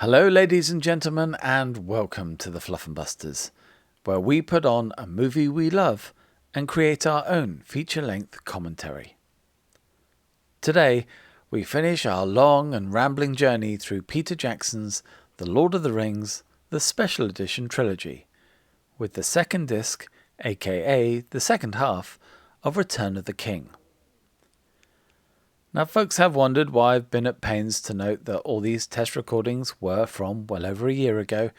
Hello, ladies and gentlemen, and welcome to the Fluffenbusters, where we put on a movie we love and create our own feature-length commentary. Today, we finish our long and rambling journey through Peter Jackson's The Lord of the Rings, the Special Edition trilogy, with the second disc, aka the second half, of Return of the King. Now, folks have wondered why I've been at pains to note that all these test recordings were from well over a year ago,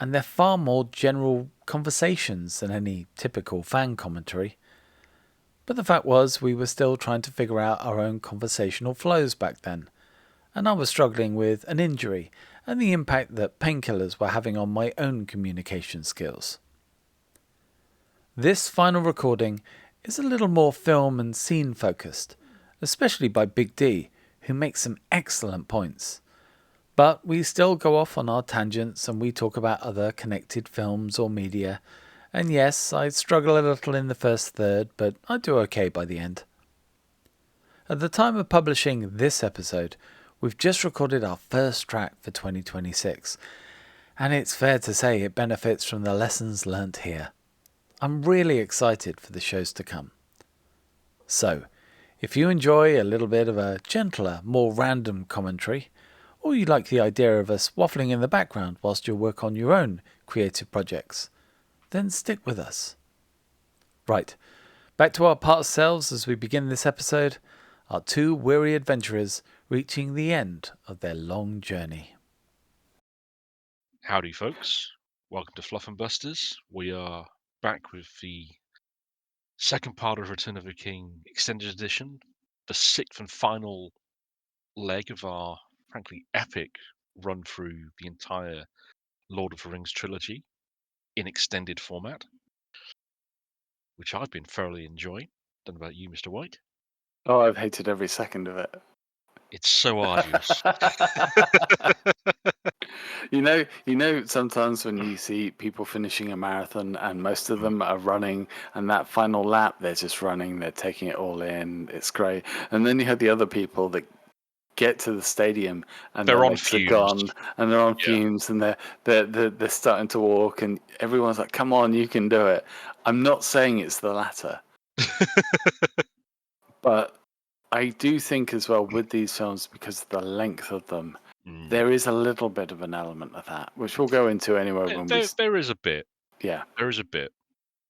and they're far more general conversations than any typical fan commentary. But the fact was, we were still trying to figure out our own conversational flows back then, and I was struggling with an injury and the impact that painkillers were having on my own communication skills. This final recording is a little more film and scene focused, especially by Big D, who makes some excellent points. But we still go off on our tangents and we talk about other connected films or media. And yes, I struggle a little in the first third, but I do okay by the end. At the time of publishing this episode, we've just recorded our first track for 2026. And it's fair to say it benefits from the lessons learnt here. I'm really excited for the shows to come. So, if you enjoy a little bit of a gentler, more random commentary, or you like the idea of us waffling in the background whilst you work on your own creative projects, then stick with us. Right, back to our past selves as we begin this episode, our two weary adventurers reaching the end of their long journey. Howdy, folks. Welcome to Fluffenbusters. We are back with the second part of Return of the King Extended Edition, the sixth and final leg of our, frankly, epic run through the entire Lord of the Rings trilogy in extended format, which I've been thoroughly enjoying. Don't know about you, Mr. White. Oh, I've hated every second of it. It's so arduous. Sometimes when you see people finishing a marathon and most of them are running, and that final lap, they're just running, they're taking it all in, it's great. And then you have the other people that get to the stadium and their They're on legs are fumes. gone and they're on Yeah. fumes and they're starting to walk and everyone's like, come on, you can do it. I'm not saying it's the latter, but I do think as well with these films, because of the length of them, there is a little bit of an element of that, which we'll go into anyway when we. There is a bit. Yeah, There is a bit.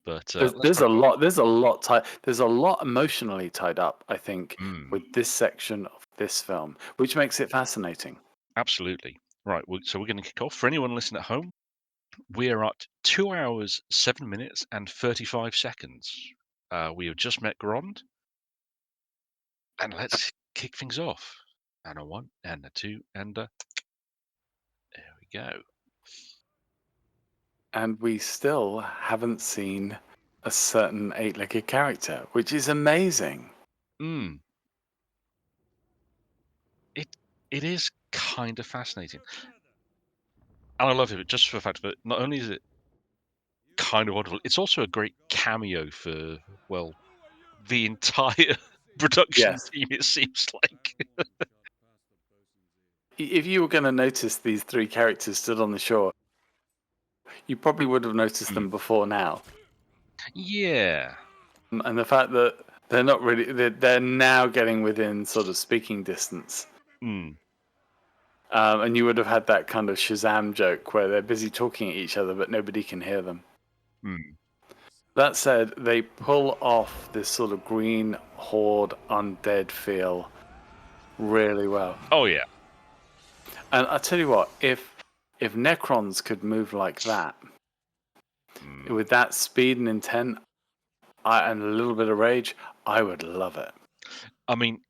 But let's there's crack a on. lot. There's a lot emotionally tied up, I think, Mm. with this section of this film, which makes it fascinating. Absolutely. Right, so we're going to kick off. For anyone listening at home, we are at 2 hours, 7 minutes, and 35 seconds. We have just met Grond, and let's kick things off. And a one, and a two, and a. There we go. And we still haven't seen a certain eight-legged character, which is amazing. Mm. It is kind of fascinating. And I love it just for the fact that not only is it kind of wonderful, it's also a great cameo for, well, the entire production Yes. team, it seems like. If you were going to notice these three characters stood on the shore, you probably would have noticed Mm. them before now. Yeah. And the fact that they're not really, they're now getting within sort of speaking distance. Mm. And you would have had that kind of Shazam joke where they're busy talking at each other, but nobody can hear them. Mm. That said, they pull off this sort of green horde undead feel really well. Oh, yeah. And I tell you what, if Necrons could move like that, with that speed and intent, and a little bit of rage, I would love it. I mean,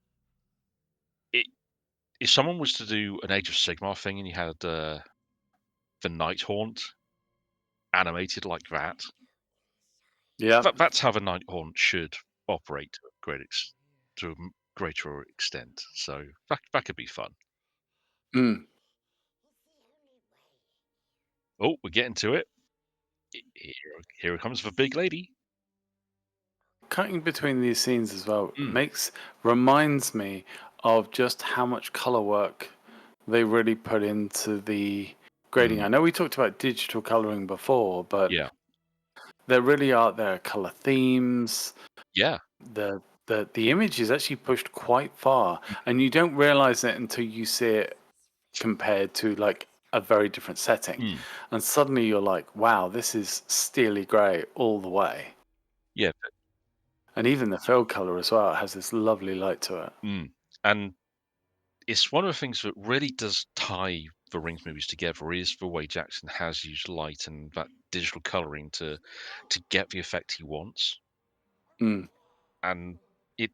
if someone was to do an Age of Sigmar thing and you had the Night Haunt animated like that, Yeah. that's how the Night Haunt should operate to a greater extent. So that could be fun. Mm. Oh, we're getting to it. Here comes the big lady. Cutting between these scenes as well reminds me of just how much color work they really put into the grading. I know we talked about digital coloring before, but Yeah. there really are color themes. Yeah. The image is actually pushed quite far, and you don't realize it until you see it compared to like a very different setting, Mm. and suddenly you're like, wow, this is steely grey all the way. Yeah. And even the fill color as well has this lovely light to it. And it's one of the things that really does tie the Rings movies together is the way Jackson has used light and that digital coloring to get the effect he wants. Mm, And it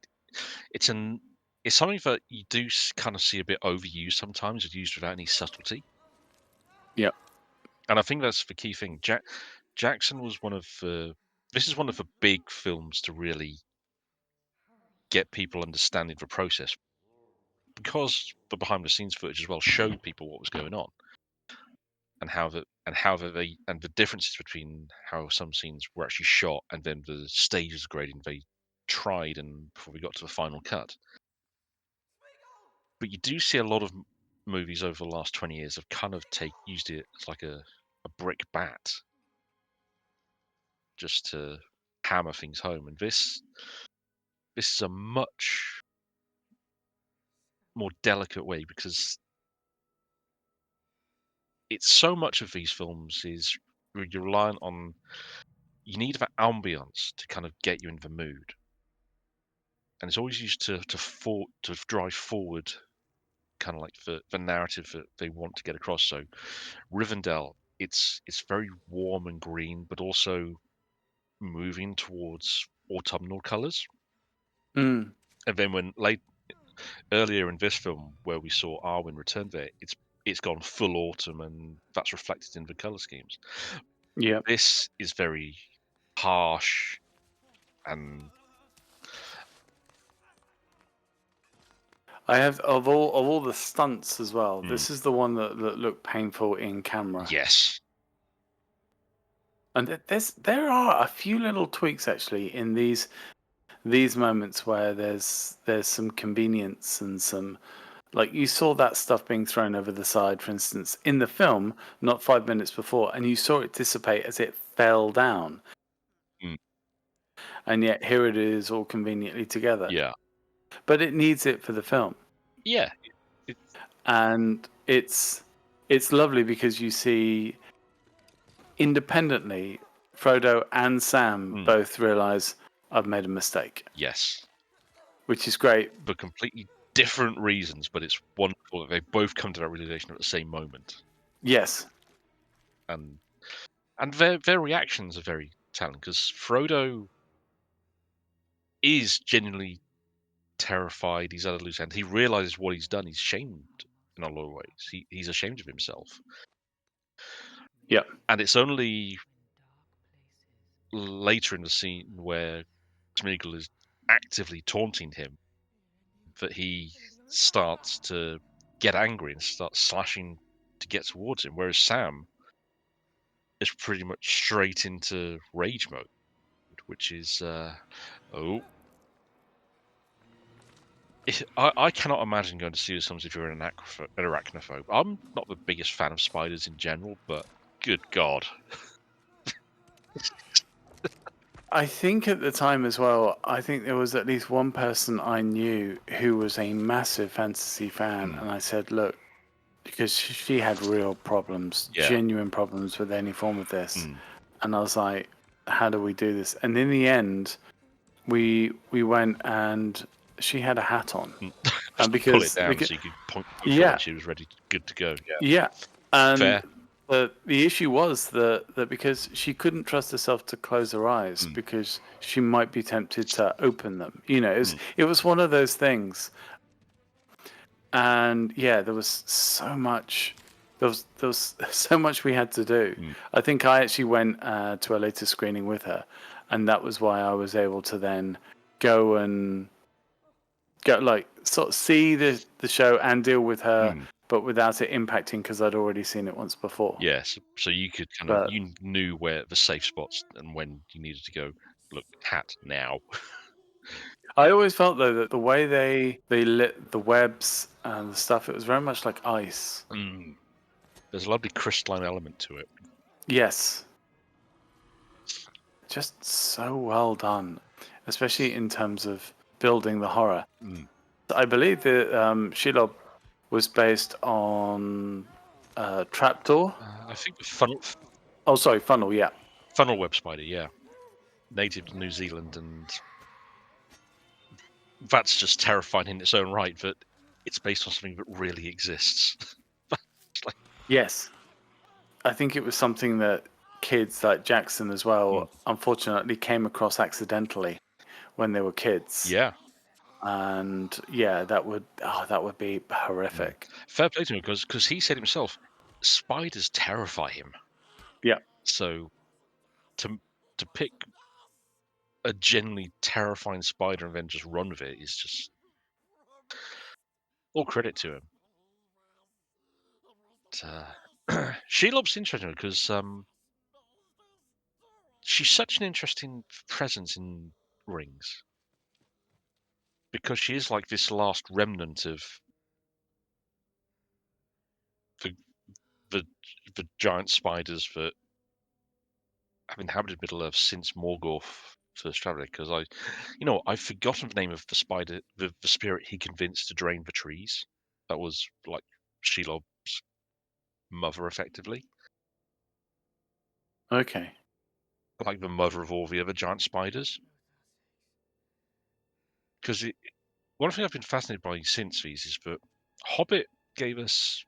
it's an it's something that you do kind of see a bit overused sometimes, used without any subtlety. yeah. And I think that's the key thing. Jackson was one of the this is one of the big films to really get people understanding the process because the behind the scenes footage as well showed people what was going on and the differences between how some scenes were actually shot and then the stages of grading they tried and before we got to the final cut. But you do see a lot of movies over the last 20 years have kind of used it as like a brick bat just to hammer things home. And this is a much more delicate way because it's so much of these films is you're reliant on you need that ambience to kind of get you in the mood, and it's always used to drive forward kind of like the narrative that they want to get across. So Rivendell, it's very warm and green, but also moving towards autumnal colors. Mm, And then when late earlier in this film where we saw Arwen return there, it's gone full autumn and that's reflected in the color schemes. yeah. This is very harsh and I have of all the stunts as well. mm, This is the one that looked painful in camera. yes. And there are a few little tweaks actually in these moments where there's some convenience and some, like, you saw that stuff being thrown over the side, for instance, in the film, not 5 minutes before, and you saw it dissipate as it fell down, Mm, and yet here it is all conveniently together. yeah. But it needs it for the film, Yeah. It's and it's lovely because you see independently Frodo and Sam mm, both realize I've made a mistake, yes. which is great. For completely different reasons, but it's wonderful that they both come to that realization at the same moment. Yes. And their reactions are very telling because Frodo is genuinely terrified. He's at a loose end. He realizes what he's done. He's shamed in a lot of ways. He's ashamed of himself. Yeah. And it's only later in the scene where Smeagol is actively taunting him that he starts to get angry and starts slashing to get towards him. Whereas Sam is pretty much straight into rage mode, which is oh. I cannot imagine going to see this films if you're an arachnophobe. I'm not the biggest fan of spiders in general, but good God. I think at the time as well, I think there was at least one person I knew who was a massive fantasy fan, Mm, and I said, look, because she had real problems, yeah. genuine problems with any form of this, Mm, and I was like, how do we do this? And in the end, we went and she had a hat on, mm. and Just to pull it down because so you could poke her when yeah, she was ready, good to go. Yeah. yeah, and Fair. the issue was that because she couldn't trust herself to close her eyes Mm, because she might be tempted to open them. You know, mm, it was one of those things. And yeah, there was so much. There was so much we had to do. mm, I think I actually went to a later screening with her, and that was why I was able to then go and go, like, sort of see the show and deal with her, mm. but without it impacting because I'd already seen it once before. Yes. So you could But you knew where the safe spots and when you needed to go, look, hat now. I always felt though that the way they lit the webs and the stuff. It was very much like ice. Mm. There's a lovely crystalline element to it. Yes, just so well done, especially in terms of building the horror. Mm. I believe that Shelob was based on Trapdoor. I think Oh, sorry, Funnel. Yeah. funnel web spider, yeah, native to New Zealand, and that's just terrifying in its own right. That it's based on something that really exists. Yes, I think it was something that kids like Jackson as well, unfortunately, came across accidentally when they were kids. Yeah. And yeah, that would be horrific. Fair play to him because he said himself, spiders terrify him. Yeah. So to to pick a genuinely terrifying spider and then just run with it is just all credit to him. Shelob's interesting because she's such an interesting presence in Rings because she is like this last remnant of the the, the giant spiders that have inhabited Middle Earth since Morgoth first traveled. Because I've forgotten the name of the spider, the spirit he convinced to drain the trees. That was like Shelob's mother, effectively, Okay. like the mother of all the other giant spiders. Because one thing I've been fascinated by since these is that Hobbit gave us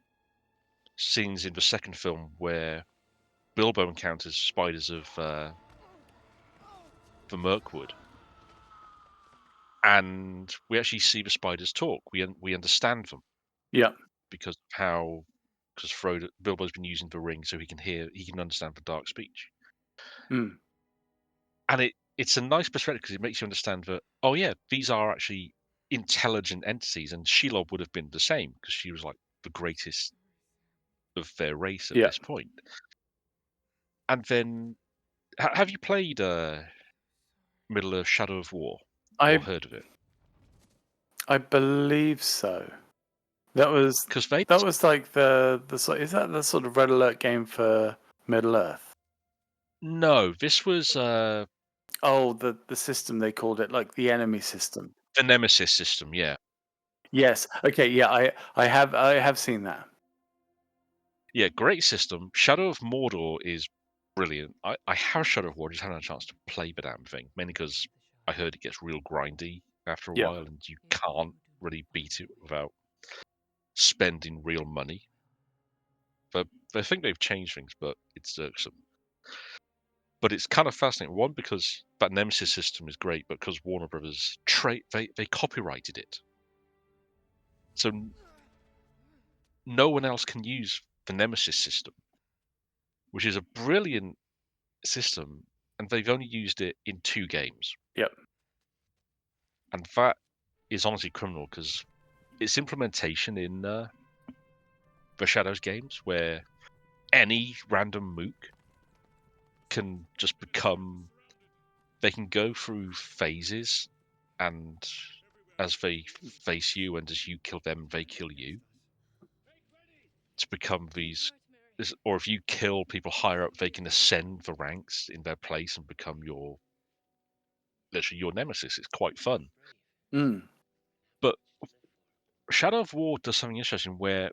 scenes in the second film where Bilbo encounters spiders of the Mirkwood, and we actually see the spiders talk. We understand them Yeah. because Bilbo's been using the ring, so he can understand the dark speech, Mm. and it's a nice perspective because it makes you understand that these are actually intelligent entities, and Shelob would have been the same because she was like the greatest of their race at Yeah. this point. And then, have you played Middle Earth: Shadow of War or I heard of it? I believe so. That was Because they like the sort. Is that the sort of Red Alert game for Middle Earth? no, this was Oh, the system they called it, like the enemy system. the Nemesis system, yeah. Yes. Okay. Yeah. I have seen that. Yeah, great system. Shadow of Mordor is brilliant. I have Shadow of War, just haven't had a chance to play the damn thing, mainly because I heard it gets real grindy after a Yeah. while, and you can't really beat it without spending real money. But I think they've changed things, but it's irksome. But it's kind of fascinating. One, because that Nemesis system is great, but because Warner Brothers they copyrighted it, so no one else can use the Nemesis system, which is a brilliant system, and they've only used it in 2 games. Yep. And that is honestly criminal because its implementation in the Shadows games, where any random mook can just become, they can go through phases, and as they face you, and as you kill them, they kill you to become or if you kill people higher up, they can ascend the ranks in their place and become literally your nemesis. It's quite fun. Mm. But Shadow of War does something interesting where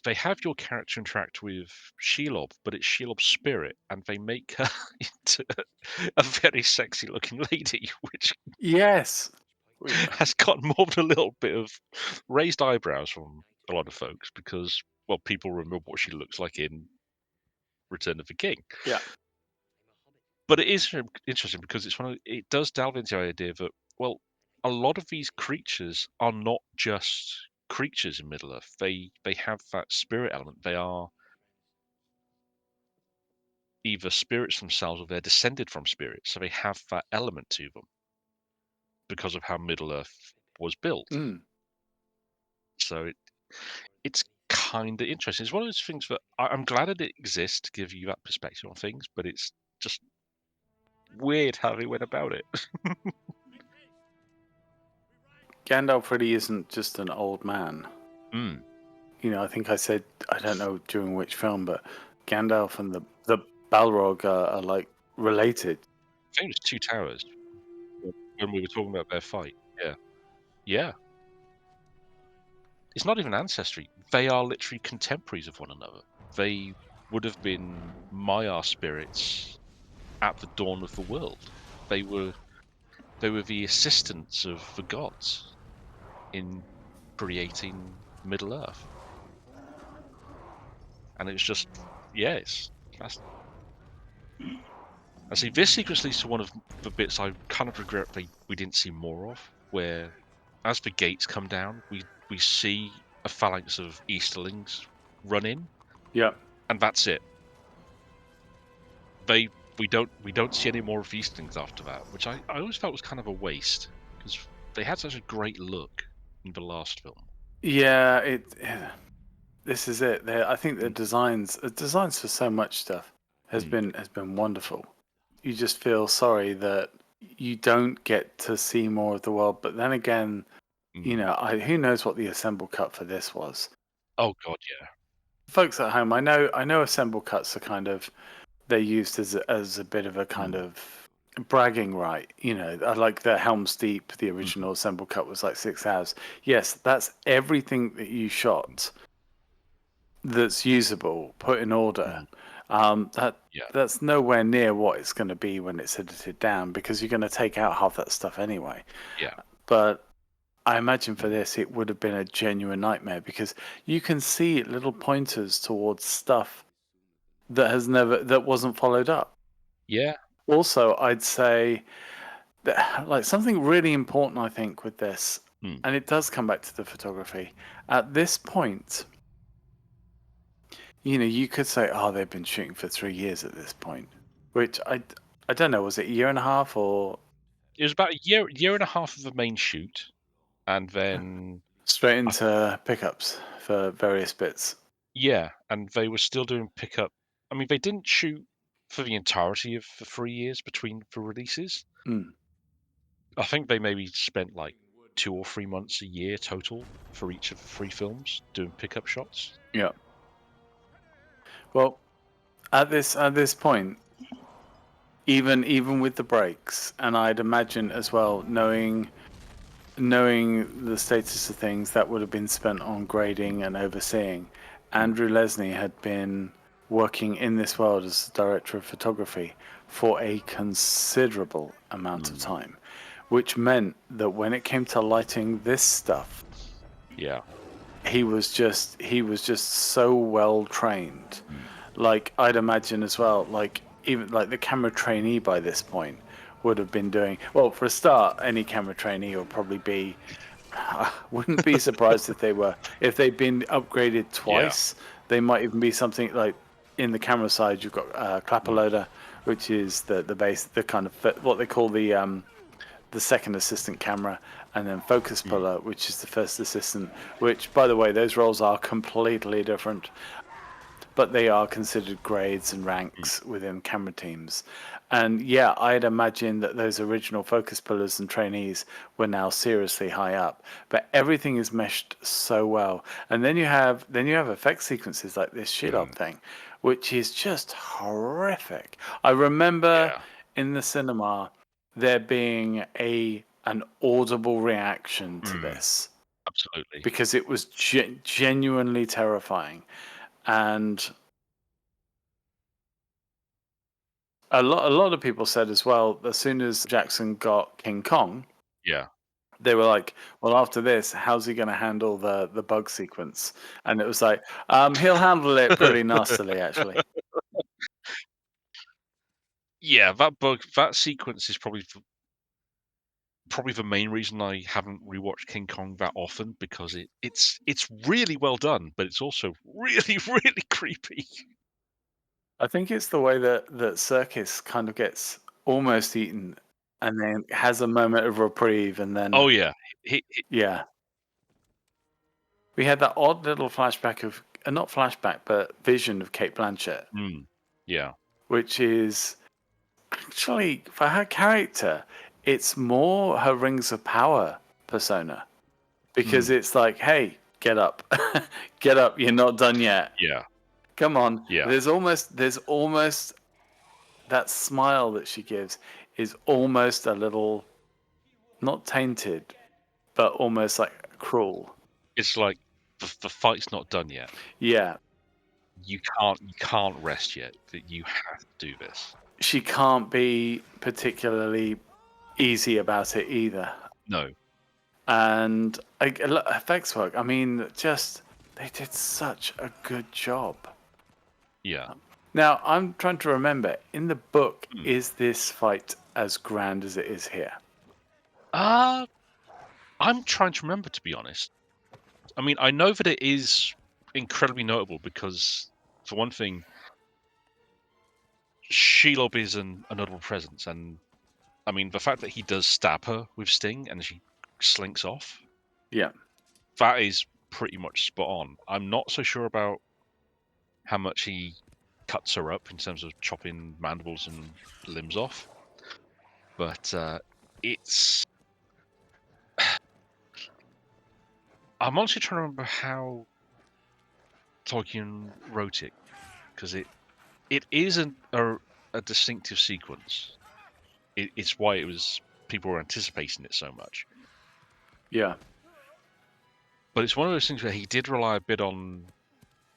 they have your character interact with Shelob, but it's Shelob's spirit, and they make her into a very sexy looking lady, which Yes. has got more than a little bit of raised eyebrows from a lot of folks because, well, people remember what she looks like in Return of the King. Yeah. But it is interesting because it does delve into the idea that, well, a lot of these creatures are not just creatures in Middle Earth. They have that spirit element. They are either spirits themselves or they're descended from spirits. So they have that element to them because of how Middle Earth was built. Mm. So it's kind of interesting. It's one of those things that I'm glad that it exists to give you that perspective on things, but it's just weird how they went about it. Gandalf really isn't just an old man. Mm. You know, I think I said, I don't know during which film, but Gandalf and the Balrog are like related. I think it was Two Towers when we were talking about their fight. Yeah. Yeah. It's not even ancestry. They are literally contemporaries of one another. They would have been Maiar spirits at the dawn of the world. They were the assistants of the gods in creating Middle Earth. And it's just, yeah, that's. I see this sequence leads to one of the bits I kind of regret we didn't see more of, where as the gates come down, we see a phalanx of Easterlings run in, Yeah. and that's it. We don't see any more of the Easterlings after that, which I always felt was kind of a waste because they had such a great look in the last film. Yeah, this is it. I think Mm, the designs for so much stuff mm, has been wonderful. You just feel sorry that you don't get to see more of the world. But then again, you mm. know, who knows what the assemble cut for this was? Oh God, yeah. Folks at home, I know assemble cuts are kind of they're used as a bit of a kind Mm, of bragging right. You know, I like the Helm's Deep, the mhm, original assemble cut was like 6 hours. Yes, that's everything that you shot that's usable, put in order. mhm. That Yeah, that's nowhere near what it's going to be when it's edited down because you're going to take out half that stuff anyway. yeah. But I imagine for Mm. this it would have been a genuine nightmare because you can see little pointers towards stuff that wasn't followed up. Yeah. Also, I'd say that like something really important I think with this, Mm. and it does come back to the photography. At this point, you know, you could say, oh, they've been shooting for 3 years at this point, which I don't know, was it a year and a half or It was about a year and a half of the main shoot, and then straight I into pickups for various bits? yeah, and they were still doing pickup. I mean, they didn't shoot for the entirety of the 3 years between the releases. Mm, I think they maybe spent like 2 or 3 months a year total for each of the three films doing pickup shots. yeah. Well, at this point, even with the breaks, and I'd imagine as well, knowing the status of things that would have been spent on grading and overseeing, Mm, Andrew Lesney had been working in this world as the director of photography for a considerable amount of mm, time, which meant that when it came to lighting this stuff, yeah. he was just so well trained. Mm, Like I'd imagine as well, like even like the camera trainee by this point would have been doing well. For a start, any camera trainee will probably be. I wouldn't be surprised if they'd been upgraded yeah. twice. They might even be something like in the camera side. You've got clapper Mm, loader, which is the base, the kind of what they call the second assistant camera, and then focus mm, puller, which is the first assistant. Which, by the way, those roles are completely different, but they are considered grades and mm, ranks within camera teams. And yeah, I'd imagine that those original focus pullers and trainees were now seriously high up. But everything is meshed so well. And then you have effect sequences like this Shelob mm, thing, which is just horrific. I remember yeah. in the cinema there being a an audible reaction to Mm, this absolutely. because it was genuinely terrifying. And a lot of people said as well, as soon as Jackson got King Kong, Yeah. they were like, well, after this, how's he going to handle the bug sequence? And it was like, he'll handle it pretty nastily, actually. Yeah, that sequence is probably the main reason I haven't rewatched King Kong that often because it's really well done, but it's also really really creepy. I think it's the way that Circus kind of gets almost eaten and then has a moment of reprieve. And then, Oh yeah, he yeah, we had that odd little flashback of, not flashback, but vision of Kate Blanchett, mm, yeah, which is actually, for her character, it's more her Rings of Power persona because mm, it's like, hey, Get up. Get up, you're not done yet. Yeah, Come on. yeah. There's almost that smile that she gives is almost a little not tainted, but almost like cruel. It's like the fight's not done yet. Yeah. You can't rest yet. That you have to do this. She can't be particularly easy about it either. No, And effects work. I mean, just they did such a good job. yeah. Now, I'm trying to remember, in the book, Hmm. is this fight as grand as it is here? Uh, I'm trying to remember, to be honest. I mean, I know that it is incredibly notable because, for one thing, Shelob is a notable presence, and I mean the fact that he does stab her with Sting and she slinks off, Yeah. that is pretty much spot on. I'm not so sure about how much he cuts her up in terms of chopping mandibles and limbs off, but it's. I'm honestly trying to remember how Tolkien wrote it because it isn't a distinctive sequence. It's why it was people were anticipating it so much. Yeah. But it's one of those things where he did rely a bit on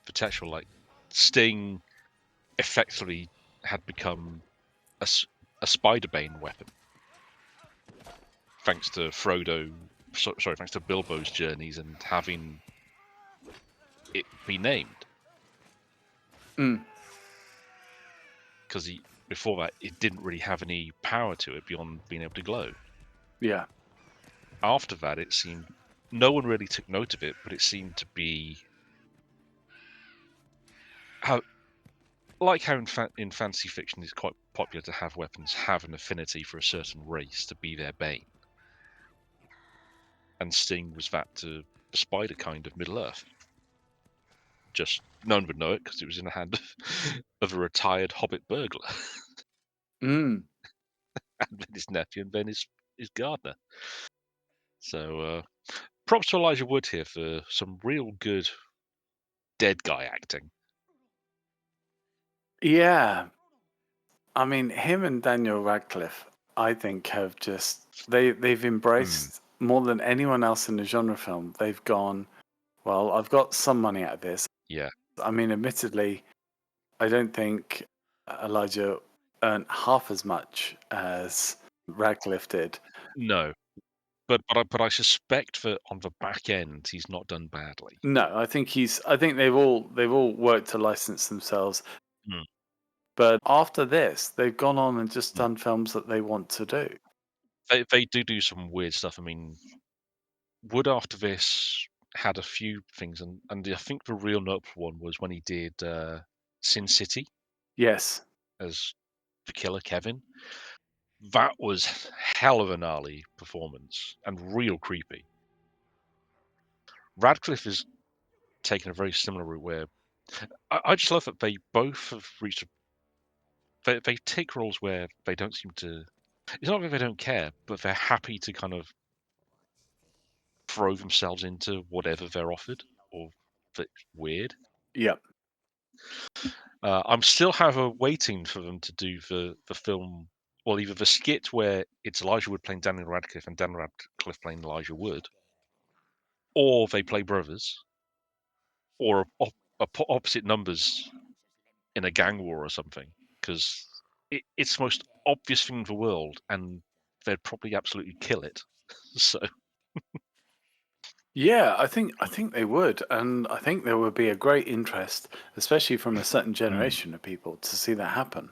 potential. Like Sting effectively had become a Spider-Bane weapon, thanks to Frodo. Sorry, thanks to Bilbo's journeys and having it be named. Mm. Because before that, it didn't really have any power to it beyond being able to glow. Yeah. After that, it seemed no one really took note of it, but it seemed to be how, like how in fantasy fiction, it's quite popular to have weapons have an affinity for a certain race to be their bane. And Sting was that to the spider kind of Middle Earth. Just no one would know it because it was in the hand of a retired hobbit burglar, Mm. and then his nephew, and then his gardener. So props to Elijah Wood here for some real good dead guy acting. Yeah. I mean, him and Daniel Radcliffe, I think, have just they've Mm, embraced more than anyone else in the genre film. They've gone, well, I've got some money out of this. yeah, I mean, admittedly, I don't think Elijah earned half as much as Radcliffe did. no, but I suspect that on the back end he's not done badly. No, I think he's. I think they've all worked to license themselves. Mm, But after this, they've gone on and just mm. done films that they want to do. They do some weird stuff. I mean, Wood after this had a few things, and I think the real notable one was when he did Sin City Yes. as the killer Kevin. That was hell of a gnarly performance and real creepy. Radcliffe has taken a very similar route where I just love that they both have reached. They take roles where they don't seem to. It's not that they don't care, but they're happy to kind of throw themselves into whatever they're offered, or that's weird. Yep. I'm still waiting for them to do the film, well, either the skit where it's Elijah Wood playing Daniel Radcliffe and Daniel Radcliffe playing Elijah Wood, or they play brothers, or opposite numbers in a gang war or something, because it's the most obvious thing in the world, and they'd probably absolutely kill it. So, Yeah, I think they would, and I think there would be a great interest, especially from a certain mm, generation of people, to see that happen.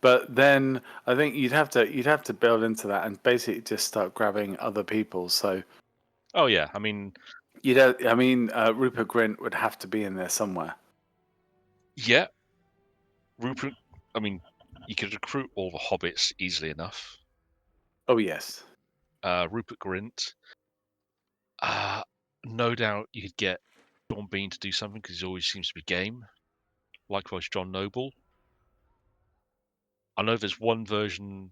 But then I think you'd have to build into that and basically just start grabbing other people. So oh yeah, I mean, I mean, Rupert Grint would have to be in there somewhere. yeah, Rupert. I mean, you could recruit all the hobbits easily enough. Oh yes. Rupert Grint. Uh, no doubt you could get Sean Bean to do something because he always seems to be game. Likewise, John Noble. I know there's one version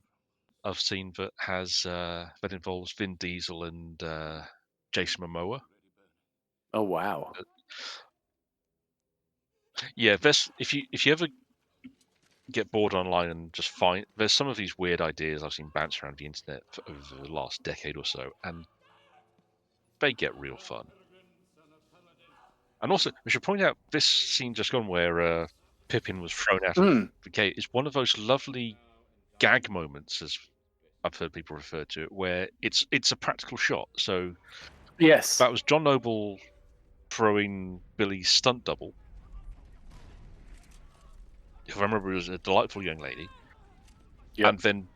I've seen that involves Vin Diesel and Jason Momoa. Oh wow. Yeah, if you ever get bored online and just find there's some of these weird ideas I've seen bounce around the internet for over the last decade or so, and they get real fun. And also, we should point out this scene just gone where Pippin was thrown out of Mm. the gate is one of those lovely gag moments, as I've heard people refer to it, where it's a practical shot. So Yes. that was John Noble throwing Billy's stunt double, who I remember was a delightful young lady, Yep. and then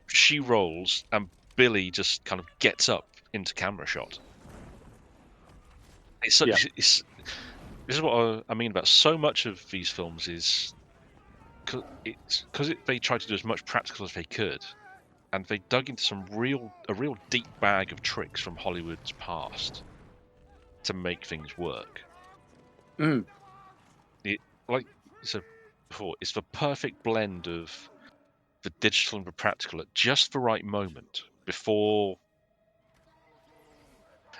she rolls and Billy just kind of gets up into camera shot. It's so Yep. it's this is what I mean about so much of these films is because they tried to do as much practical as they could, and they dug into a real deep bag of tricks from Hollywood's past to make things work. Mm. It like I said before, it's the perfect blend of the digital and the practical at just the right moment before.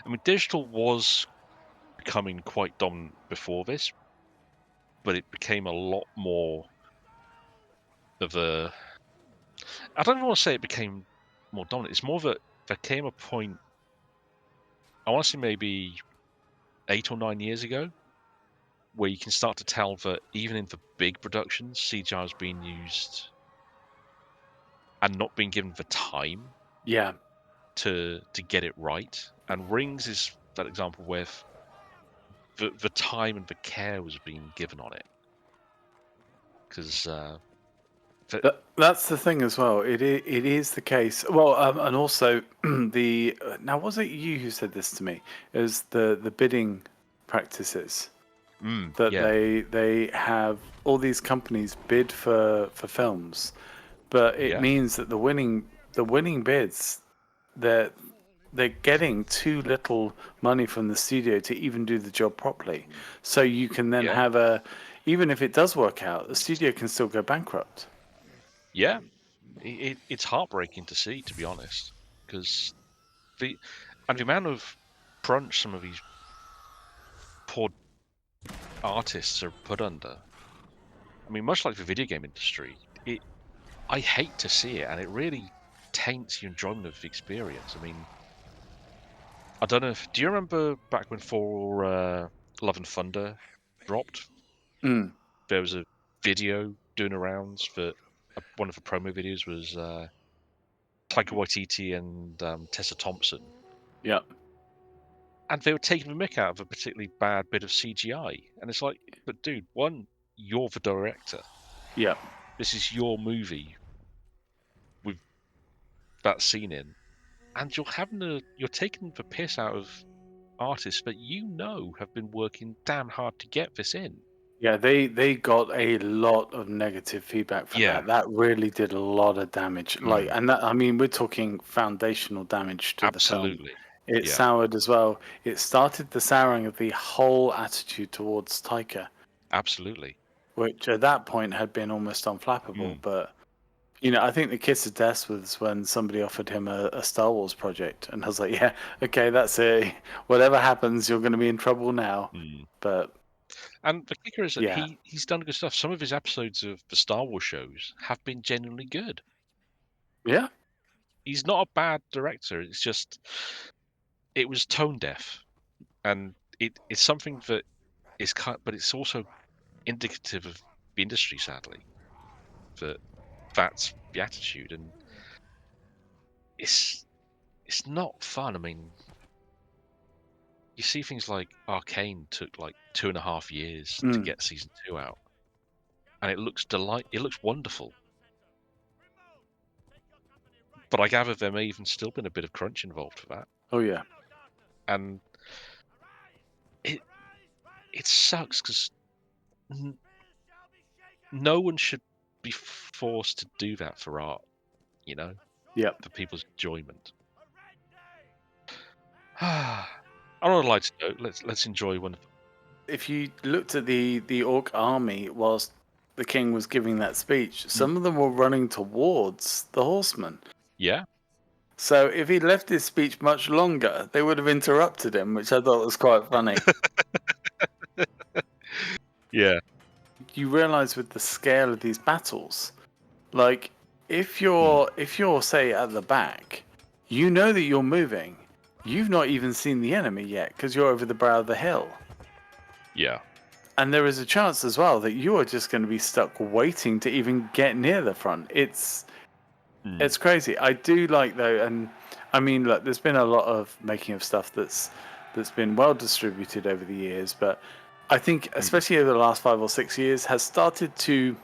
I mean, digital was becoming quite dominant before this, but it became a lot more of a. I don't even want to say it became more dominant. It's more that there came a point. I want to say maybe 8 or 9 years ago, where you can start to tell that even in the big productions, CGI is being used and not being given the time Yeah. to get it right. And Rings is that example where the time and the care was being given on it, because That's the thing as well. It is the case. Well, and also the now was it you who said this to me? Is the bidding practices that yeah, they have all these companies bid for films, but it yeah, means that the winning bids they're they're getting too little money from the studio to even do the job properly. So you can then yeah, have a even if it does work out, the studio can still go bankrupt. yeah. It's heartbreaking to see, to be honest, because the the amount of crunch some of these poor artists are put under. I mean, much like the video game industry, I hate to see it, and it really taints your enjoyment of the experience. I mean, I don't know if do you remember back when For Love and Thunder dropped? Mm, There was a video doing arounds for one of the promo videos was Taika Waititi and Tessa Thompson, yeah, and they were taking the mick out of a particularly bad bit of CGI. And it's like, but dude, one, you're the director. yeah. This is your movie with that scene in, and you're taking the piss out of artists that you know have been working damn hard to get this in. Yeah, they got a lot of negative feedback for Yeah, that. That really did a lot of damage. Like, mm, and that I mean, we're talking foundational damage to the film. absolutely. It Yeah, soured as well. It started the souring of the whole attitude towards Taika, absolutely. which at that point had been almost unflappable. Mm, But I think the kiss of death was when somebody offered him a Star Wars project, and I was like, yeah, okay, that's it. Whatever happens, you're going to be in trouble now. mm. But And the kicker is that yeah, he's done good stuff. Some of his episodes of the Star Wars shows have been genuinely good. yeah, He's not a bad director. It's just it was tone deaf, and it's something that is kind, but it's also indicative of the industry. Sadly, that that's the attitude, and it's it's not fun. I mean, you see things like Arcane took like 2.5 years to mm, get season 2 out, and it looks wonderful. But I gather there may even still been a bit of crunch involved for that, oh yeah. and it it sucks because no one should be forced to do that for art, you know, Yep. for people's enjoyment. On a lighter note, let's enjoy one. If you looked at the orc army whilst the king was giving that speech, Mm, some of them were running towards the horsemen. yeah, So if he left his speech much longer, they would have interrupted him, which I thought was quite funny. Yeah. You realize with the scale of these battles, like if Mm. you're say at the back, you know that you're moving. You've not even seen the enemy yet because you're over the brow of the hill. Yeah. And there is a chance as well that you are just going to be stuck waiting to even get near the front. It's crazy. I do like though, and I mean, look, there's been a lot of making of stuff that's been well distributed over the years, but I think especially over the last 5 or 6 years has started to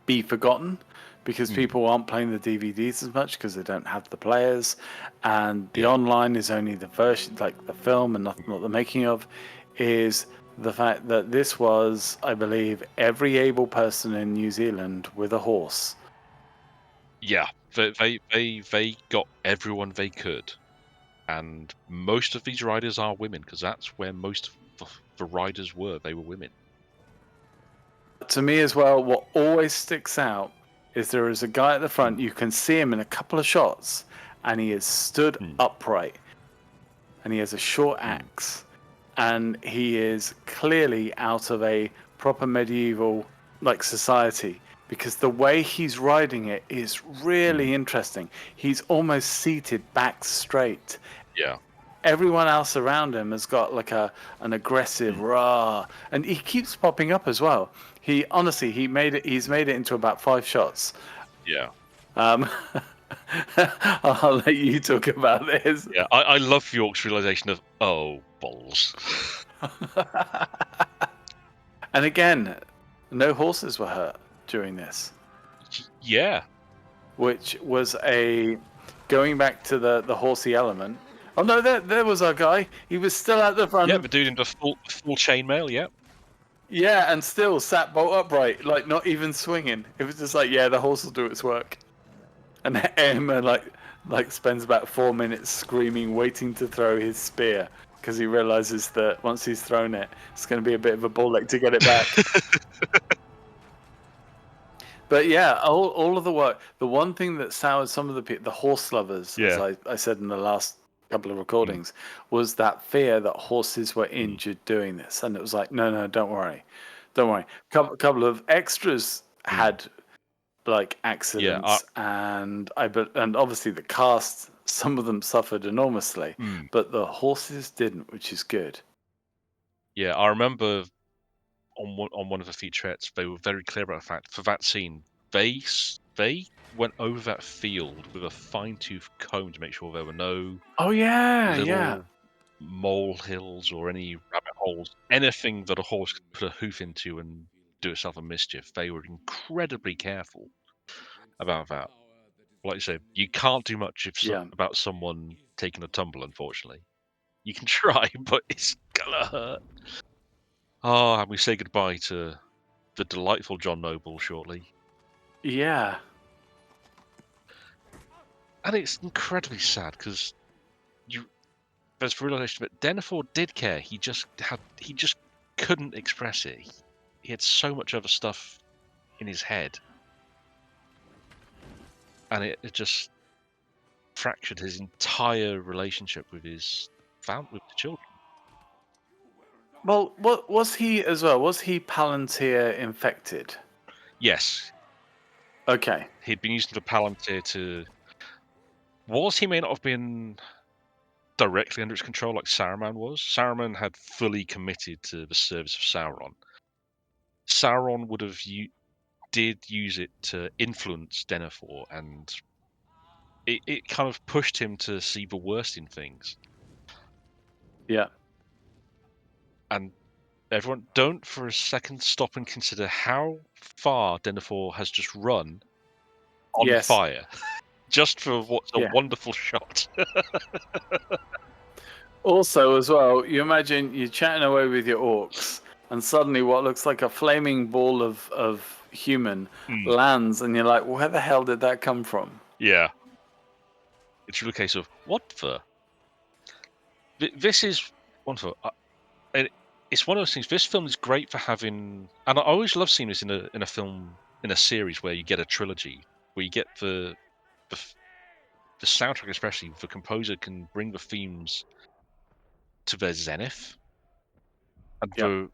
be forgotten because people aren't playing the DVDs as much because they don't have the players, and the Yeah. online is only the version, like the film, and not the making of. Is the fact that this was, I believe, every able person in New Zealand with a horse. Yeah. They got everyone they could. And most of these riders are women because that's where most of the riders were. They were women. To me as well, what always sticks out is there is a guy at the front. You can see him in a couple of shots, and he is stood Mm. upright, and he has a short axe, and he is clearly out of a proper medieval like society because the way he's riding it is really interesting. He's almost seated back straight. Yeah. Everyone else around him has got like an aggressive rah, and he keeps popping up as well. He honestly, he's made it into about 5 shots. Yeah. um I'll let you talk about this. Yeah. I love York's realization of, oh, balls. And again, no horses were hurt during this, Yeah. which was a going back to the horsey element. Oh no, there was our guy. He was still at the front. Yeah, the dude in the full chainmail, yeah. Yeah, and still sat bolt upright, like not even swinging. It was just like, yeah, the horse will do its work. And Emma like spends about 4 minutes screaming, waiting to throw his spear because he realizes that once he's thrown it, it's going to be a bit of a ball leg to get it back. But yeah, all of the work. The one thing that soured some of the horse lovers, as Yeah. I said in the last couple of recordings, was that fear that horses were injured doing this, and it was like, no, don't worry, don't worry. Couple of extras had like Yeah. accidents, and and obviously the cast, some of them suffered enormously, but the horses didn't, which is good. Yeah, I remember on one of the featurettes, they were very clear about the fact for that scene, they went over that field with a fine-tooth comb to make sure there were no Oh yeah, yeah, little mole hills or any rabbit holes, anything that a horse could put a hoof into and do itself a mischief. They were incredibly careful about that. Like you say, you can't do much yeah. about someone taking a tumble, unfortunately. You can try, but it's gonna hurt. Oh, and we say goodbye to the delightful John Noble shortly. Yeah. And it's incredibly sad because there's the realization that Denethor did care. He just couldn't express it. He had so much other stuff in his head, and it just fractured his entire relationship with his family, with the children. Well, what was he as well? Was he Palantir infected? Yes, Okay. he'd been using the Palantir to. He may not have been directly under its control like Saruman was. Saruman had fully committed to the service of Sauron. Sauron did use it to influence Denethor, and it kind of pushed him to see the worst in things. Yeah. And everyone, don't for a second stop and consider how far Denethor has just run on Yes. fire, just for what's a Yeah. wonderful shot. Also, as well, you imagine you're chatting away with your orcs, and suddenly what looks like a flaming ball of human lands, and you're like, where the hell did that come from? Yeah. It's really a case of, what the? This is wonderful. It's one of those things. This film is great for having, and I always love seeing this in a film, in a series where you get a trilogy, where you get the the soundtrack, especially the composer, can bring the themes to their zenith, and Yeah. the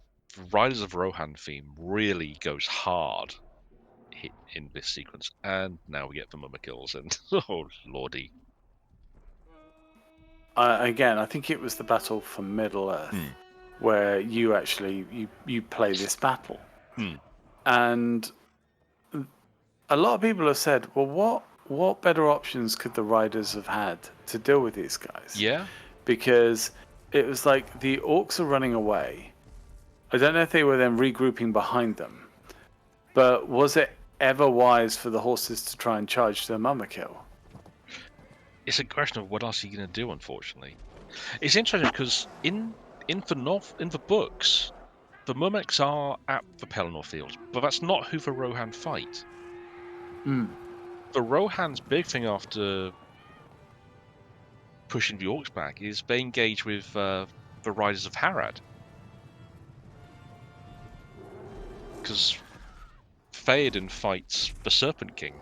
Riders of Rohan theme really goes hard hit in this sequence. And now we get the Mumma kills, and oh lordy. Again, I think it was the battle for Middle Earth Hmm. where you actually you play this battle, Hmm. and a lot of people have said, well, what better options could the riders have had to deal with these guys? Yeah, Because it was like the orcs are running away. I don't know if they were then regrouping behind them, but was it ever wise for the horses to try and charge their mama kill? it's a question of what else are you going to do. Unfortunately, it's interesting because in the books, the Murmecs are at the Pelennor Field, but that's not who the Rohan fight. Mm. The Rohan's big thing after pushing the orcs back is they engage with the Riders of Harad, because Theoden fights the Serpent King,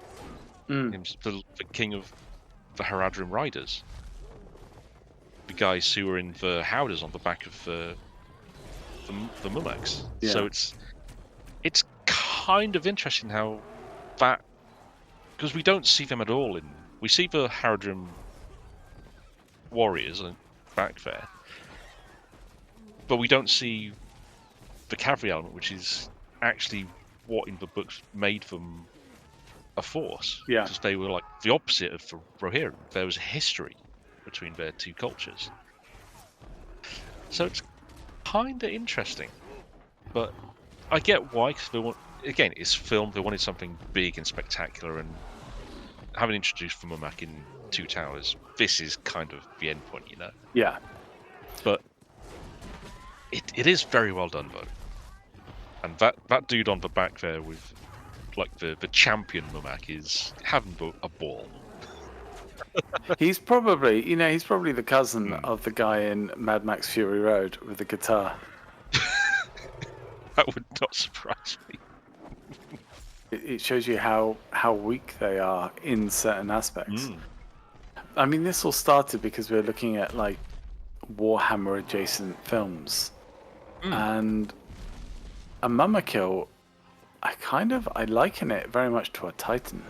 Mm. the king of the Haradrim Riders, the guys who were in the Howders on the back of the Mumaks. So Yeah. it's kind of interesting how that, because we don't see them at all we see the Haradrim warriors back there, but we don't see the cavalry element, which is actually what in the books made them a force, Yeah. because they were like the opposite of the Rohirrim. There was a history between their two cultures, so it's kind of interesting. But I get why, because they want, again, it's film. They wanted something big and spectacular, and having introduced Flumamak in Two Towers, this is kind of the end point, Yeah. But it is very well done though, and that dude on the back there with like the champion Mumak is having a ball. He's probably, he's probably the cousin Hmm. of the guy in Mad Max Fury Road with the guitar. That would not surprise me. It shows you how weak they are in certain aspects. Mm. I mean, this all started because we were looking at like Warhammer adjacent films, Mm. and a Mama Kill, I liken it very much to a Titan.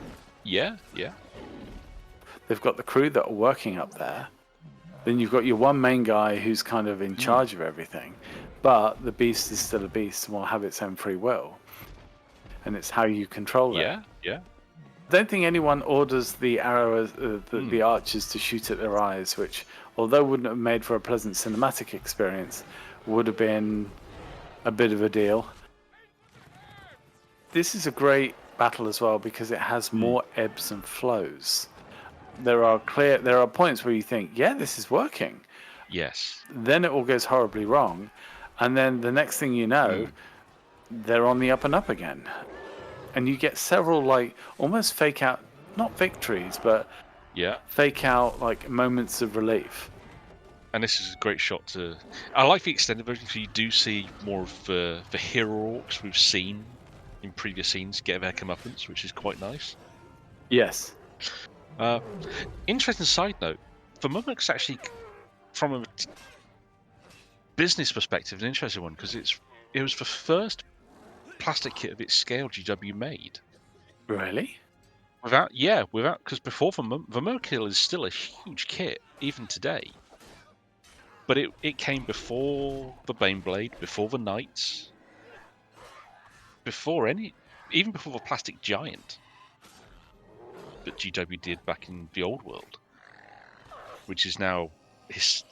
Yeah, yeah. They've got the crew that are working up there. Then you've got your one main guy who's kind of in Mm. charge of everything, but the beast is still a beast and will have its own free will, and it's how you control it. Yeah, yeah. I don't think anyone orders the arrows, the Mm. archers to shoot at their eyes, which, although wouldn't have made for a pleasant cinematic experience, would have been a bit of a deal. This is a great battle as well because it has Mm. more ebbs and flows. There are points where you think, yeah, this is working. Yes. Then it all goes horribly wrong, and then the next thing you know, Mm. they're on the up and up again, and you get several like almost fake out, not victories, but Yeah. fake out like moments of relief. And this is a great shot to. I like the extended version because you do see more of the hero orcs we've seen in previous scenes get their comeuppance, which is quite nice. Yes. Uh, Interesting side note: the Mummics actually, from a business perspective, an interesting one because it was the first plastic kit of its scale GW made. Really? Without because before the Mercurial is still a huge kit even today, but it came before the Baneblade, before the Knights, before even before the Plastic Giant that GW did back in the old world, which is now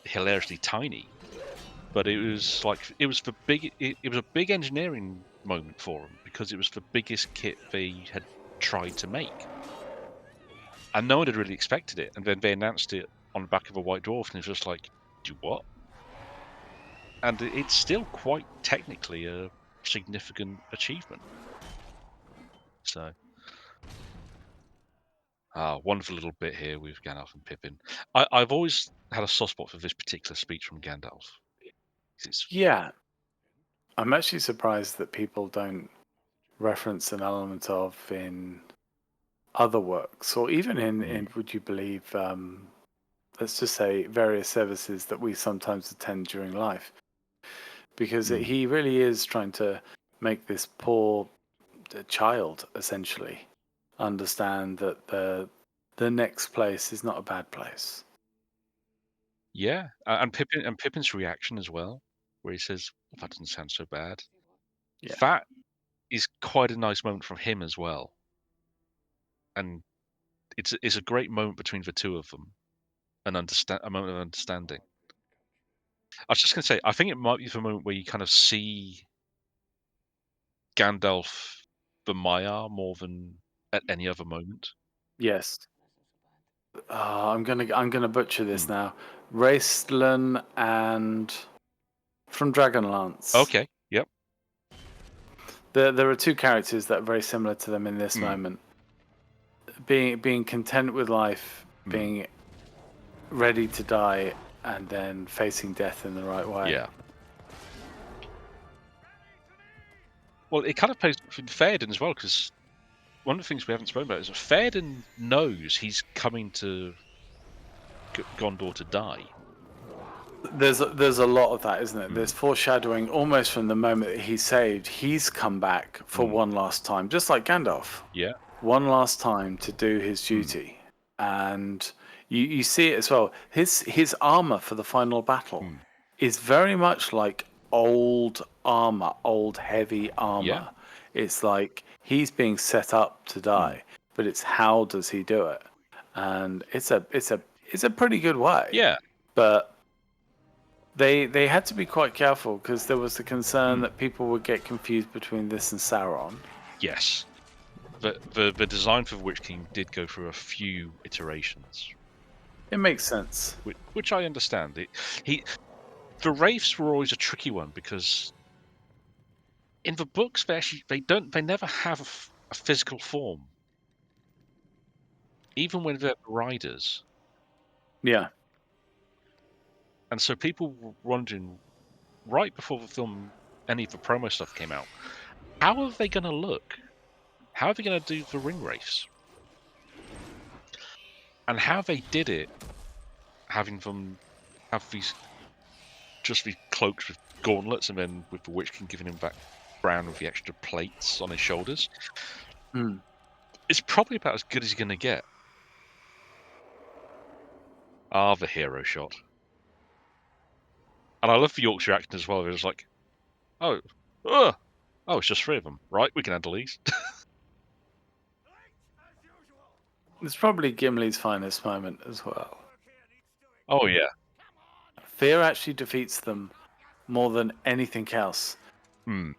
hilariously tiny. But it was a big engineering moment for them because it was the biggest kit they had tried to make, and no one had really expected it. And then they announced it on the back of a White Dwarf, and it was just like, do what? And it's still quite technically a significant achievement. So, wonderful little bit here with Gandalf and Pippin. I've always had a soft spot for this particular speech from Gandalf. It's Yeah. I'm actually surprised that people don't reference an element of in other works, or even in would you believe, let's just say, various services that we sometimes attend during life, because he really is trying to make this poor child essentially understand that the next place is not a bad place. Yeah, and Pippin's reaction as well, where he says, "Well, that doesn't sound so bad." Yeah. That is quite a nice moment from him as well, and it's a great moment between the two of them, a moment of understanding. I was just gonna say, I think it might be the moment where you kind of see Gandalf the Maiar more than at any other moment. Yes. I'm gonna butcher this Mm. now. Raistlin and from Dragonlance. Okay. Yep. There are two characters that are very similar to them in this Mm. moment. Being content with life, Mm. being ready to die, and then facing death in the right way. Yeah. Well, it kind of plays for Theoden as well, because one of the things we haven't spoken about is that Theoden knows he's coming to Gondor to die. There's a lot of that, isn't it? Mm. There's foreshadowing almost from the moment that he's saved. He's come back for Mm. one last time, just like Gandalf. Yeah. One last time to do his Mm. duty, and you see it as well. His armor for the final battle Mm. is very much like old armor, old heavy Yeah. armor. It's like he's being set up to Mm. die, but it's how does he do it? And it's a pretty good way. Yeah. But they had to be quite careful because there was the concern Mm. that people would get confused between this and Sauron. Yes. The design for the Witch King did go through a few iterations, It makes sense. which I understand. The wraiths were always a tricky one because in the books they never have a physical form, even when they're riders. Yeah. And so people were wondering right before the film, any of the promo stuff came out, how are they going to look? How are they going to do the ring wraiths? And how they did it, having them have these cloaks with gauntlets, and then with the Witch King giving him back brown with the extra plates on his shoulders. Mm. It's probably about as good as you're going to get. Ah, the hero shot. And I love the Yorkshire accent as well. It was like, oh, oh, it's just three of them. Right, we can handle these. It's probably Gimli's finest moment as well. Oh, yeah. Fear actually defeats them more than anything else. Hmm.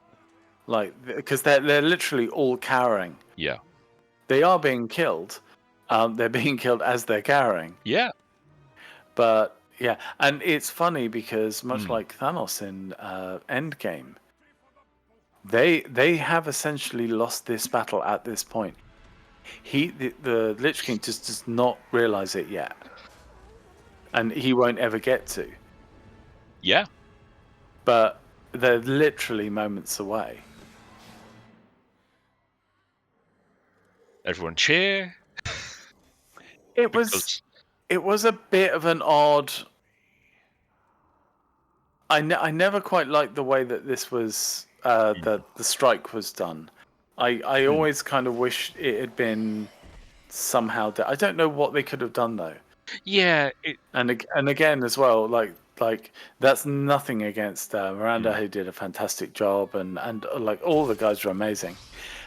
Like, because they're literally all cowering. Yeah. They are being killed. They're being killed as they're cowering. Yeah. But yeah, and it's funny because much Hmm. like Thanos in Endgame, they have essentially lost this battle at this point. The Lich King just does not realize it yet, and he won't ever get to. Yeah. But they're literally moments away. Everyone cheer. It was Because, it was a bit of an odd. I never quite liked the way that this was the strike was done. I Hmm. always kind of wished it had been somehow. I don't know what they could have done though. Yeah. And again as well, like that's nothing against Miranda, Hmm. who did a fantastic job, and like all the guys were amazing.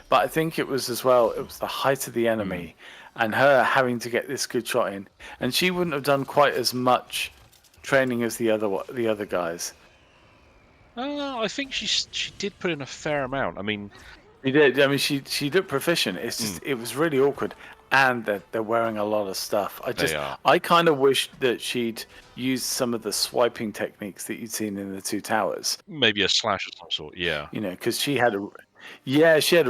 But I think it was as well. It was the height of the Hmm. enemy, and her having to get this good shot in, and she wouldn't have done quite as much training as the other guys. I think she did put in a fair amount. I mean, She did. I mean, she looked proficient. It's hmm, just it was really awkward, and they're wearing a lot of stuff. they are. I kind of wish that she'd used some of the swiping techniques that you'd seen in the Two Towers. Maybe a slash of some sort. Yeah. You know, because she had a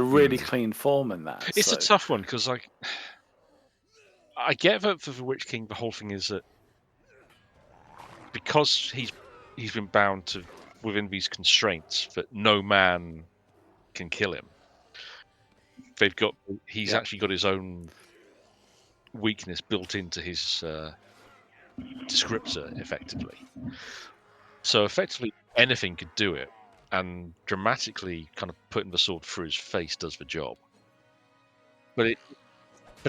really Hmm. clean form in that. It's a So tough one because, like, I get that for the Witch King, the whole thing is that because he's been bound to within these constraints that no man can kill him. He's yeah, actually got his own. weakness built into his descriptor, effectively. So effectively, anything could do it, and dramatically kind of putting the sword through his face does the job. But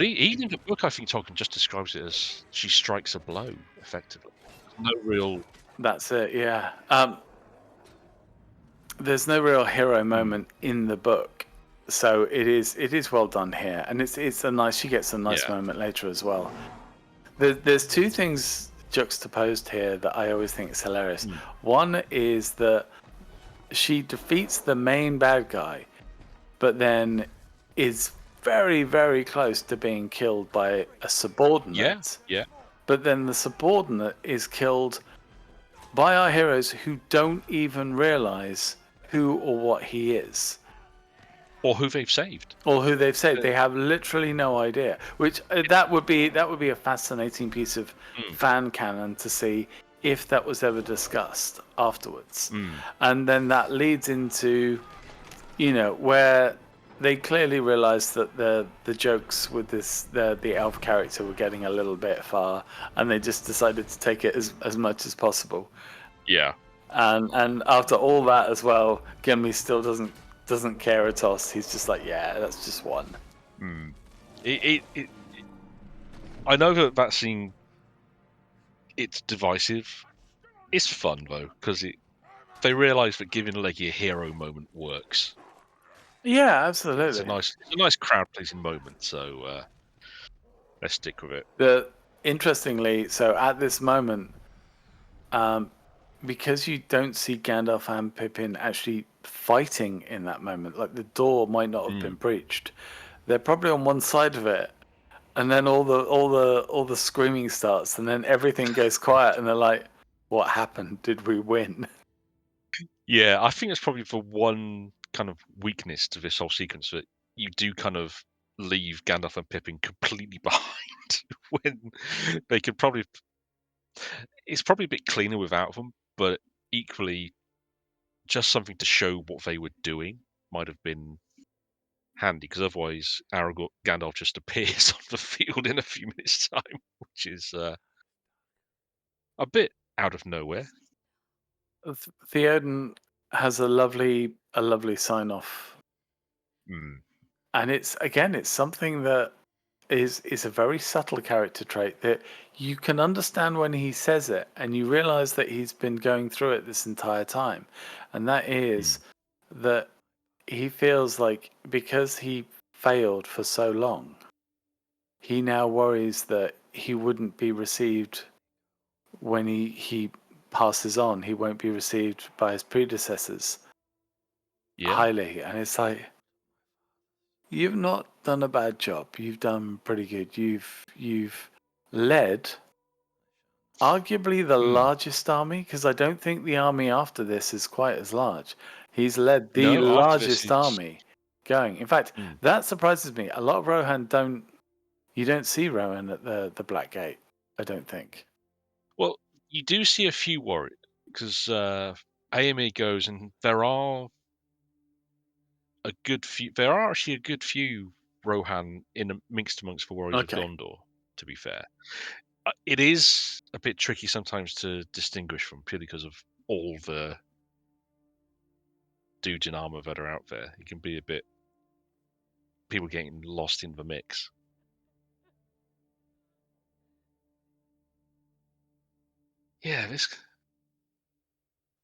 even the book, I think Tolkien just describes it as she strikes a blow, effectively. No real. That's it. Yeah. There's no real hero Mm, moment in the book, so it is well done here, and it's a nice. She gets a nice yeah. moment later as well. There's two things juxtaposed here that I always think is hilarious. Mm, One is that she defeats the main bad guy, but then is very, very close to being killed by a yeah. subordinate. Yeah. But then the subordinate is killed by our heroes who don't even realize who or what he is Or who they've saved. or who they've saved. Uh, They have literally no idea. Which that would be a fascinating piece of mm, fan canon to see if that was ever discussed afterwards. mm, And then that leads into, where they clearly realized that the jokes with the elf character were getting a little bit far, and they just decided to take it as much as possible. yeah. And after all that as well, Gimli still doesn't care a toss. He's just like, yeah, that's just one. Mm. It I know that scene, it's divisive. It's fun though, because they realise that giving Leggy a hero moment works. Yeah, It's absolutely. a nice crowd pleasing moment. So let's stick with it. The Interestingly, so at this moment, um, because you don't see Gandalf and Pippin actually fighting in that moment, like the door might not have been Mm. breached. They're probably on one side of it, and then all the screaming starts, and then everything goes quiet, and they're like, "What happened? Did we win?" Yeah, I think it's probably the one kind of weakness to this whole sequence, that you do kind of leave Gandalf and Pippin completely behind when they could probably. It's probably a bit cleaner without them, but equally, just something to show what they were doing might have been handy, because otherwise Aragorn Gandalf just appears on the field in a few minutes' time, which is a bit out of nowhere. Theoden has a lovely sign off, Mm, and it's something that is a very subtle character trait that you can understand when he says it, and you realize that he's been going through it this entire time, and that is mm, that he feels like because he failed for so long, he now worries that he wouldn't be received when he passes on. He won't be received by his predecessors yeah. highly, and it's like, you've not done a bad job. You've done pretty good. You've led arguably the Mm. largest army, because I don't think the army after this is quite as large. He's led the No, after this largest is. army going. In fact, Mm. that surprises me. A lot of Rohan don't. You don't see Rohan at the Black Gate. I don't think. Well, you do see a few warriors, because AME goes, and there are a good few. There are actually a good few Rohan mixed amongst the warriors of Okay. Gondor. To be fair, it is a bit tricky sometimes to distinguish from, purely because of all the dudes in armor that are out there. It can be a bit, people getting lost in the mix. Yeah, this,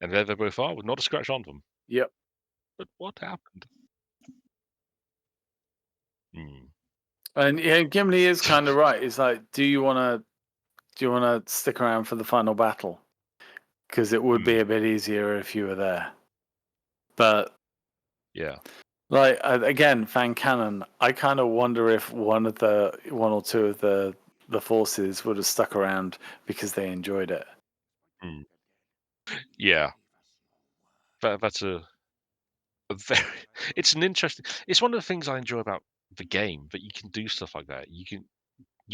and there they both are with not a scratch on them. Yep. But what happened? Hmm. And yeah, Gimli is kind of right. It's like, do you want to stick around for the final battle? Because it would Hmm. be a bit easier if you were there. But Yeah. like, again, fan canon. I kind of wonder if one or two of the forces would have stuck around because they enjoyed it. Hmm. Yeah. That's a very. It's an interesting. It's one of the things I enjoy about the game, that you can do stuff like that. You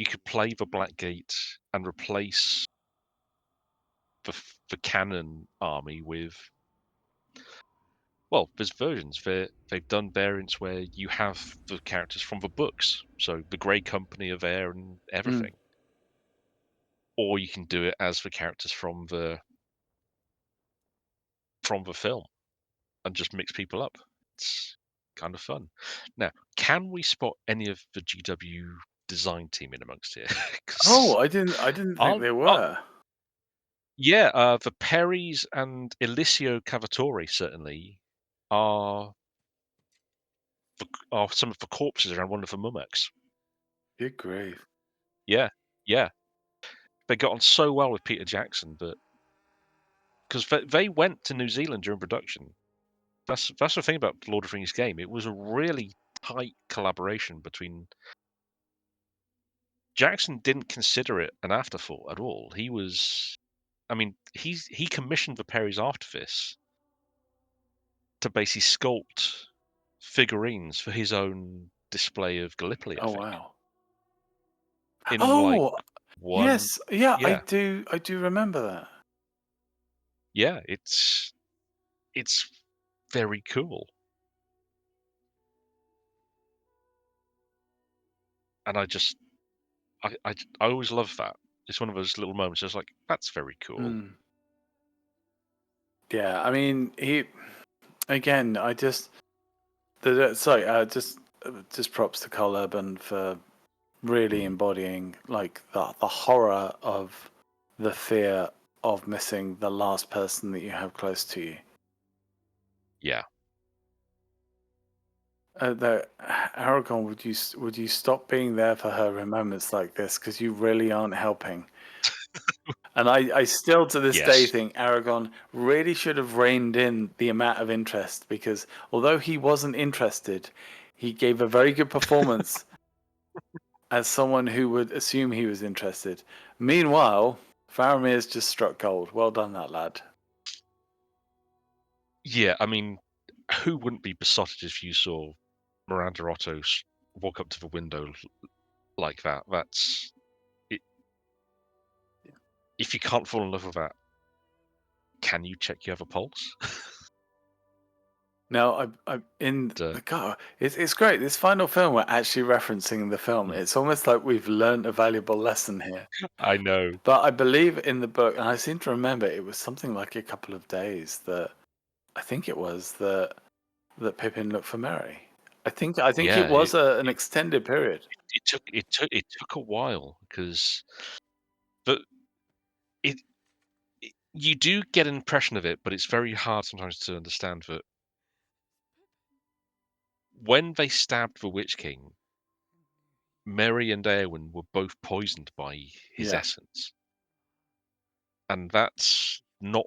could play the Blackgate and replace the canon army with well, there's versions. They've done variants where you have the characters from the books, so the Grey Company are there and Mm. everything, or you can do it as the characters from the film and just mix people up. It's kind of fun. Now, can we spot any of the GW design team in amongst here? Oh, Because I didn't think they aren't were. yeah, the Perrys and Eliseo Cavatore certainly are are some of the corpses around one of the mummies. Good grief. Yeah, yeah. They got on so well with Peter Jackson, but because they went to New Zealand during production. That's the thing about Lord of the Rings game. It was a really tight collaboration between. Jackson didn't consider it an afterthought at all. He was, I mean, he commissioned the Perrys after this to basically sculpt figurines for his own display of Gallipoli, I Oh think. wow. In like Oh one, yes, yeah, I yeah, do. I do remember that. yeah, it's very cool, and I always love that. It's one of those little moments. It's like that's very cool. Mm. Yeah, I mean, he again. I just sorry. Just props to Carl Urban for really embodying like the horror of the fear of missing the last person that you have close to you. Yeah, Aragon, would you stop being there for her in moments like this? Because you really aren't helping. And I still to this day yes, think Aragon really should have reined in the amount of interest because although he wasn't interested, he gave a very good performance as someone who would assume he was interested. Meanwhile, Faramir's just struck gold. Well done, that lad. yeah. I mean, who wouldn't be besotted if you saw Miranda Otto walk up to the window like that? That's it. If you can't fall in love with that, can you check you have a pulse? Now, I in uh, the car. It's great. This final film, we're actually referencing the film. mm, It's almost like we've learned a valuable lesson here. I know. But I believe in the book, and I seem to remember it was something like a couple of days that I think it was that Pippin looked for Merry. I think it Yeah, was an extended period. it took a while because, but it, you do get an impression of it, but it's very hard sometimes to understand that when they stabbed the Witch King, Merry and Eowyn were both poisoned by his Yeah, essence, and that's not.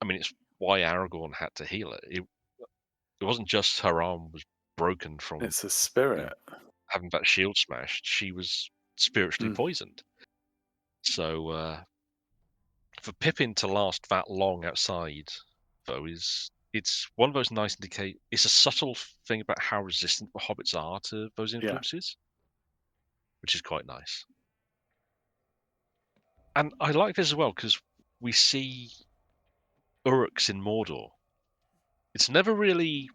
I mean, it's why Aragorn had to heal it. It wasn't just her arm was broken from it's a you know spirit. having that shield smashed; she was spiritually Mm, poisoned. So for Pippin to last that long outside, though, it's one of those nice indicate. It's a subtle thing about how resistant the hobbits are to those yeah, influences, which is quite nice. And I like this as well because we see Uruks in Mordor. It's never really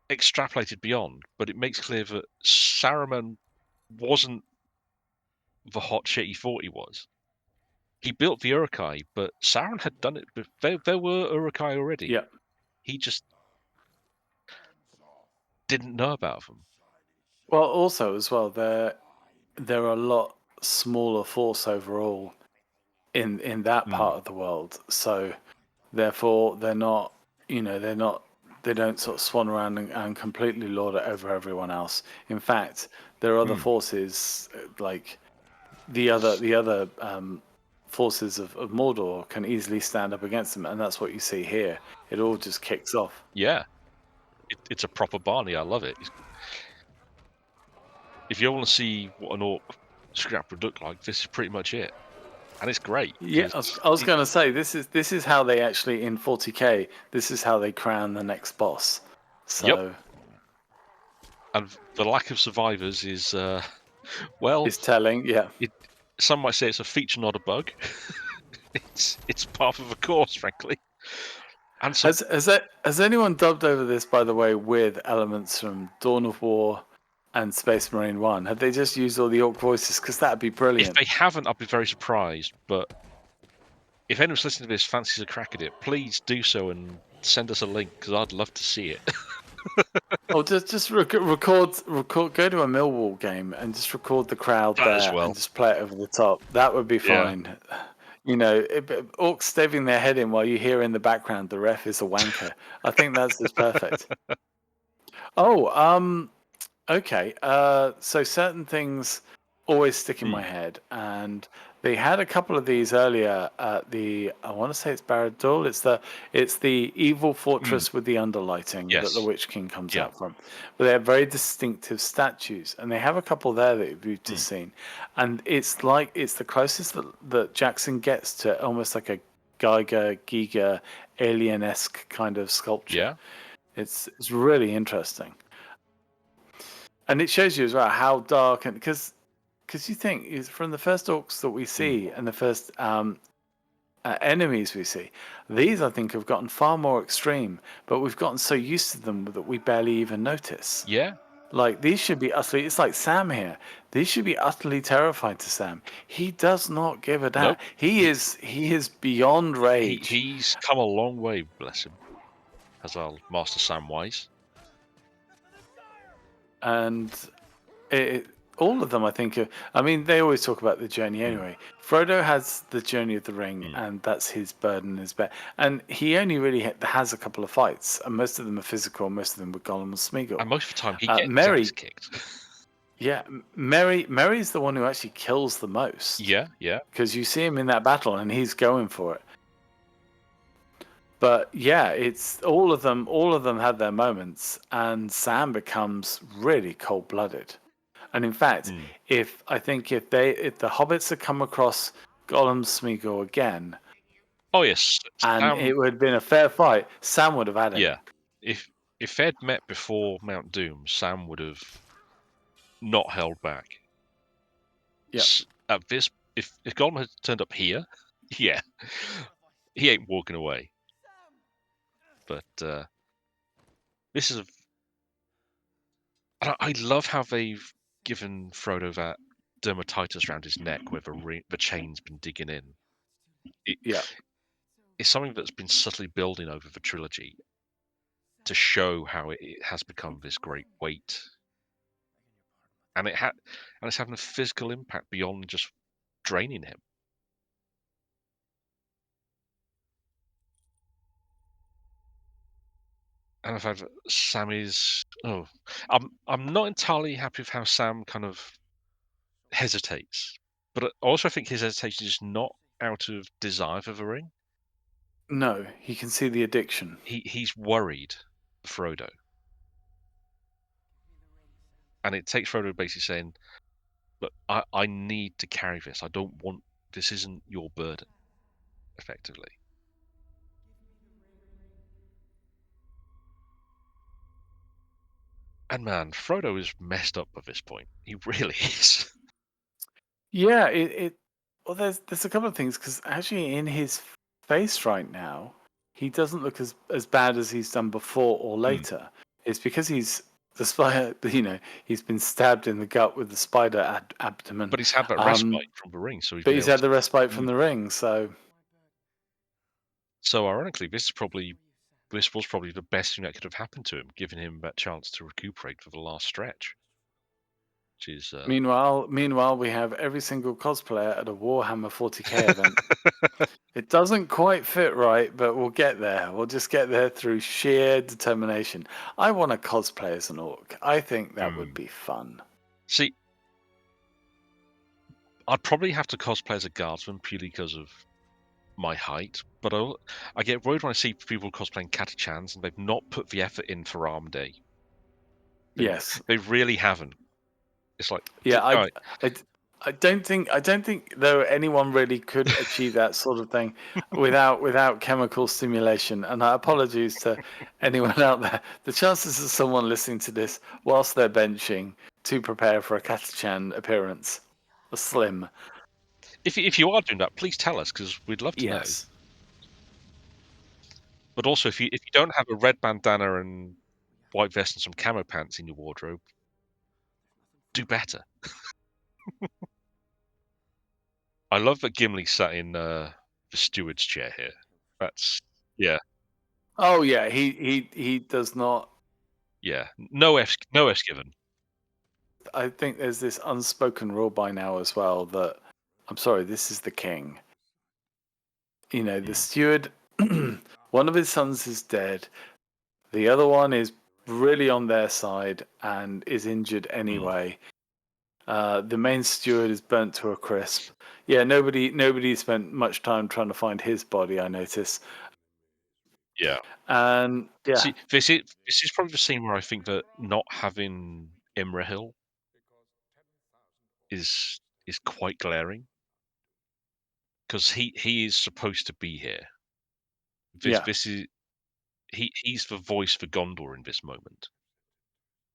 extrapolated beyond, but it makes clear that Saruman wasn't the hot shit he thought he was. He built the Uruk-hai, but Sauron had done it. There were Uruk-hai already. yeah. He just didn't know about them. Well, also as well, they're a lot smaller force overall in that Mm, part of the world. So therefore, they don't sort of swan around and completely lord it over everyone else. In fact, there are other mm. forces like the other forces of Mordor can easily stand up against them, and that's what you see here. It all just kicks off. Yeah, it's a proper Barney. I love it. If you want to see what an orc scrap would look like, this is pretty much it, and it's great Yeah, because I was going to say this is how they actually in 40K. This is how they crown the next boss. yep, So and the lack of survivors is well, it's telling. Yeah. it. Some might say it's a feature, not a bug. It's part of the course, frankly. And some Has anyone dubbed over this, by the way, with elements from Dawn of War and Space Marine 1? Have they just used all the orc voices? Because that'd be if brilliant. they haven't, I'd be very surprised. But if anyone's listening to this fancies a crack at it, please do so and send us a link because I'd love to see it. Oh, just record. Go to a Millwall game and just record the crowd That as there and well. just play it over the top. That would be Yeah. fine. You know, orcs staving their head in while you hear in the background the ref is a wanker. I think that's just perfect. Oh, okay. So certain things always stick in my Hmm. head, and they had a couple of these earlier at the. I want to say it's Barad-dûr. It's the evil Hmm. fortress with the underlighting that the Yes. Witch King comes Yeah. out from. But they have very distinctive statues, and they have a couple there that you've Hmm. just seen, and it's the closest that Jackson gets to almost like a Giga alien-esque kind of sculpture. Yeah. It's really interesting. And it shows you as well how dark, and because you think is from the first orcs that we Hmm. see and the first enemies we see, these I think have gotten far more extreme, but we've gotten so used to them that we barely even notice. Yeah. Like these should be utterly. It's like Sam here. These should be utterly terrifying to Sam. He does not give a damn. Nope. He is beyond rage, He's come a long way, bless him, as our Master Samwise. and it, all of them, I think. I mean, they always talk about the journey Hmm. anyway. Frodo has the journey of the ring, Hmm. and that's his burden, his bet. And he only really has a couple of fights, and most of them are physical. Most of them with Gollum and Smeagol. And most of the time, he gets his ass Merry, kicked. yeah, Merry's the one who actually kills the most Yeah. Yeah. because you see him in that battle, and he's going for it. But yeah, it's all of them. All of them have their moments, and Sam becomes really cold-blooded. And in fact, Hmm. if the hobbits had come across Gollum Smeagol again, Oh yes, and Sam. it would have been a fair fight, Sam would have had him. Yeah. If they'd met before Mount Doom, Sam would have not held back. Yeah. At this, if Gollum had turned up here, yeah, he ain't walking away. But this is I love how they've given Frodo that dermatitis around his neck where the chain's been digging in. It, Yeah. it's something that's been subtly building over the trilogy to show how it has become this great weight, and it's having a physical impact beyond just draining him. And I've had Sammy's. Oh, I'm not entirely happy with how Sam kind of hesitates, but I also think his hesitation is not out of desire for the ring. No, he can see the addiction. He's worried, Frodo, and it takes Frodo basically saying, "Look, I need to carry this. I don't want this. Isn't your burden." Effectively, and man, Frodo is messed up at this point. He really is. Yeah. Well, there's a couple of things because actually in his face right now, he doesn't look as bad as he's done before or Hmm. later. It's because he's the spider. He's been stabbed in the gut with the spider abdomen. But he's had that Um, respite from the ring, so he's but been he's able had to. the respite Hmm. from the ring, so So ironically, this was probably the best thing that could have happened to him, giving him that chance to recuperate for the last stretch. Which is meanwhile, we have every single cosplayer at a Warhammer 40k event. It doesn't quite fit right, but we'll get there. We'll just get there through sheer determination. I want to cosplay as an orc. I think that would hmm. be fun. See, I'd probably have to cosplay as a guardsman purely because of my height, but I get worried when I see people cosplaying Catachans and they've not put the effort in for Arm Day. They Yes. they really haven't. It's like, Yeah, all right, I, I don't think though anyone really could achieve that sort of thing without chemical stimulation. And apologies to anyone out there. The chances of someone listening to this whilst they're benching to prepare for a Catachan appearance are slim. if you are doing that, please tell us because we'd love to know. Yes. But also, if you don't have a red bandana and white vest and some camo pants in your wardrobe, do better. I love that Gimli sat in the steward's chair here. That's yeah, Oh yeah, he does not. yeah. No F's given. I think there's this unspoken rule by now as well that I'm sorry, this is the king. You know, the Mm, steward. One of his sons is dead. The other one is really on their side and is injured mm, anyway. The main steward is burnt to a crisp. Yeah, nobody spent much time trying to find his body, I notice. yeah. And yeah, See, this is probably the scene where I think that not having Imrahil is quite glaring because he is supposed to be here. This yeah, this is he's the voice for Gondor in this moment.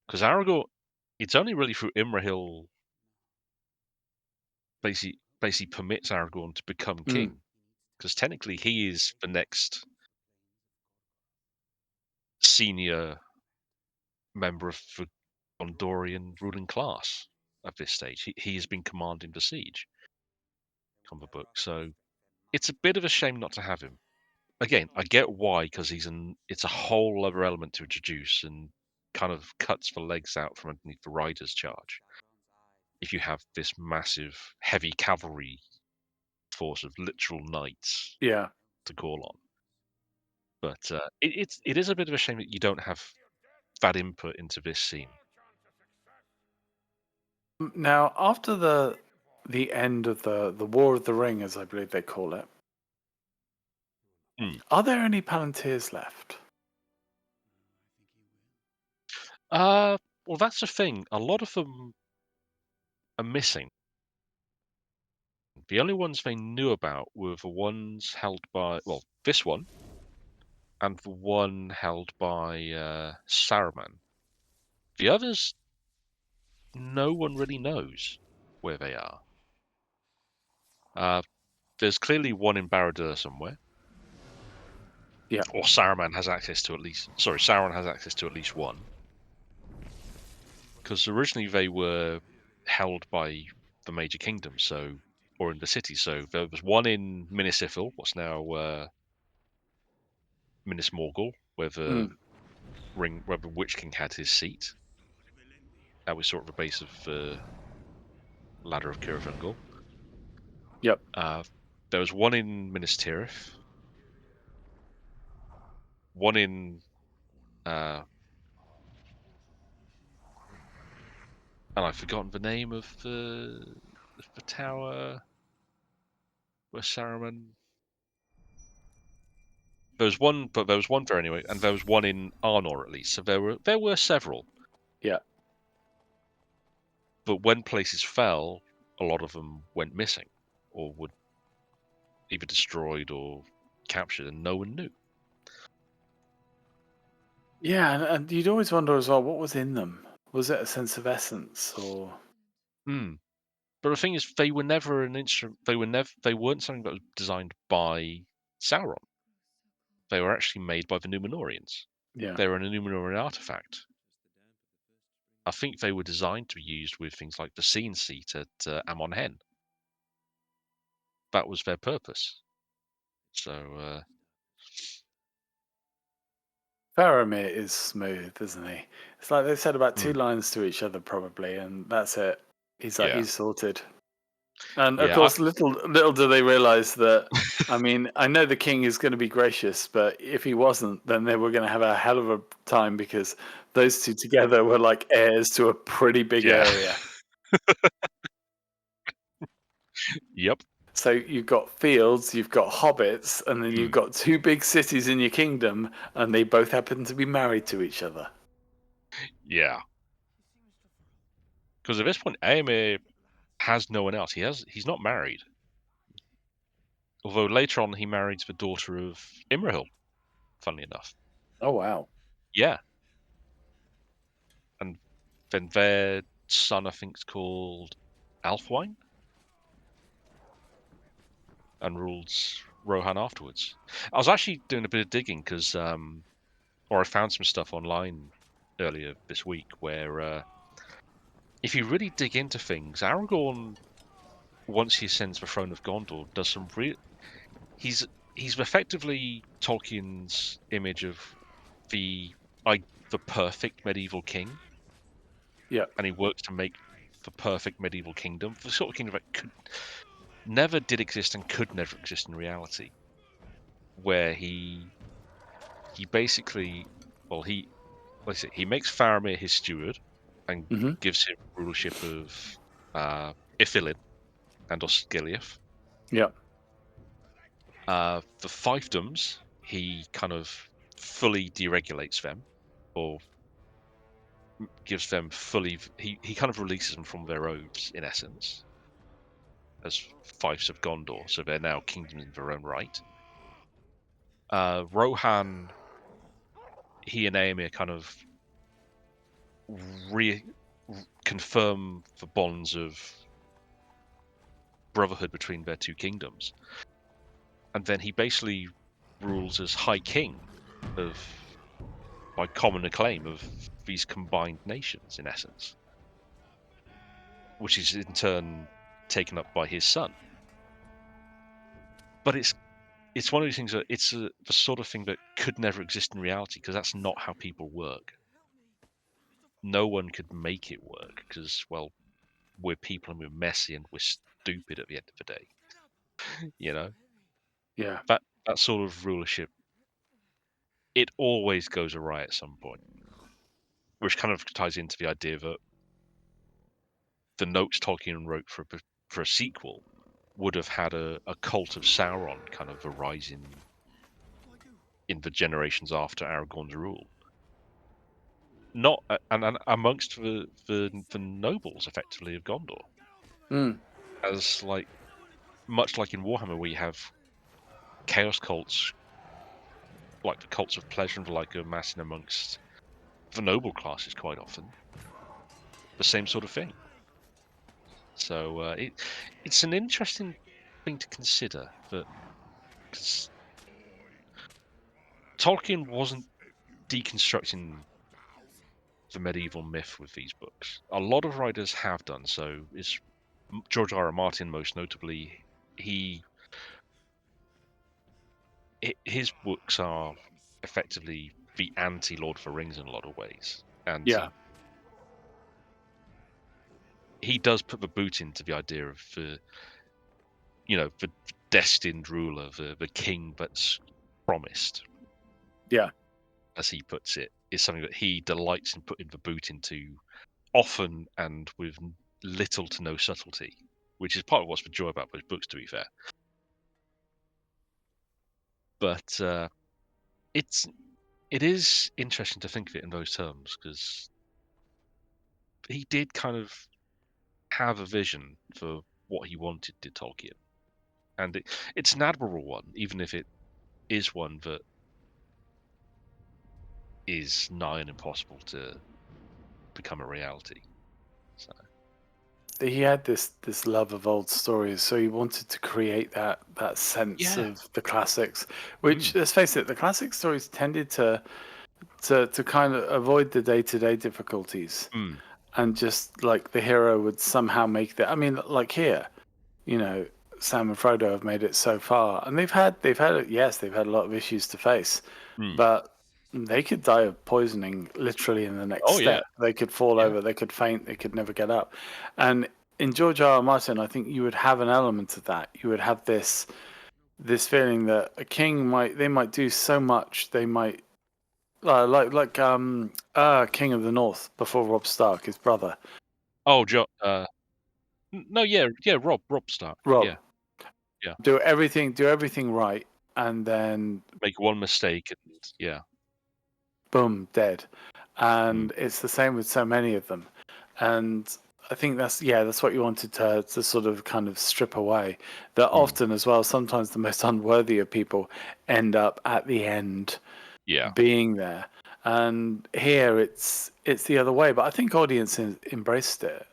Because Aragorn, it's only really through Imrahil basically permits Aragorn to become mm, king. Because technically he is the next senior member of the Gondorian ruling class at this stage. He has been commanding the siege from the book, so it's a bit of a shame not to have him. Again, I get why, because it's a whole other element to introduce and kind of cuts the legs out from underneath the rider's charge. If you have this massive, heavy cavalry force of literal knights yeah. to call on, but it is a bit of a shame that you don't have that input into this scene. Now, after the end of the War of the Ring, as I believe they call it, Mm. are there any Palantirs left? Well, that's the thing. A lot of them are missing. The only ones they knew about were the ones held by, well, this one and the one held by Saruman. The others, no one really knows where they are. Uh, there's clearly one in Barad-dûr somewhere, Yeah. or Saruman has access to at least. Sorry, Sauron has access to at least one, because originally they were held by the major kingdoms, so or in the city. So there was one in Minas Ithil, what's now Minas Morgul, where the Mm, where the Witch King had his seat. That was sort of the base of the ladder of Cirith yep. Uh, there was one in Minas Tirith, one in, and I've forgotten the name of the tower where Saruman. There was one, but there was one there anyway, and there was one in Arnor at least. So there were several, Yeah. but when places fell, a lot of them went missing, or were either destroyed or captured, and no one knew. Yeah, and you'd always wonder as well what was in them. Was it a sense of essence or Hmm. But the thing is, they were never an instrument. They weren't something that was designed by Sauron. They were actually made by the Númenóreans. yeah. They were a Númenórean artifact. I think they were designed to be used with things like the scene seat at Amon Hen. That was their purpose. So, Faramir is smooth, isn't he? It's like they said about two mm, lines to each other probably, and that's it. He's like yeah, he's sorted. And of yeah, course, little do they realize that. I mean, I know the king is going to be gracious, but if he wasn't, then they were going to have a hell of a time because those two together were like heirs to a pretty big yeah, area. yep, So you've got fields, you've got hobbits, and then you've mm, got two big cities in your kingdom, and they both happen to be married to each other. yeah. Because at this point, Éomer has no one else. He's not married. Although later on, he marries the daughter of Imrahil. Funnily enough, Oh wow! yeah, and then their son, I think, is called Alfwine, and Rohan afterwards. I was actually doing a bit of digging because, or I found some stuff online earlier this week where, if you really dig into things, Aragorn, once he ascends the throne of Gondor, does some real. He's he's effectively Tolkien's image of the the perfect medieval king, Yeah. and he works to make the perfect medieval kingdom, the sort of kingdom that never did exist and could never exist in reality, where he basically, well, let's see, he makes Faramir his steward and Hmm. gives him rulership of Ithilien and Osgiliath. Yeah. The fiefdoms, he kind of fully deregulates them, or gives them fully. He kind of releases them from their oaths, in essence, as fiefs of Gondor, so they're now kingdoms in their own right. Rohan, he and Aemir kind of re confirm the bonds of brotherhood between their two kingdoms, and then he basically rules as High King of, by common acclaim, of these combined nations, in essence, which is in turn taken up by his son. But it's one of these things that it's the sort of thing that could never exist in reality, because that's not how people work. No one could make it work because, well, we're people and we're messy and we're stupid at the end of the day. You know, Yeah. that sort of rulership, it always goes awry at some point, which kind of ties into the idea that the notes Tolkien wrote for a sequel would have had a cult of Sauron kind of arise in the generations after Aragorn's rule. Not and amongst the nobles, effectively, of Gondor, Mm. as like much like in Warhammer, where you have chaos cults, like the cults of pleasure and the like, are massing amongst the noble classes quite often. The same sort of thing. So it's an interesting thing to consider, that because Tolkien wasn't deconstructing the medieval myth with these books. A lot of writers have done so. Is George R. R. Martin, most notably. He his books are effectively the anti Lord of the Rings in a lot of ways, and Yeah. he does put the boot into the idea of the destined ruler, the king that's promised, Yeah. as he puts it, is something that he delights in putting the boot into, often and with little to no subtlety, which is part of what's the joy about those books, to be fair. But it's it is interesting to think of it in those terms, because he did kind of have a vision for what he wanted, did Tolkien, and it's an admirable one, even if it is one that is nigh and impossible to become a reality. So He had this love of old stories, so he wanted to create that sense yeah, of the classics. Which, let's face it, the classic stories tended to kind of avoid the day-to-day difficulties, mm, and just like the hero would somehow make that. I mean, like here, you know, Sam and Frodo have made it so far, and they've had a lot of issues to face, mm. but they could die of poisoning literally in the next Oh yeah, step. They could fall yeah. over, they could faint, they could never get up. And in George R. R. Martin, I think you would have an element of that. You would have this feeling that a king might do so much, they might King of the North before Robb Stark, his brother. Oh, no, yeah, yeah. Rob Stark. Robb, Yeah, yeah. do everything right, and then Make one mistake and yeah. boom, dead. Mm, And it's the same with so many of them. And I think that's what you wanted to sort of kind of strip away. That mm, often as well, sometimes the most unworthy of people end up at the end yeah. being there. And here it's the other way. But I think audiences embraced it.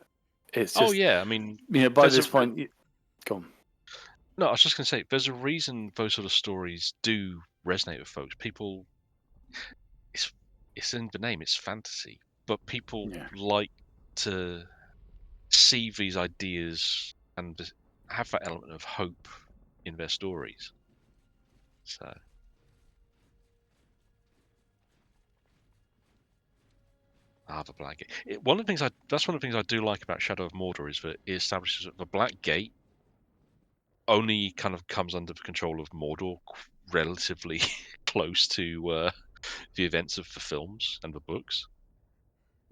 It's Oh just, yeah. I mean, by there's this point, go on. No, I was just gonna say, there's a reason those sort of stories do resonate with folks. People, it's it's in the name, it's fantasy, but people Yeah. like to see these ideas and have that element of hope in their stories. So, the Black Gate. One of the things that's one of the things I do like about Shadow of Mordor is that it establishes that the Black Gate only kind of comes under the control of Mordor relatively close to the events of the films and the books.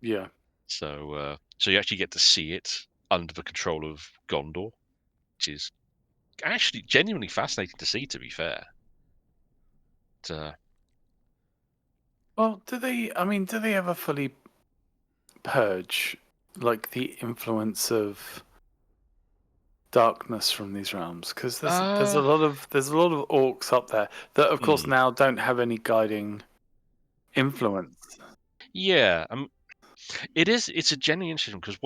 Yeah. So you actually get to see it under the control of Gondor, which is actually genuinely fascinating to see. To be fair, but, Well, do they? I mean, do they ever fully purge like the influence of darkness from these realms? Because uh, there's a lot of orcs up there that, of course, hmm, now don't have any guiding influence. yeah, it's a genuinely interesting because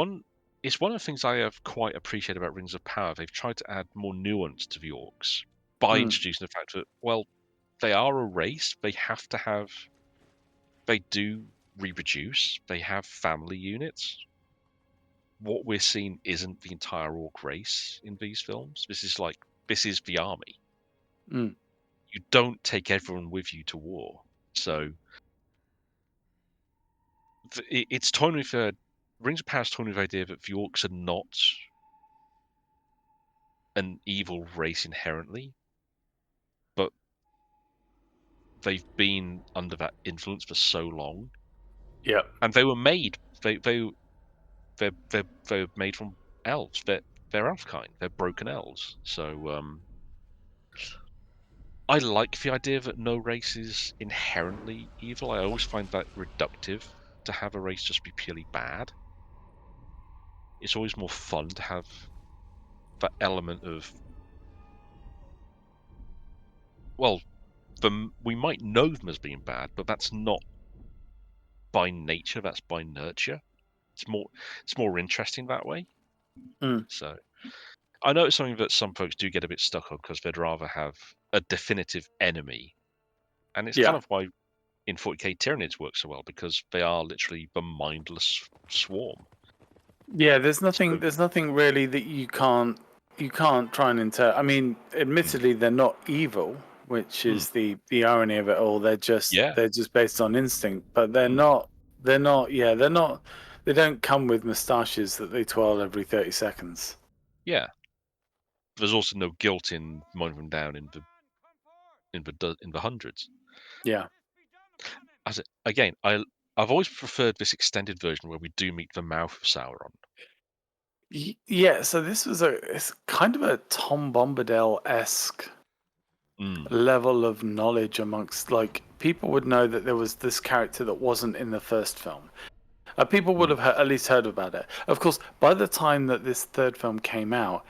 it's one of the things I have quite appreciated about Rings of Power. They've tried to add more nuance to the orcs by Mm, introducing the fact that, well, they are a race. They do reproduce. They have family units. What we're seeing isn't the entire orc race in these films. This is the army. mm, You don't take everyone with you to war. So it's toying with Rings of Power's toying with the idea that the orcs are not an evil race inherently, but they've been under that influence for so long, yeah. and they were made. They're made from elves. They're elf kind. They're broken elves. So I like the idea that no race is inherently evil. I always find that reductive to have a race just be purely bad. It's always more fun to have that element of, well, we might know them as being bad, but that's not by nature. That's by nurture. It's more interesting that way. Mm, So I know it's something that some folks do get a bit stuck on because they'd rather have a definitive enemy, and it's kind yeah. of why in 40k Tyranids work so well because they are literally the mindless swarm. Yeah, So, there's nothing really that you can't try and inter. I mean, mm, admittedly, they're not evil, which mm, is the irony of it all. yeah, They're just based on instinct, but mm, they're not. Yeah, they're not. They don't come with moustaches that they twirl every 30 seconds. yeah. There's also no guilt in mowing them down in the hundreds. Yeah. Again, I've always preferred this extended version where we do meet the mouth of Sauron. Yeah, so it's kind of a Tom Bombadil-esque Mm, level of knowledge amongst, like, people would know that there was this character that wasn't in the first film. People would mm, have at least heard about it. Of course, by the time that this third film came out,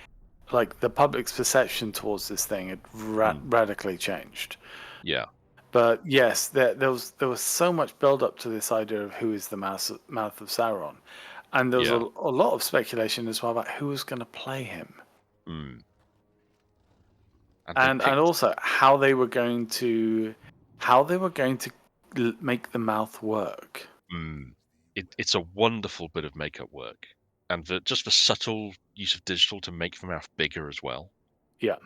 like, the public's perception towards this thing had mm, radically changed. yeah, But yes, there was so much build up to this idea of who is the mouth of Sauron, and there was yeah. a lot of speculation as well about who was going to play him, Mm. And they and picked. also how they were going to make the mouth work. Mm, it's a wonderful bit of makeup work, and just the subtle use of digital to make the mouth bigger as well Yeah,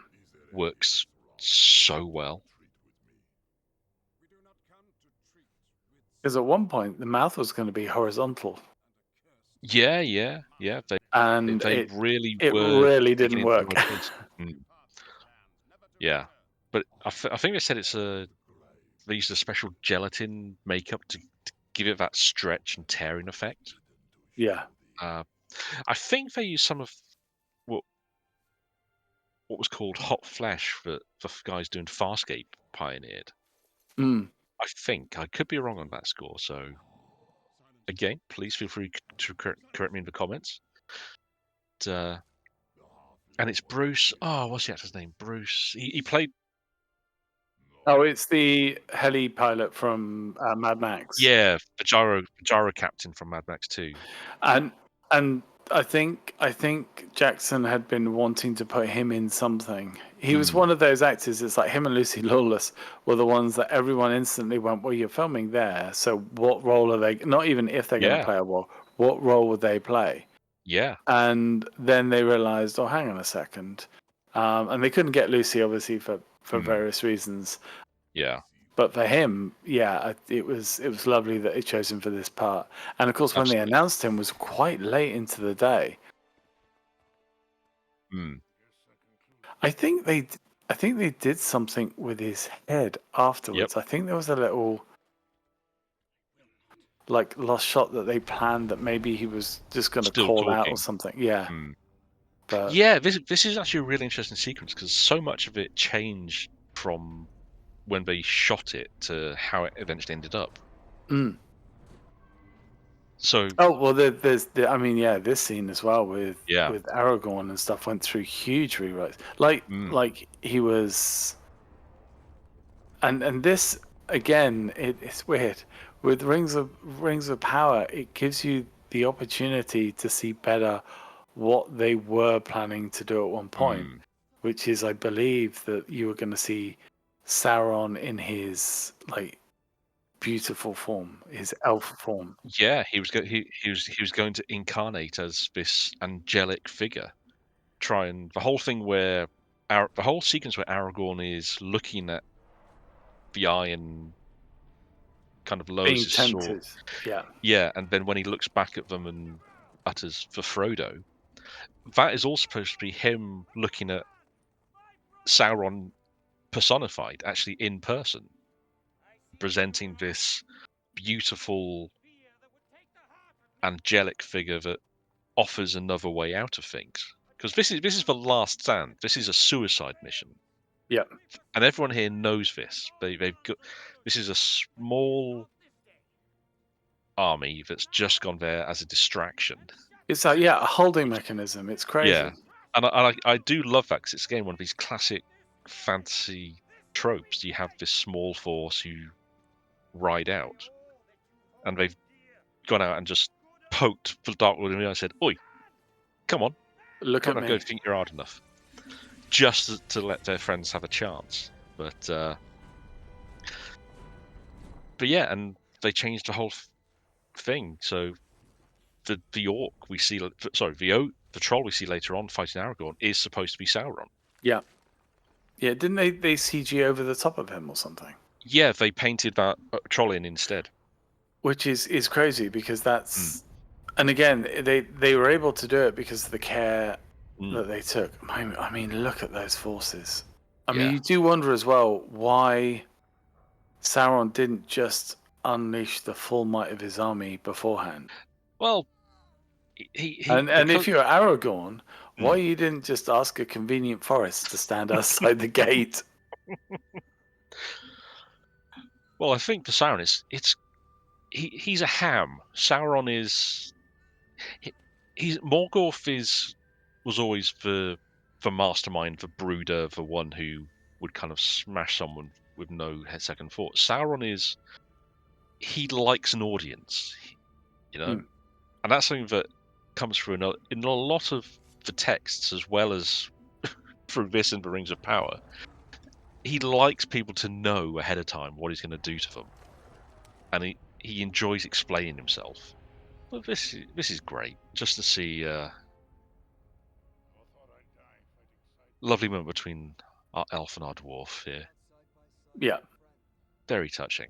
works so well. because at one point the mouth was going to be horizontal, Yeah, yeah, yeah. and They really it were really digging didn't into the work. ideas. Mm, yeah, but I think they said they used a special gelatin makeup to give it that stretch and tearing effect. Yeah. Uh, I think they used some of what what was called hot flesh that the guys doing Farscape pioneered. Mm. I think I could be wrong on that score. So again, please feel free to correct me in the comments. Uh, and it's Bruce. Oh, what's the actor's name? Bruce. He played. Oh, it's the heli pilot from Mad Max. Yeah, the gyro captain from Mad Max 2. And and I think Jackson had been wanting to put him in something. He was Mm. one of those actors. It's like him and Lucy Lawless were the ones that everyone instantly went, "Well, you're filming there, so what role are they? Not even if they're going to Yeah, play a role, what role would they play?" yeah, And then they realized, "Oh, hang on a second," and they couldn't get Lucy obviously for mm, various reasons. yeah, But for him, yeah, it was lovely that they chose him for this part. And of course, when they absolutely. announced him, was quite late into the day. Mm. I think they, I think they did something with his head Yep. afterwards. I think there was a little like lost shot that they planned that maybe he was just going to Still call out or talking. something. Yeah, Mm. but Yeah, this is actually a really interesting sequence because so much of it changed from when they shot it to how it eventually ended up. mm. So Oh well, I mean, yeah, this scene as well with yeah, Aragorn and stuff went through huge rewrites. Like mm, like he was. And this again, it's weird. With Rings of Power, it gives you the opportunity to see better what they were planning to do at one point, mm. which is, I believe, that you were going to see Sauron in his like beautiful form, his elf form. Yeah, he was going to incarnate as this angelic figure. Try and the whole thing where the whole sequence where Aragorn is looking at the eye and kind of lowers Being his sword. tempted, yeah, Yeah, and then when he looks back at them and utters for Frodo, that is all supposed to be him looking at Sauron personified, actually in person, presenting this beautiful angelic figure that offers another way out of things. Because this is the last stand. This is a suicide mission, yeah. and everyone here knows this. They've got this is a small army that's just gone there as a distraction. It's like, yeah, a holding mechanism. It's Yeah, crazy. and I do love that because it's again one of these classic fantasy tropes. You have this small force who ride out, and they've gone out and just poked the Darkwood in the eye and said, "Oi, come on, Look come at on, go me. think you're hard enough," just to let their friends have a chance. But yeah, and they changed the whole thing. So the orc we see, sorry, the troll we see later on fighting Aragorn is supposed to be Sauron. Yeah, yeah. Didn't they CG over the top of him or something? Yeah, they painted that troll in instead. Which is crazy because Mm, that's, and again, they were able to do it because of the care mm, that they took. I mean, look at those forces. I mean, yeah. you do wonder as well why Sauron didn't just unleash the full might of his army beforehand. Well, he And because if you're Aragorn, why mm, you didn't just ask a convenient forest to stand outside the gate? well, I think for Sauron, he's a ham. Sauron is he, he's Morgoth was always the mastermind, the brooder, the one who would kind of smash someone with no second thought. Sauron is he likes an audience, you know, Hmm. and that's something that comes through in a lot of the texts as well as through this and the Rings of Power. He likes people to know ahead of time what he's going to do to them, and he enjoys explaining himself. But this is great just to see lovely moment between our elf and our dwarf here. Yeah, Very touching,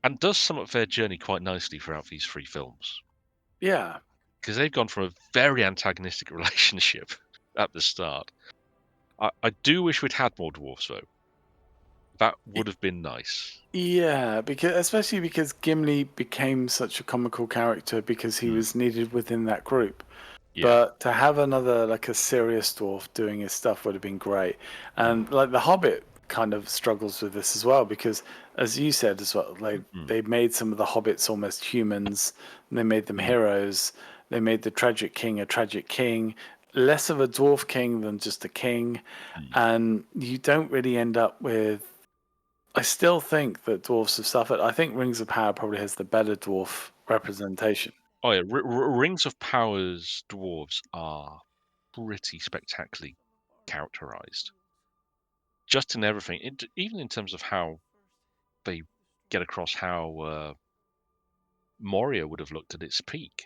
and does sum up their journey quite nicely throughout these three films yeah. because they've gone from a very antagonistic relationship at the start. I do wish we'd had more dwarfs though. That would have been nice. Yeah, because especially because Gimli became such a comical character because he Mm, was needed within that group. yeah. But to have another like a serious dwarf doing his stuff would have been great. Mm, And like the Hobbit kind of struggles with this as well because as you said as well, like mm, they made some of the hobbits almost humans, and they made them mm, heroes. They made the tragic king a tragic king, less of a dwarf king than just a king. mm. And you don't really end up with, I still think that dwarfs have suffered. I think Rings of Power probably has the better dwarf representation. Oh yeah, Rings of Power's dwarves are pretty spectacularly characterized, just in everything. Even in terms of how they get across how Moria would have looked at its peak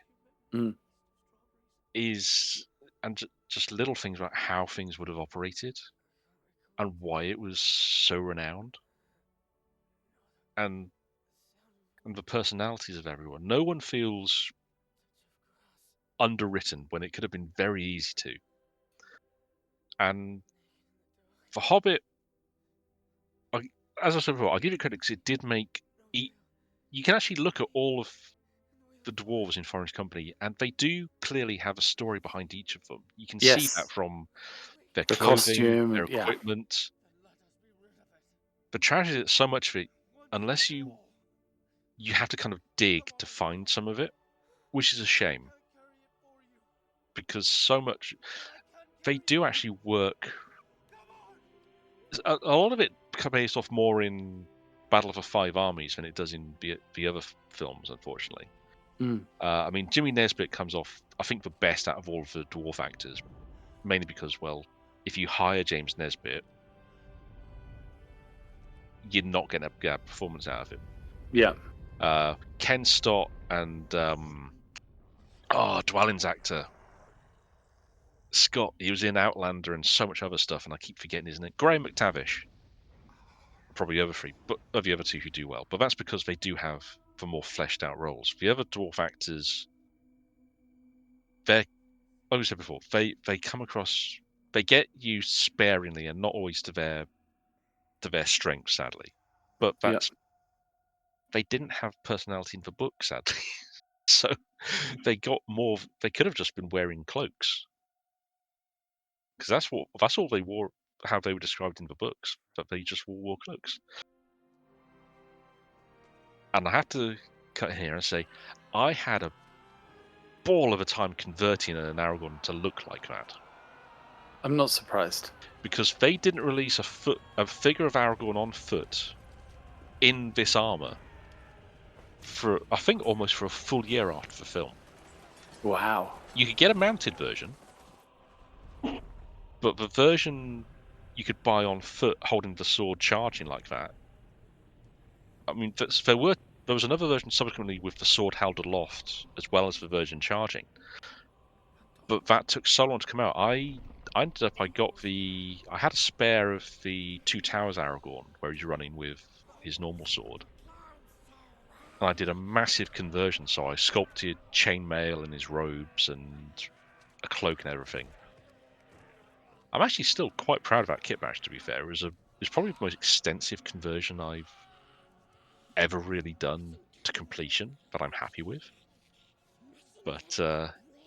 Mm. is, and just little things about how things would have operated and why it was so renowned, and the personalities of everyone. No one feels underwritten when it could have been very easy to. And for Hobbit, I, as I said before, I'll give it credit because it did make. You can actually look at all of the dwarves in Forest Company, and they do clearly have a story behind each of them. You can see that Yes. from their The clothing, costume, their and yeah. equipment. The tragedy that so much of it, unless you have to kind of dig to find some of it, which is a shame because so much they do actually work. A lot of it based off more in Battle of the Five Armies than it does in the other films, unfortunately. Mm. I mean, Jimmy Nesbitt comes off, I think, the best out of all of the dwarf actors, mainly because, well, if you hire James Nesbitt, you're not going to get a performance out of him. Yeah. Ken Stott and Dwallin's actor Scott, he was in Outlander and so much other stuff, and I keep forgetting his name. Graham McTavish, probably the other three, but of the other two who do well. But that's because they do have the more fleshed out roles. The other dwarf actors, they're, like I said before, they come across, they get used sparingly and not always to their strength, sadly. But Yeah. they didn't have personality in the book, sadly. So they got more. They could have just been wearing cloaks because that's all they wore. How they were described in the books, that they just wore cloaks. And I have to cut here and say, I had a ball of a time converting an Aragorn to look like that I'm not surprised. because they didn't release a figure of Aragorn on foot in this armor for, I think, almost for a full year after the film. Wow. You could get a mounted version, but the version you could buy on foot holding the sword charging like that. I mean, there was another version subsequently with the sword held aloft as well as the version charging, but that took so long to come out. I ended up I had a spare of the Two Towers Aragorn where he's running with his normal sword, and I did a massive conversion. So I sculpted chainmail in his robes and a cloak and everything. I'm actually still quite proud of that kit bash. To be fair, it's probably the most extensive conversion I've ever really done to completion that I'm happy with. But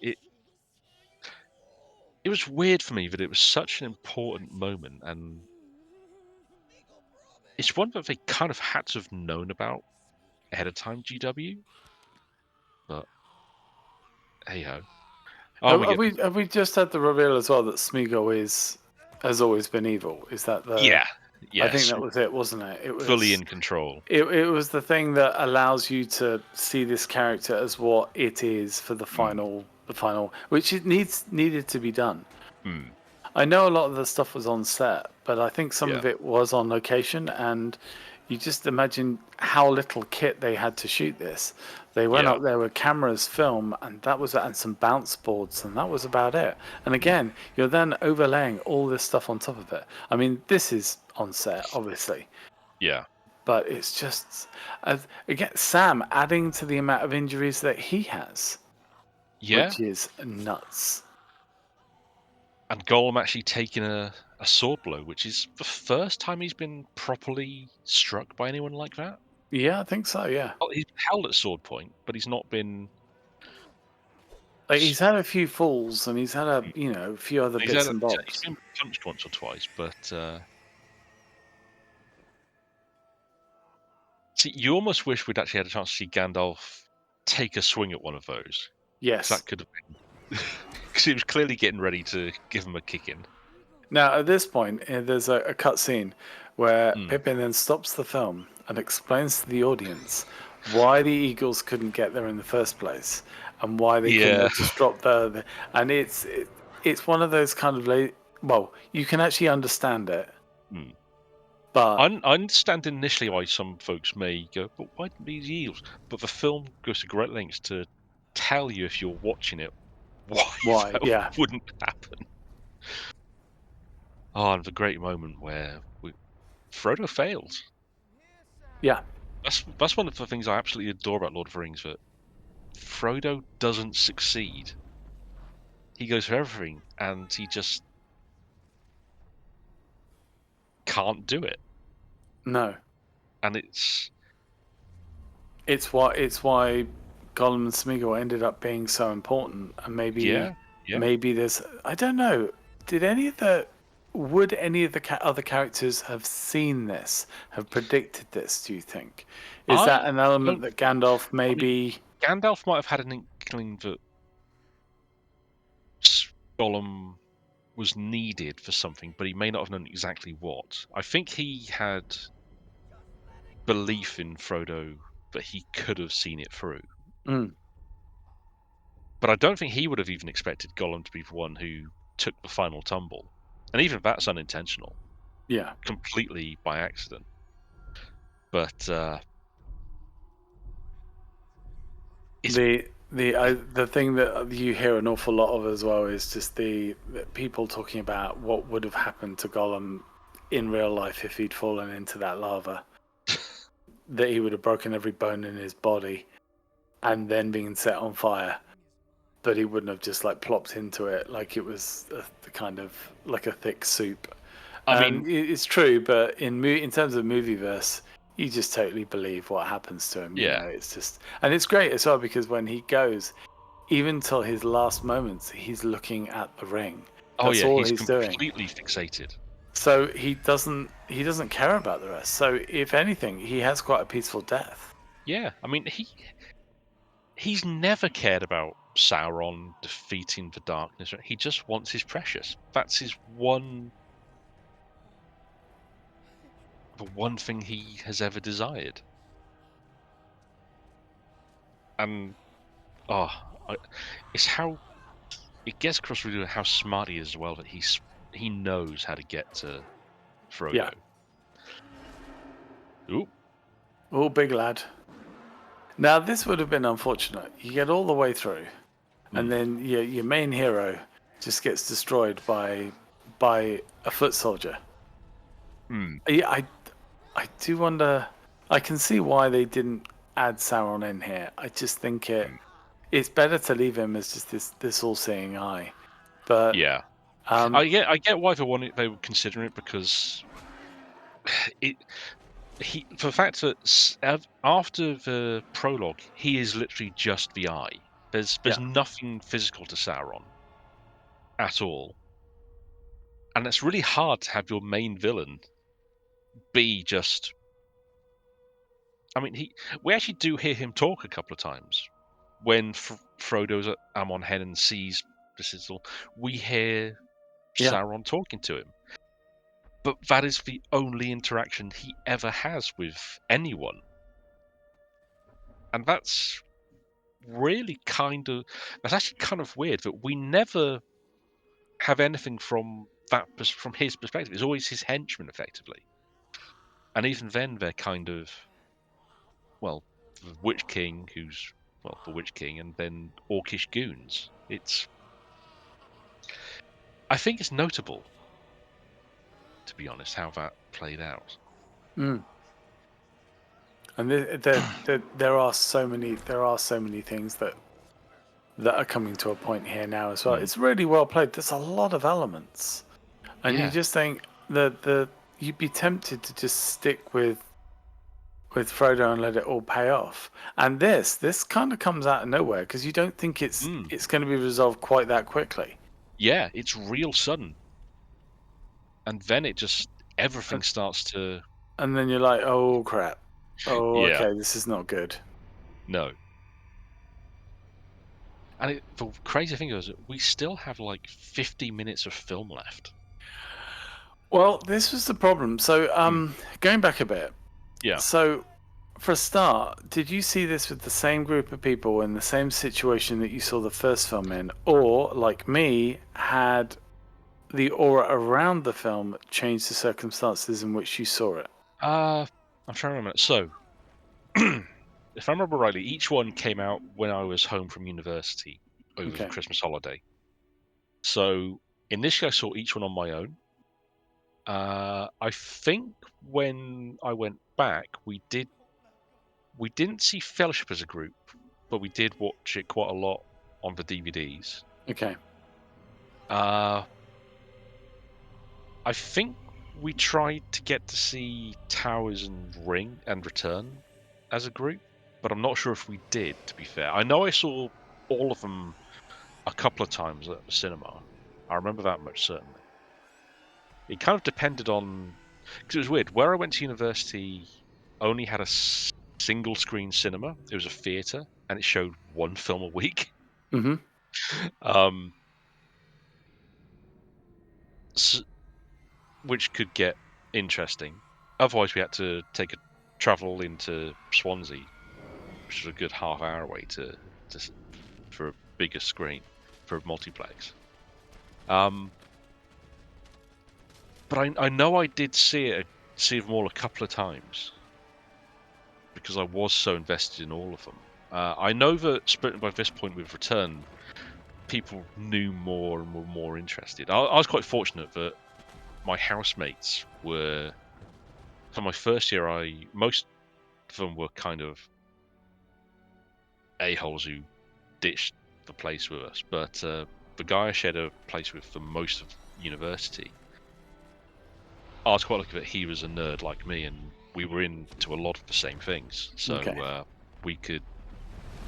it it was weird for me that it was such an important moment, and it's one that they kind of had to have known about ahead of time, GW. But hey ho. Oh, we get Have we just had the reveal as well that Smeagol has always been evil? Is that the? yeah, I think yes, that was it, wasn't it? fully in control. It was the thing that allows you to see this character as what it is for Mm, the final, which it needed to be done. mm, I know a lot of the stuff was on set, but I think some yeah, of it was on location, and you just imagine how little kit they had to shoot this. They went yeah. up there with cameras, film, and that was and some bounce boards, and that was about it. And Mm, again, you're then overlaying all this stuff on top of it. I mean, this is on set, obviously, yeah. but it's just again Sam adding to the amount of injuries that he has, Yeah. which is nuts. And Gollum actually taking a sword blow, which is the first time he's been properly struck by anyone like that. Yeah, I think so. Yeah. Oh, he's held at sword point, but he's not been. Like he's had a few falls and he's had a few other bits and He's bobs. been punched once or twice, but see, you almost wish we'd actually had a chance to see Gandalf take a swing at one of those, because Yes. that could have been, because he was clearly getting ready to give him a kick in. Now at this point, there's a cut scene where Mm, Pippin then stops the film and explains to the audience why the Eagles couldn't get there in the first place, and why they couldn't Yeah. have just dropped and it's one of those kind of well, you can actually understand it, Hmm. but I understand initially why some folks may go, but why didn't these eels? But the film goes to great lengths to tell you if you're watching it why why? that Yeah, wouldn't happen. Oh, and the great moment where Frodo fails. yeah, That's one of the things I absolutely adore about Lord of the Rings. That Frodo doesn't succeed. He goes for everything, and he just can't do it. no. And it's It's why Gollum and Smeagol ended up being so important, and maybe yeah, yeah. maybe there's I don't know. Did any of the would any of the other characters have seen this, have predicted this? Do you think is that I an element don't. that Gandalf I mean, maybe? Gandalf might have had an inkling that Gollum was needed for something, but he may not have known exactly what. I think he had belief in Frodo that he could have seen it through. Mm, But I don't think he would have even expected Gollum to be the one who took the final tumble. And even that's unintentional, yeah, completely by accident. But it's the thing that you hear an awful lot of as well is just the people talking about what would have happened to Gollum in real life if he'd fallen into that lava. That he would have broken every bone in his body and then being set on fire, but he wouldn't have just like plopped into it like it was the kind of like a thick soup. I mean, It's true, but in terms of movieverse, you just totally believe what happens to him. You yeah. know, it's just and it's great as well because when he goes, even till his last moments, he's looking at the ring. Oh That's yeah, all he's he's doing. completely fixated. So he doesn't care about the rest. So if anything, he has quite a peaceful death. Yeah, I mean he's never cared about Sauron defeating the darkness. He just wants his precious. That's the one thing he has ever desired. And oh, I, it's how it gets across really how smart he is as well. That he knows how to get to Yeah. Frodo. Ooh, Oh, big lad. Now this would have been unfortunate. You get all the way through, and mm, then your main hero just gets destroyed by a foot soldier. mm, Yeah, I do wonder. I can see why they didn't add Sauron in here. I just think mm. it's better to leave him as just this all-seeing eye. But Yeah. um, I get why they were considering it because it for the fact that after the prologue he is literally just the eye. There's yeah, nothing physical to Sauron at all, and it's really hard to have your main villain be just. I mean, we actually do hear him talk a couple of times when Frodo's at Amon Hen and sees this is all. We hear yeah. Sauron talking to him. But that is the only interaction he ever has with anyone. And that's actually kind of weird that we never have anything from his perspective. It's always his henchmen, effectively. And even then, they're kind of, well, the Witch King, who's, well, the Witch King, and then Orcish goons. I think it's notable, to be honest, how that played out. Mm. And there are so many things that are coming to a point here now as well. Mm. It's really well played. There's a lot of elements, and you Yeah. just think the you'd be tempted to just stick with Frodo and let it all pay off. And this kind of comes out of nowhere because you don't think it's Mm. it's going to be resolved quite that quickly. Yeah, it's real sudden. And then everything And, starts to. and then you're like, oh crap. Oh, Yeah, okay, this is not good. no. And the crazy thing is, we still have like 50 minutes of film left. Well, this was the problem. So, Mm. going back a bit. Yeah. So For a start, did you see this with the same group of people in the same situation that you saw the first film in, or like me, had the aura around the film changed the circumstances in which you saw it? I'm trying to remember. So, if I remember rightly, each one came out when I was home from university over the Okay. Christmas holiday. So initially, I saw each one on my own. I think when I went back, we didn't see Fellowship as a group, but we did watch it quite a lot on the DVDs. Okay. Uh, I think we tried to get to see Towers and Ring and Return as a group, but I'm not sure if we did, to be fair. I know I saw all of them a couple of times at the cinema. I remember that much, certainly. It kind of depended on, because it was weird. Where I went to university only had a single screen cinema. It was a theatre, and it showed one film a week. Mm-hmm. um, which could get interesting. Otherwise, we had to take a travel into Swansea, which is a good half-hour away to for a bigger screen for a multiplex. But I know I did see them all a couple of times because I was so invested in all of them. I know that by this point with Return, people knew more and were more interested. I was quite fortunate that my housemates were, for my first year, most of them were kind of a-holes who ditched the place with us. But the guy I shared a place with for most of university, I was quite lucky that he was a nerd like me, and we were into a lot of the same things. Okay. So we could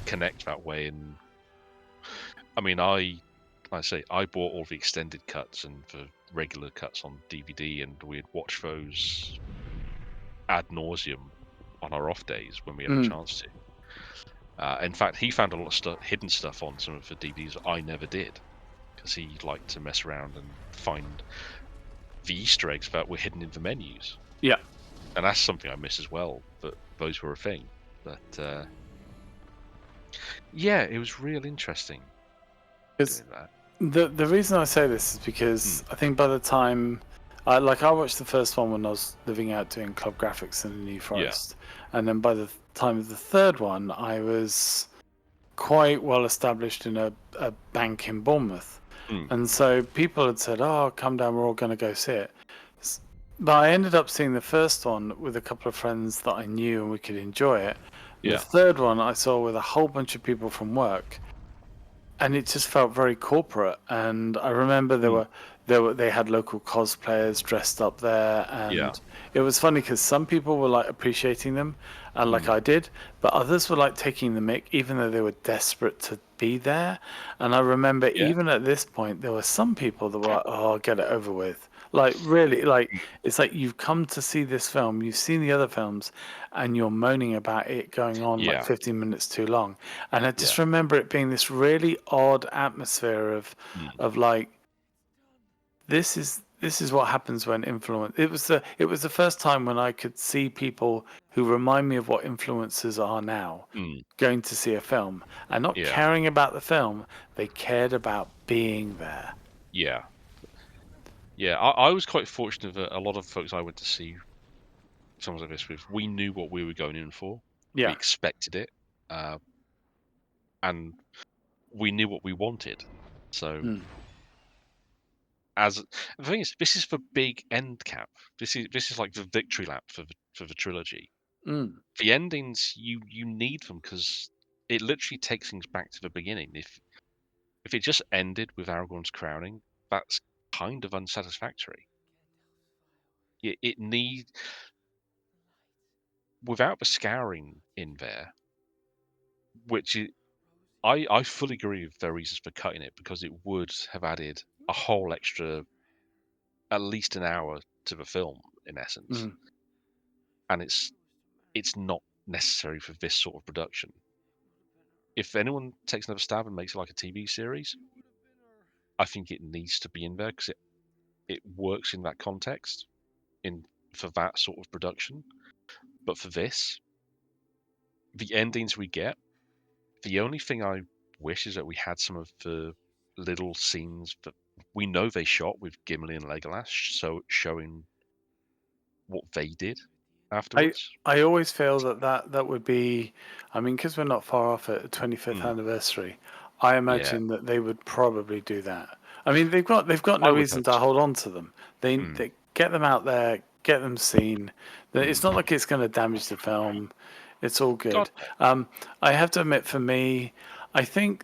connect that way. And I mean, I bought all the extended cuts and the regular cuts on DVD, and we'd watch those ad nauseum on our off days when we had a Mm. chance to. In fact, he found a lot of hidden stuff on some of the DVDs that I never did, because he liked to mess around and find the Easter eggs that were hidden in the menus. Yeah. And that's something I miss as well, that those were a thing. But yeah, it was real interesting Because doing that. the reason I say this is Hmm. because I think by the time I watched the first one when I was living out doing club graphics in the New Yeah. Forest, and then by the time of the third one, I was quite well established in a bank in Bournemouth. Hmm. And so people had said, "Oh, come down, we're all going to go see it." But I ended up seeing the first one with a couple of friends that I knew and we could enjoy it. And the Yeah. third one I saw with a whole bunch of people from work, and it just felt very corporate. And I remember Hmm. they had local cosplayers dressed up there, Yeah. and it was funny because some people were like appreciating them, and like Hmm. I did, but others were like taking the mick, even though they were desperate to be there. And I remember Yeah. even at this point, there were some people that were like, "Oh, get it over with." Like really, like Hmm. it's like you've come to see this film, you've seen the other films, and you're moaning about it going on like Yeah. 15 minutes too long. And I Yeah. just remember it being this really odd atmosphere Hmm. of like this is what happens when influence. It was the first time when I could see people who remind me of what influencers are now Hmm. going to see a film and not Yeah. caring about the film, they cared about being there. Yeah. Yeah. I was quite fortunate that a lot of folks I went to see films like this with, we knew what we were going in for. We Yeah. expected it, uh, and we knew what we wanted. So, Mm. as the thing is, this is the big end cap. This is like the victory lap for the trilogy. Mm. The endings, you need them because it literally takes things back to the beginning. If it just ended with Aragorn's crowning, that's kind of unsatisfactory. It need, without the scouring in there, which I fully agree with their reasons for cutting it, because it would have added a whole extra, at least an hour to the film in essence, Mm. and it's not necessary for this sort of production. If anyone takes another stab and makes it like a TV series, I think it needs to be in there because it works in that context, in for that sort of production. But for this, the endings we get. The only thing I wish is that we had some of the little scenes that we know they shot with Gimli and Legolas, so showing what they did I afterwards. I always feel that would be, I mean, because we're not far off at the 25th Mm, anniversary, I yeah, imagine that they would probably do that. I mean, they've got no I would reason hope to so. hold on to them. Mm, They get them out there, get them seen. It's not mm. like it's going to damage the film. It's all God, good. I have to admit, for me, I think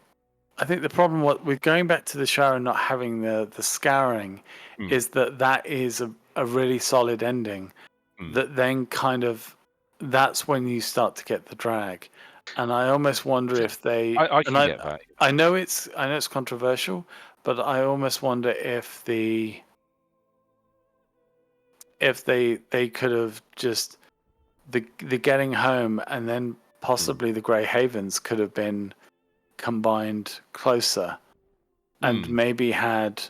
I think the problem with going back to the show and not having the scouring no. is that is a really solid ending Mm. that then kind of that's when you start to get the drag. And I almost wonder Yeah, if they I and can get that. I know it's controversial, but I almost wonder if they could have just the getting home and then Mm, possibly the Grey Havens could have been combined closer and mm, maybe had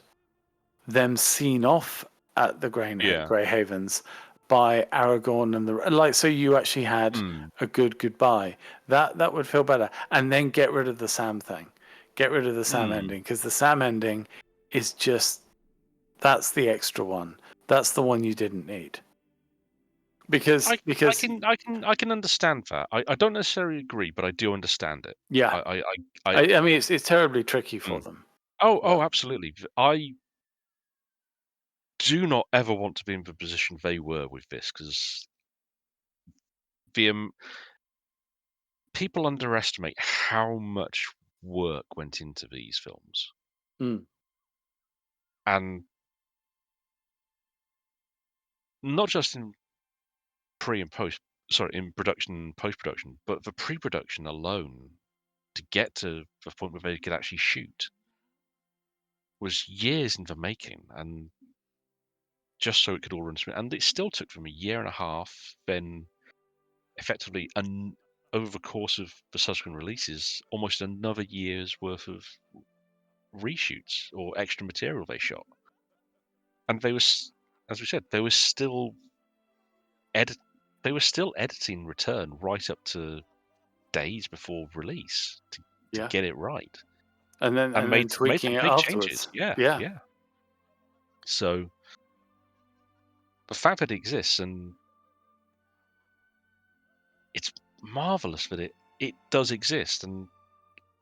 them seen off at the yeah. Grey Havens by Aragorn and the like. So you actually had Mm, a good goodbye. That would feel better. And then get rid of the Sam thing. Get rid of the Sam mm. ending because the Sam ending is just that's the extra one. That's the one you didn't need I, I because can, I can, I can understand that. I don't necessarily agree, but I do understand it. yeah. I, I, I, I mean it's terribly tricky for mm. them. Oh, But absolutely. I do not ever want to be in the position they were with this because the people underestimate how much work went into these films, mm, and not just in pre and post. Sorry, in production and post production, but the pre-production alone to get to the point where they could actually shoot was years in the making, and just so it could all run smooth. And it still took them a year and a half. Then, effectively, over the course of the subsequent releases, almost another year's worth of reshoots or extra material they shot. And they was, as we said, they were still edit. They were still editing Return right up to days before release to yeah. get it right, and And then made tweaking some it big changes. afterwards. Yeah, Yeah. yeah. So the fact that it exists, and it's marvelous that it does exist, and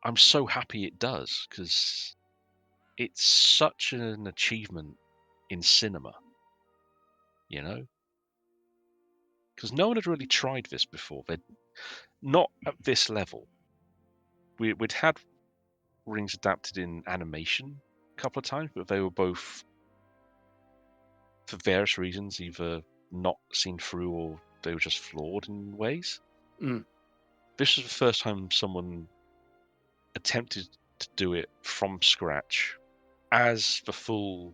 I'm so happy it does because it's such an achievement in cinema, you know, because no one had really tried this before. They'd not at this level. We'd had Rings adapted in animation a couple of times, but they were both, for various reasons, either not seen through or they were just flawed in ways. Mm, This was the first time someone attempted to do it from scratch as the full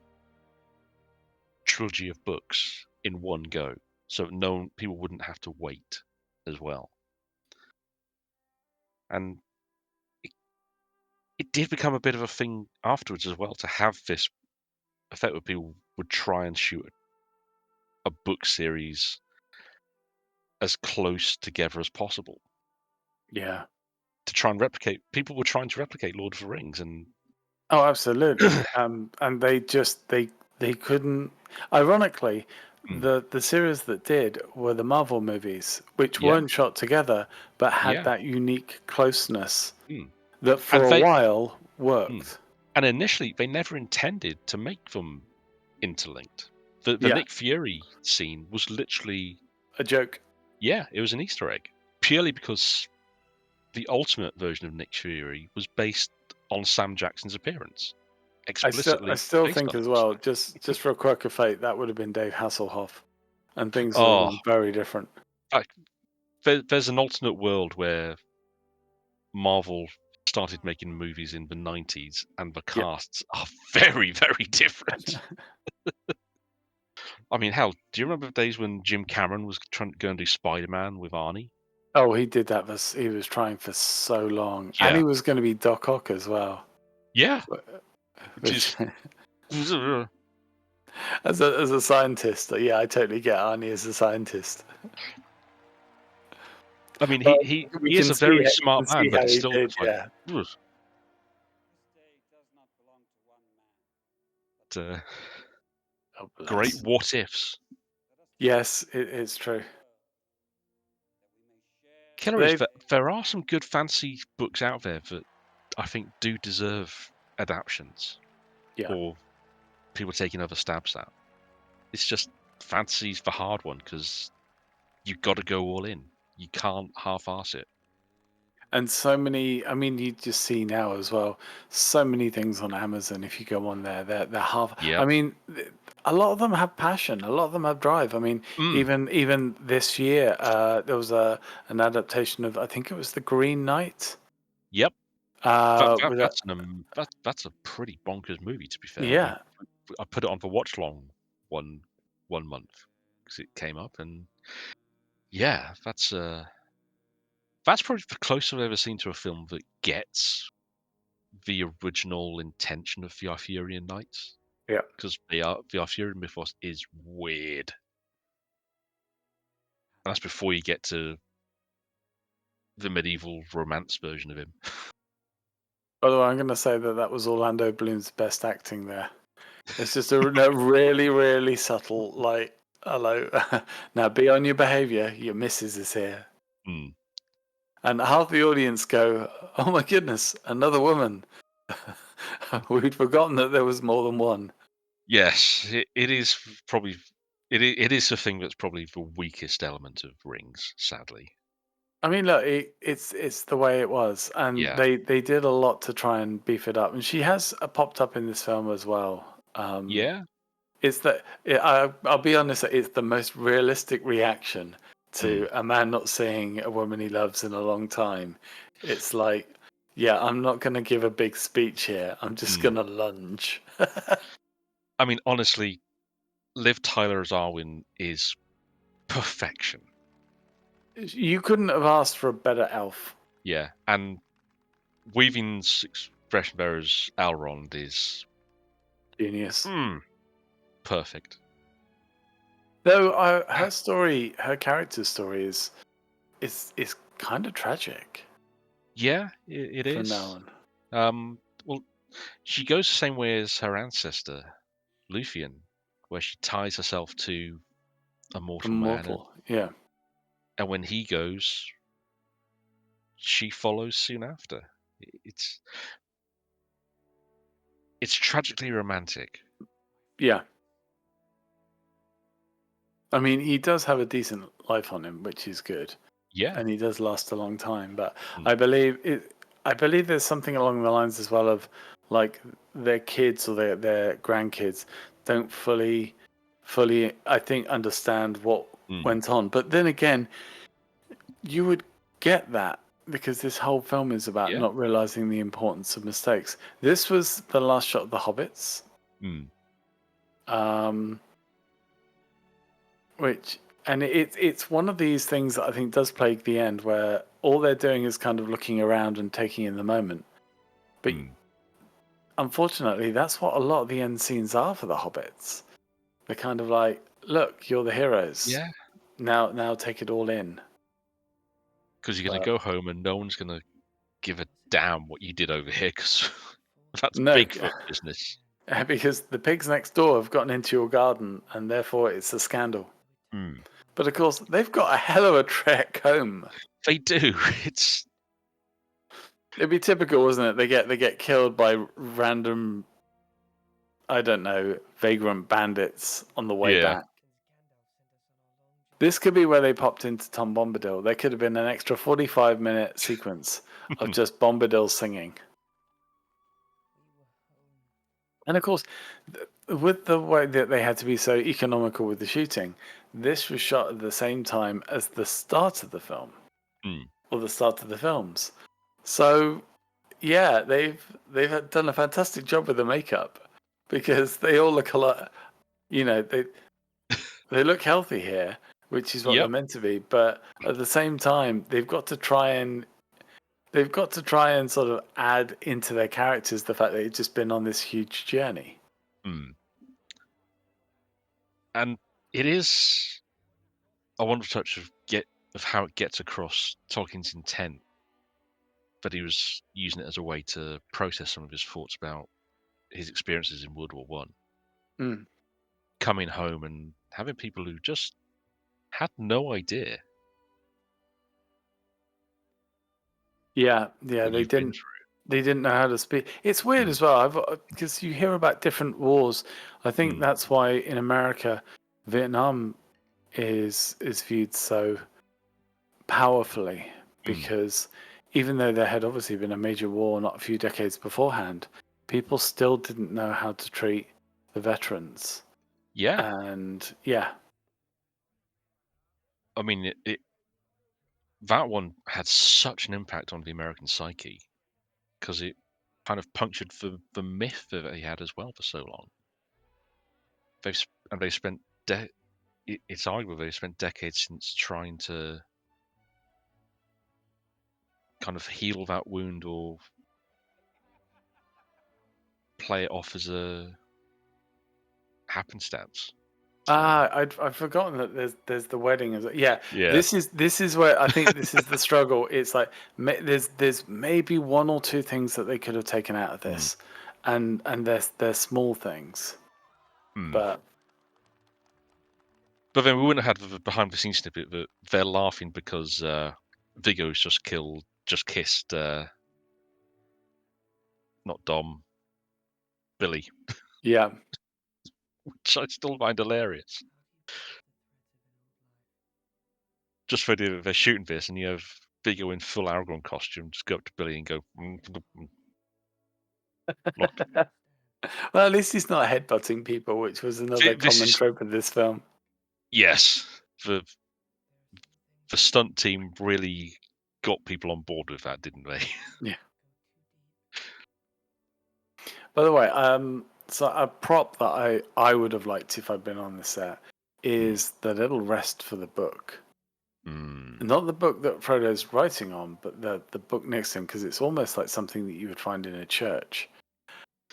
trilogy of books in one go, so no people wouldn't have to wait as well. And it, it did become a bit of a thing afterwards as well to have this effect where people would try and shoot a book series as close together as possible yeah. to try and replicate. People were trying to replicate Lord of the Rings, and Oh, absolutely. And they couldn't. Ironically, mm, the series that did were the Marvel movies, which yeah, weren't shot together, but had yeah, that unique closeness mm. that and for a they while mm. worked. and initially they never intended to make them interlinked. The Yeah, Nick Fury scene was literally, a joke. yeah, it was an Easter egg purely because the ultimate version of Nick Fury was based on Sam Jackson's appearance, I explicitly still based think on as it. well, just for a quirk of fate, that would have been Dave Hasselhoff, and things would have Oh, been very different. like, there's an alternate world where Marvel started making movies in the 90s and the Yeah. casts are very, very different. I mean, hell, do you remember the days when Jim Cameron was trying to go and do Spider-Man with Arnie? Oh, he did that. He was trying for so long, and Yeah. he was going to be Doc Ock as well, Yeah, which which is as a scientist, yeah, I totally get Arnie as a scientist. I mean, But he is a very you can smart see man, but how it's he still did, just like, yeah. ugh, uh, Oh, great bless. what ifs. Yes, it's true. So Killer is they've that there are some good fantasy books out there that I think do deserve adaptions yeah. or people taking other stabs at. It's just fantasy's the hard one because you've got to go all in. You can't half-arse it. And so many, I mean, you just see now as well, so many things on Amazon. If you go on there, they're half. I Yep. mean, a lot of them have passion. A lot of them have drive. I mean, Mm. even this year, there was an adaptation of, I think it was The Green Knight. Yep. With a That's a pretty bonkers movie. To be fair, yeah. I put it on for watch long one one month because it came up, and yeah, that's probably the closest I've ever seen to a film that gets the original intention of the Arthurian Knights, Yeah. because the Arthurian mythos is weird. And that's before you get to the medieval romance version of him. By the way, I'm going to say that that was Orlando Bloom's best acting there. It's just a really, really subtle, like, hello. Now be on your behavior. Your missus is here. Hmm. And half the audience go, oh my goodness, another woman. We'd forgotten that there was more than one. Yes, it is probably it is the thing that's probably the weakest element of Rings, sadly. I mean, look, it's the way it was, and Yeah, they did a lot to try and beef it up. And she has popped up in this film as well. yeah, It's that I'll be honest, it's the most realistic reaction mm, to a man not seeing a woman he loves in a long time. It's like, yeah, I'm not going to give a big speech here. I'm just mm. going to lunge. I mean, honestly, Liv Tyler as Arwen is perfection. You couldn't have asked for a better elf. Yeah, and Weaving's expression there as Elrond is Genius. mm, perfect. Though her story, her character's story is kind of tragic Yeah, it from now is. on. Well, she goes the same way as her ancestor, Luthien, where she ties herself to a mortal man, Immortal, yeah. and when he goes, she follows soon after. It's it's tragically romantic. Yeah. I mean, he does have a decent life on him, which is good. Yeah. And he does last a long time. But Mm, I believe it. I believe there's something along the lines as well of like their kids or their grandkids don't fully I think understand what mm, went on. But then again, you would get that because this whole film is about yeah. not realizing the importance of mistakes. This was the last shot of the Hobbits, Mm, um, which and it's one of these things that I think does plague the end, where all they're doing is kind of looking around and taking in the moment. But mm, unfortunately, that's what a lot of the end scenes are for the Hobbits. They're kind of like, look, you're the heroes. yeah. Now take it all in. Because you're gonna But go home and no one's gonna give a damn what you did over here, because that's no, Bigfoot business. because the pigs next door have gotten into your garden, and therefore it's a scandal. Mm. But of course, they've got a hell of a trek home. They do. It's It'd be typical, wasn't it? They get killed by random, I don't know, vagrant bandits on the way yeah. back. This could be where they popped into Tom Bombadil. There could have been an extra 45-minute sequence of just Bombadil singing. And of course, with the way that they had to be so economical with the shooting, this was shot at the same time as the start of the film, Mm. or the start of the films. So yeah, they've done a fantastic job with the makeup because they all look a lot. You know, they look healthy here, which is what they're Yep. meant to be. But at the same time, they've got to try and sort of add into their characters the fact that they've just been on this huge journey. Mm. And it is a wonderful touch of get of how it gets across Tolkien's intent that he was using it as a way to process some of his thoughts about his experiences in World War One, Mm. coming home and having people who just had no idea Yeah, yeah, what they you've been didn't. through. They didn't know how to speak. It's weird Mm, as well. I've because you hear about different wars. I think mm, that's why in America, Vietnam is viewed so powerfully mm. because even though there had obviously been a major war not a few decades beforehand, people still didn't know how to treat the veterans. Yeah, And yeah, I mean, that one had such an impact on the American psyche because it kind of punctured the myth that he had as well for so long. They've spent it's arguable they've spent decades since trying to kind of heal that wound or play it off as a happenstance. So I'd forgotten that there's the wedding as yeah. yeah, This is where I think this is the struggle. It's like there's maybe one or two things that they could have taken out of mm, this, and they're small things, mm. but But then we wouldn't have had the behind the scenes snippet that they're laughing because Viggo's just kissed, not Dom, Billy, yeah. which I still find hilarious. Just for they're shooting this, and you have Viggo in full Aragorn costume, just go up to Billy and go, look, Well, at least he's not headbutting people, which was another this common is trope of this film. yes, the stunt team really got people on board with that, didn't they? Yeah. By the way, so a prop that I would have liked if I'd been on the set Mm, is the little rest for the book. mm. Not the book that Frodo's writing on, but the book next to him, because it's almost like something that you would find in a church.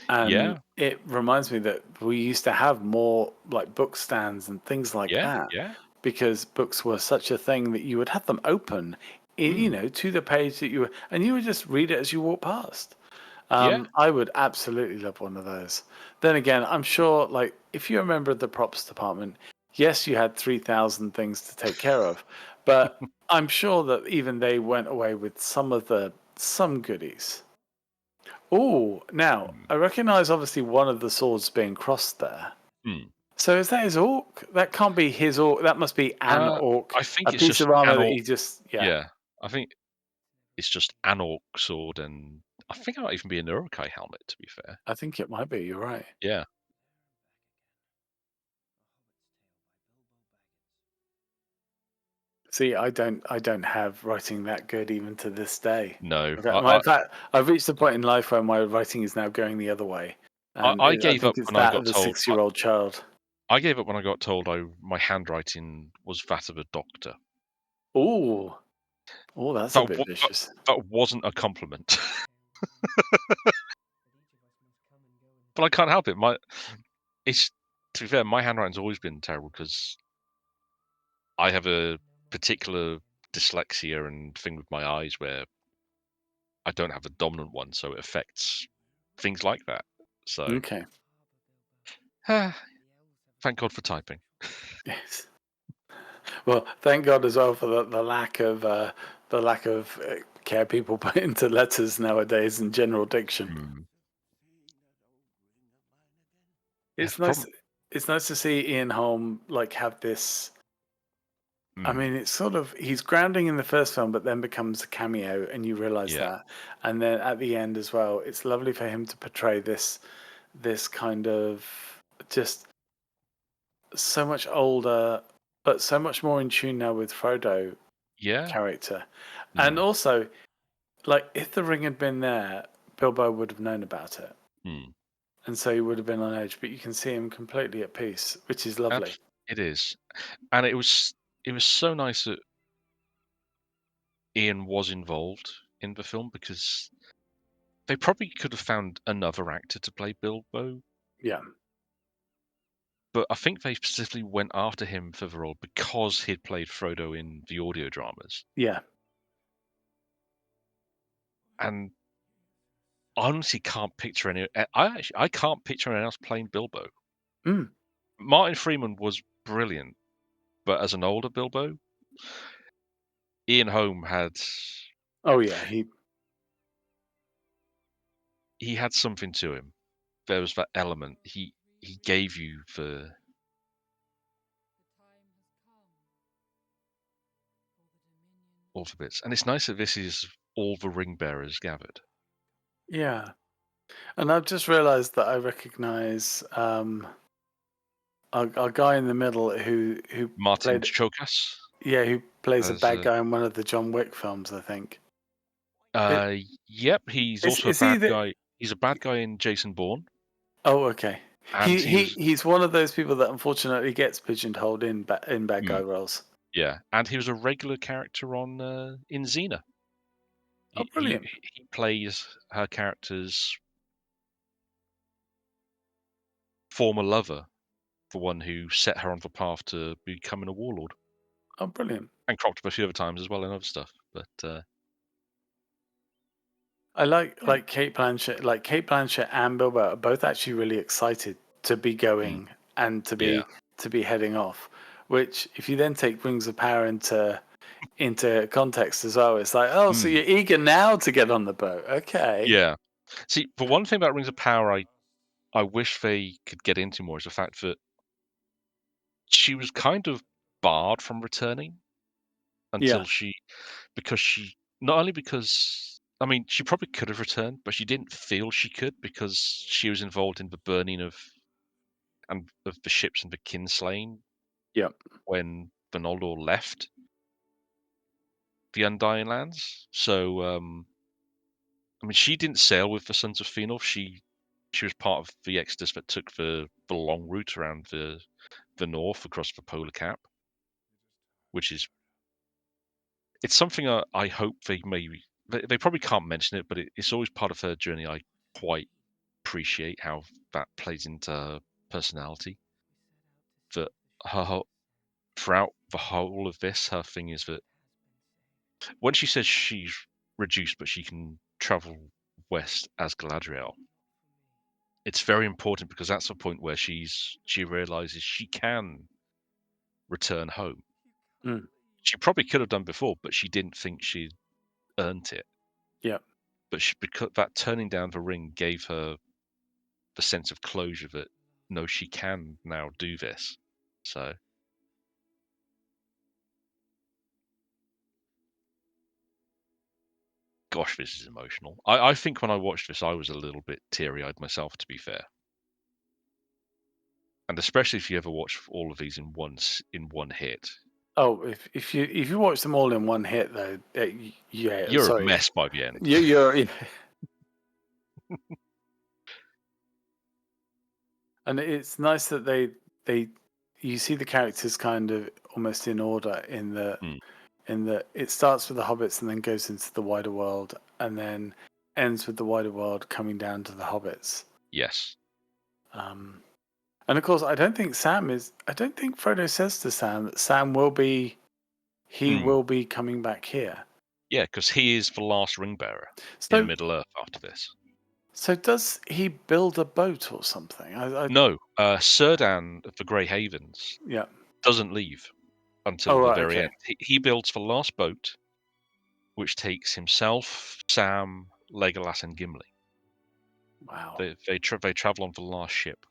And Yeah, it reminds me that we used to have more like book stands and things like yeah, that, yeah. because books were such a thing that you would have them open, Mm, to the page that you were, and you would just read it as you walk past. yeah. I would absolutely love one of those. Then again, I'm sure, like, if you're a member of the props department, yes, you had 3,000 things to take care of, but I'm sure that even they went away with some goodies. Oh, now Mm, I recognize obviously one of the swords being crossed there. mm. So is that his orc? That can't be his orc. That must be an orc. I A think it's piece just of armor an that orc. he just, yeah. Yeah, I think it's just an orc sword, and I think it might even be an Uruk-hai helmet. To be fair, I think it might be. You're right. yeah. See, I don't have writing that good even to this day. No, In fact, I've reached a point in life where my writing is now going the other way, and I I gave think up it's when I that got of the told. 6-year-old child. I gave up when I got told my handwriting was that of a doctor. Oh, oh, that's a That bit wa- that, vicious. that wasn't a compliment, but I can't help it. It's to be fair, my handwriting's always been terrible because I have a particular dyslexia and thing with my eyes where I don't have a dominant one, so it affects things like that. So, Okay. thank God for typing. Yes. Well, thank God as well for the lack of care people put into letters nowadays in general diction. Mm. Yeah, It's the nice. problem. It's nice to see Ian Holm like have this. I Mm, mean, it's sort of he's grounding in the first film, but then becomes a cameo, and you realize yeah, that. And then at the end as well, it's lovely for him to portray this kind of just so much older, but so much more in tune now with Frodo yeah. character. And Mm, also, like if the ring had been there, Bilbo would have known about it, mm. and so he would have been on edge. But you can see him completely at peace, which is lovely. It is, and it was so nice that Ian was involved in the film because they probably could have found another actor to play Bilbo, Yeah. but I think they specifically went after him for the role because he'd played Frodo in the audio dramas. Yeah. And I honestly can't picture I can't picture anyone else playing Bilbo. Mm. Martin Freeman was brilliant, but as an older Bilbo, Ian Holm Oh yeah, he had something to him. There was that element. He gave you all the bits. And it's nice that this is all the ring bearers gathered. yeah. And I've just realised that I recognise our guy in the middle who Martin played Chokas who plays a as bad guy in one of the John Wick films, I think. It, uh yep, he's also a is he bad the? guy. He's a bad guy in Jason Bourne, Oh, okay. and he was He's one of those people that unfortunately gets pigeonholed in bad guy mm, roles. yeah, and he was a regular character on in Xena. Oh, He, he brilliant! he plays her character's former lover, the one who set her on the path to becoming a warlord, Oh, brilliant! and cropped up a few other times as well and other stuff. But I yeah, Like Kate Blanchett and Bilbo are both actually really excited to be mm, going and yeah, to be heading off. Which, if you then take Rings of Power into context as well, it's like, oh, so mm, you're eager now to get on the boat? Okay. yeah. See, the one thing about Rings of Power, I wish they could get into more is the fact that she was kind of barred from returning Yeah. until because she not only because I mean she probably could have returned, but she didn't feel she could because she was involved in the burning of the ships and the kinslaying Yeah. when the Noldor left the Undying Lands. So I mean she didn't sail with the Sons of Fëanor. She was part of the exodus that took the long route around the north across the polar cap, which is it's something I hope they maybe they probably can't mention it, but it's always part of her journey. I quite appreciate how that plays into her personality. That throughout the whole of this, her thing is that when she says she's reduced, but she can travel west as Galadriel, it's very important because that's the point where she realizes she can return home. Mm. She probably could have done before, but she didn't think she'd earned it. Yeah. But because that turning down the ring gave her the sense of closure that no, she can now do this. So gosh, this is emotional. I think when I watched this, I was a little bit teary-eyed myself, to be fair. And especially if you ever watch all of these in one hit, Oh, if you watch them all in one hit though, yeah, you're a sorry, mess by the end. you're and it's nice that they you see the characters kind of almost in order Mm, in that it starts with the hobbits and then goes into the wider world and then ends with the wider world coming down to the hobbits. yes. Um, and of course, I don't think Frodo says to Sam that he Mm, will be coming back here. yeah, because he is the last ring bearer in So Middle Earth after this. so does he build a boat or something? No, Círdan of the Grey Havens Yeah. doesn't leave Oh until the right, very okay. end. He builds the last boat, which takes himself, Sam, Legolas, and Gimli. Wow. They travel on the last ship.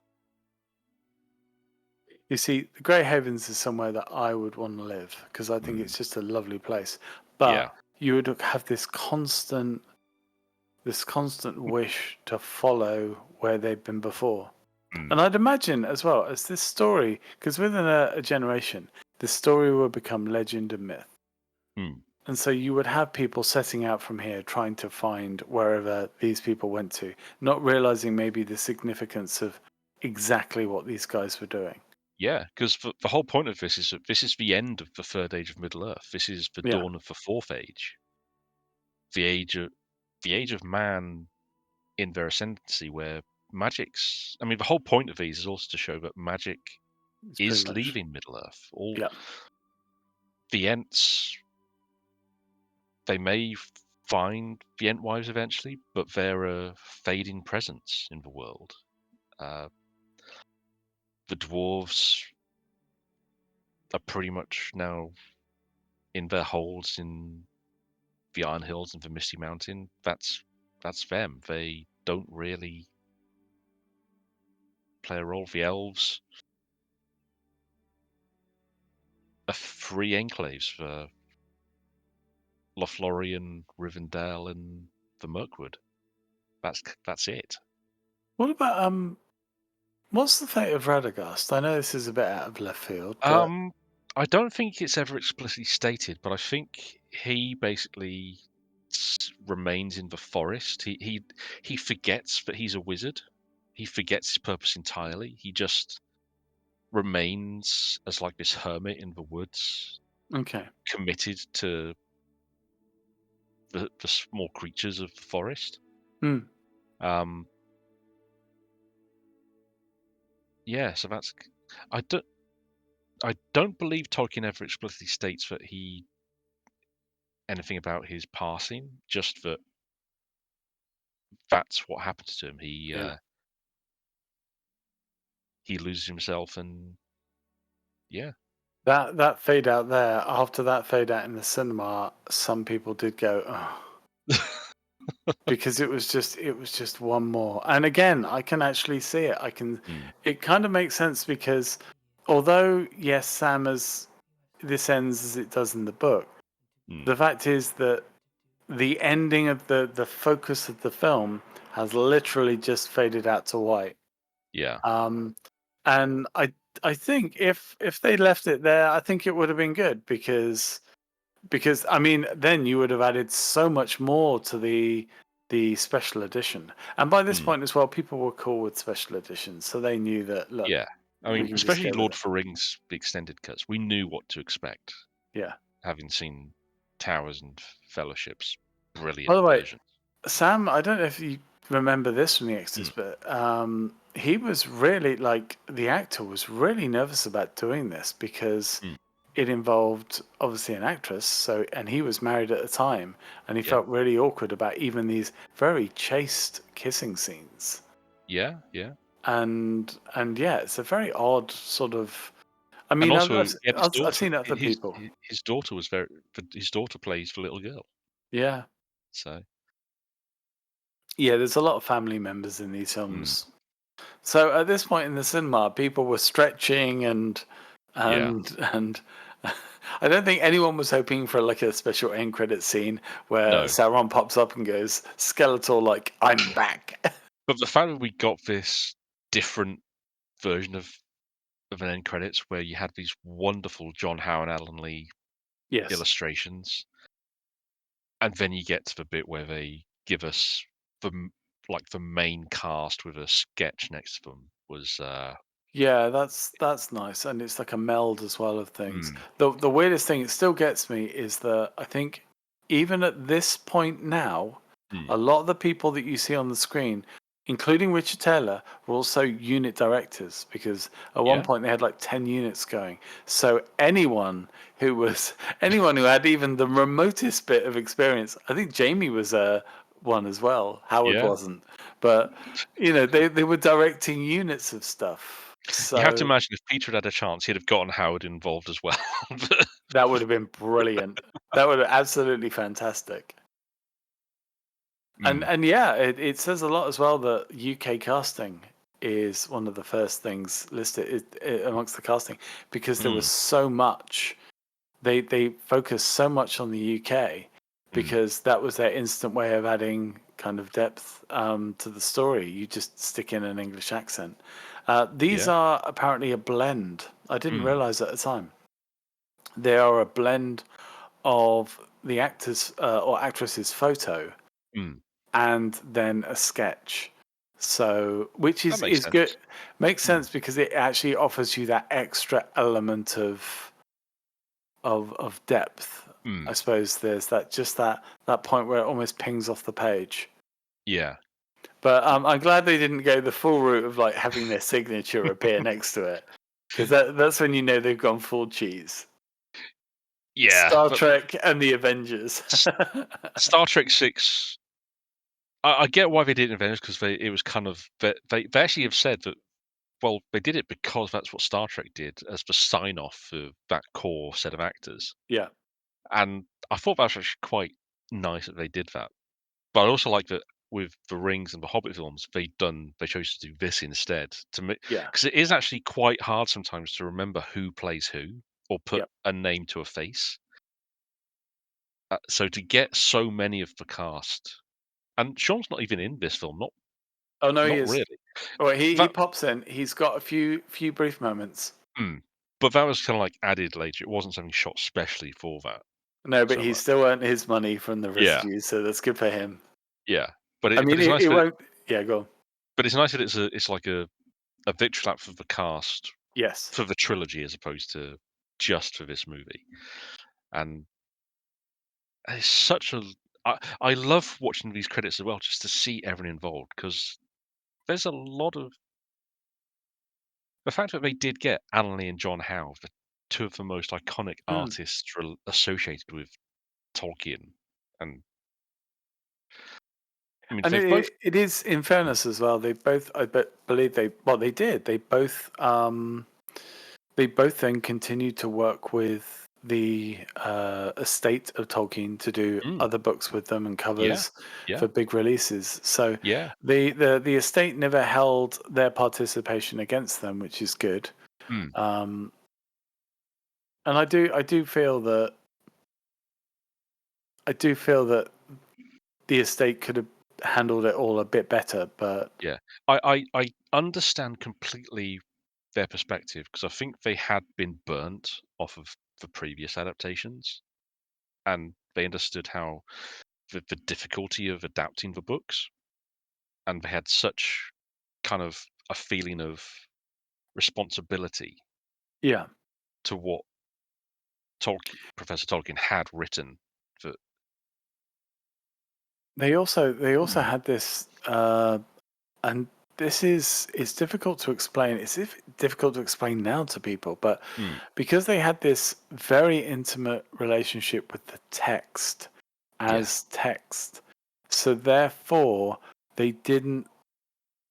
You see, the Grey Havens is somewhere that I would want to live because I think Mm, it's just a lovely place. yeah. But you would have this constant wish to follow where they've been before. Mm, And I'd imagine as well as this story, because within a generation, this story will become legend and myth. mm. And so you would have people setting out from here trying to find wherever these people went to, not realizing maybe the significance of exactly what these guys were doing. Yeah, because the whole point of this is that this is the end of the third age of Middle Earth. This is the Yeah. dawn of the fourth age, the age of the age of man in their ascendancy, where magic's. I mean, the whole point of these is also to show that magic. It's pretty is much. leaving Middle Earth. All Yeah. the Ents, they may find the Ent wives eventually, but they're a fading presence in the world. Uh, the dwarves are pretty much now in their holes in the Iron Hills and the Misty Mountain. That's them. They don't really play a role. The elves are three enclaves for Lothlorien, Rivendell, and the Mirkwood. That's it. What about what's the fate of Radagast? I know this is a bit out of left field, but Um, I don't think it's ever explicitly stated, but I think he basically remains in the forest. He forgets that he's a wizard. He forgets his purpose entirely. He just remains as like this hermit in the woods, okay. committed to the small creatures of the forest. Hmm. Um, yeah, so that's I don't believe Tolkien ever explicitly states that he anything about his passing. Just that that's what happens to him. Yeah. He loses himself, and yeah, That fade out there, after that fade out in the cinema, some people did go, oh, because it was just one more. And again, I can actually see it. mm, It kind of makes sense because although yes, Sam as this ends as it does in the book, mm, the fact is that the ending of the focus of the film has literally just faded out to white. yeah, Um, and I think if they left it there, I think it would have been good because I mean then you would have added so much more to the special edition. And by this mm, point as well, people were cool with special editions, so they knew that look, yeah. I we mean, can just especially go with Lord it. of the Rings, the extended cuts. We knew what to expect, Yeah. having seen Towers and Fellowship's By brilliant the way, versions. Sam, I don't know if you remember this from the Extras, Mm, but he was really like the actor was really nervous about doing this because mm, it involved obviously an actress. So, and he was married at the time, and he yeah, felt really awkward about even these very chaste kissing scenes. yeah, yeah. And yeah, it's a very odd sort of. I And mean, also, he had his I've daughter. seen other people. His daughter was very. His daughter plays the little girl. Yeah, So, yeah. There's a lot of family members in these mm, films. So at this point in the cinema, people were stretching yeah, and I don't think anyone was hoping for like a special end credit scene where no. Sauron pops up and goes Skeletor like I'm back. But the fact that we got this different version of an end credits where you had these wonderful John Howe and Alan Lee Yes. illustrations, and then you get to the bit where they give us like the main cast with a sketch next to them was Yeah, that's nice, and it's like a meld as well of things. mm, The weirdest thing it still gets me is that I think even at this point now, mm, a lot of the people that you see on the screen, including Richard Taylor, were also unit directors because at one yeah, point they had like 10 units going. So anyone who had even the remotest bit of experience, I think Jamie was one as well. Howard yeah. wasn't, but they were directing units of stuff. You have to So imagine if Peter had had a chance, he'd have gotten Howard involved as well. But, that would have been brilliant. That would have absolutely fantastic. And mm, and yeah, it says a lot as well that UK casting is one of the first things listed amongst the casting because there was mm, so much they focused so much on the UK mm, because that was their instant way of adding kind of depth to the story. You just stick in an English accent. These yeah, are apparently a blend. I didn't mm, realize at the time. They are a blend of the actor's or actress's photo mm. and then a sketch. So, which That makes is good. sense. Makes Mm, sense because it actually offers you that extra element of depth. I mm, suppose there's that point where it almost pings off the page. yeah. But I'm glad they didn't go the full route of like having their signature appear next to it. because that's when you know they've gone full cheese. Yeah, Star but Trek and the Avengers. S- Star Trek 6. I get why they did it in Avengers because it was kind of they actually have said that. Well, they did it because that's what Star Trek did as the sign off for that core set of actors, Yeah, and I thought that was actually quite nice that they did that. But I also like that with the Rings and the Hobbit films, they chose to do this instead to make, yeah, because it is actually quite hard sometimes to remember who plays who or put yep. a name to a face. So to get so many of the cast, and Sean's not even in this film, Oh no, he not is. really. Well, he That pops in. He's got a few brief moments. mm, but that was kind of like added later. It wasn't something shot specially for that No, but so he much. still earned his money from the Yeah, residues, so that's good for him. yeah. But I it, but mean, it's nice it that won't. Yeah, go on. it's nice that it's like a victory lap for the cast Yes. for the trilogy as opposed to just for this movie. And it's such a I love watching these credits as well, just to see everyone involved because there's a lot of the fact that they did get Alan Lee and John Howe, the two of the most iconic Mm. artists associated with Tolkien, and I mean And they've both. it is, in Mm, fairness as well. They both, believe they, well, they did. They both then continued to work with the estate of Tolkien to do mm, other books with them and yeah, covers yeah, for big releases. So yeah, the estate never held their participation against them, which is good. mm, Um, and I do feel that the estate could have handled it all a bit better, but yeah. I understand completely their perspective because I think they had been burnt off of the previous adaptations, and they understood how the difficulty of adapting the books, and they had such kind of a feeling of responsibility yeah, to what Professor Tolkien had written. That they also mm, had this. And this is it's difficult to explain. Difficult to explain now to people, but mm, because they had this very intimate relationship with the text yeah, as text, so therefore they didn't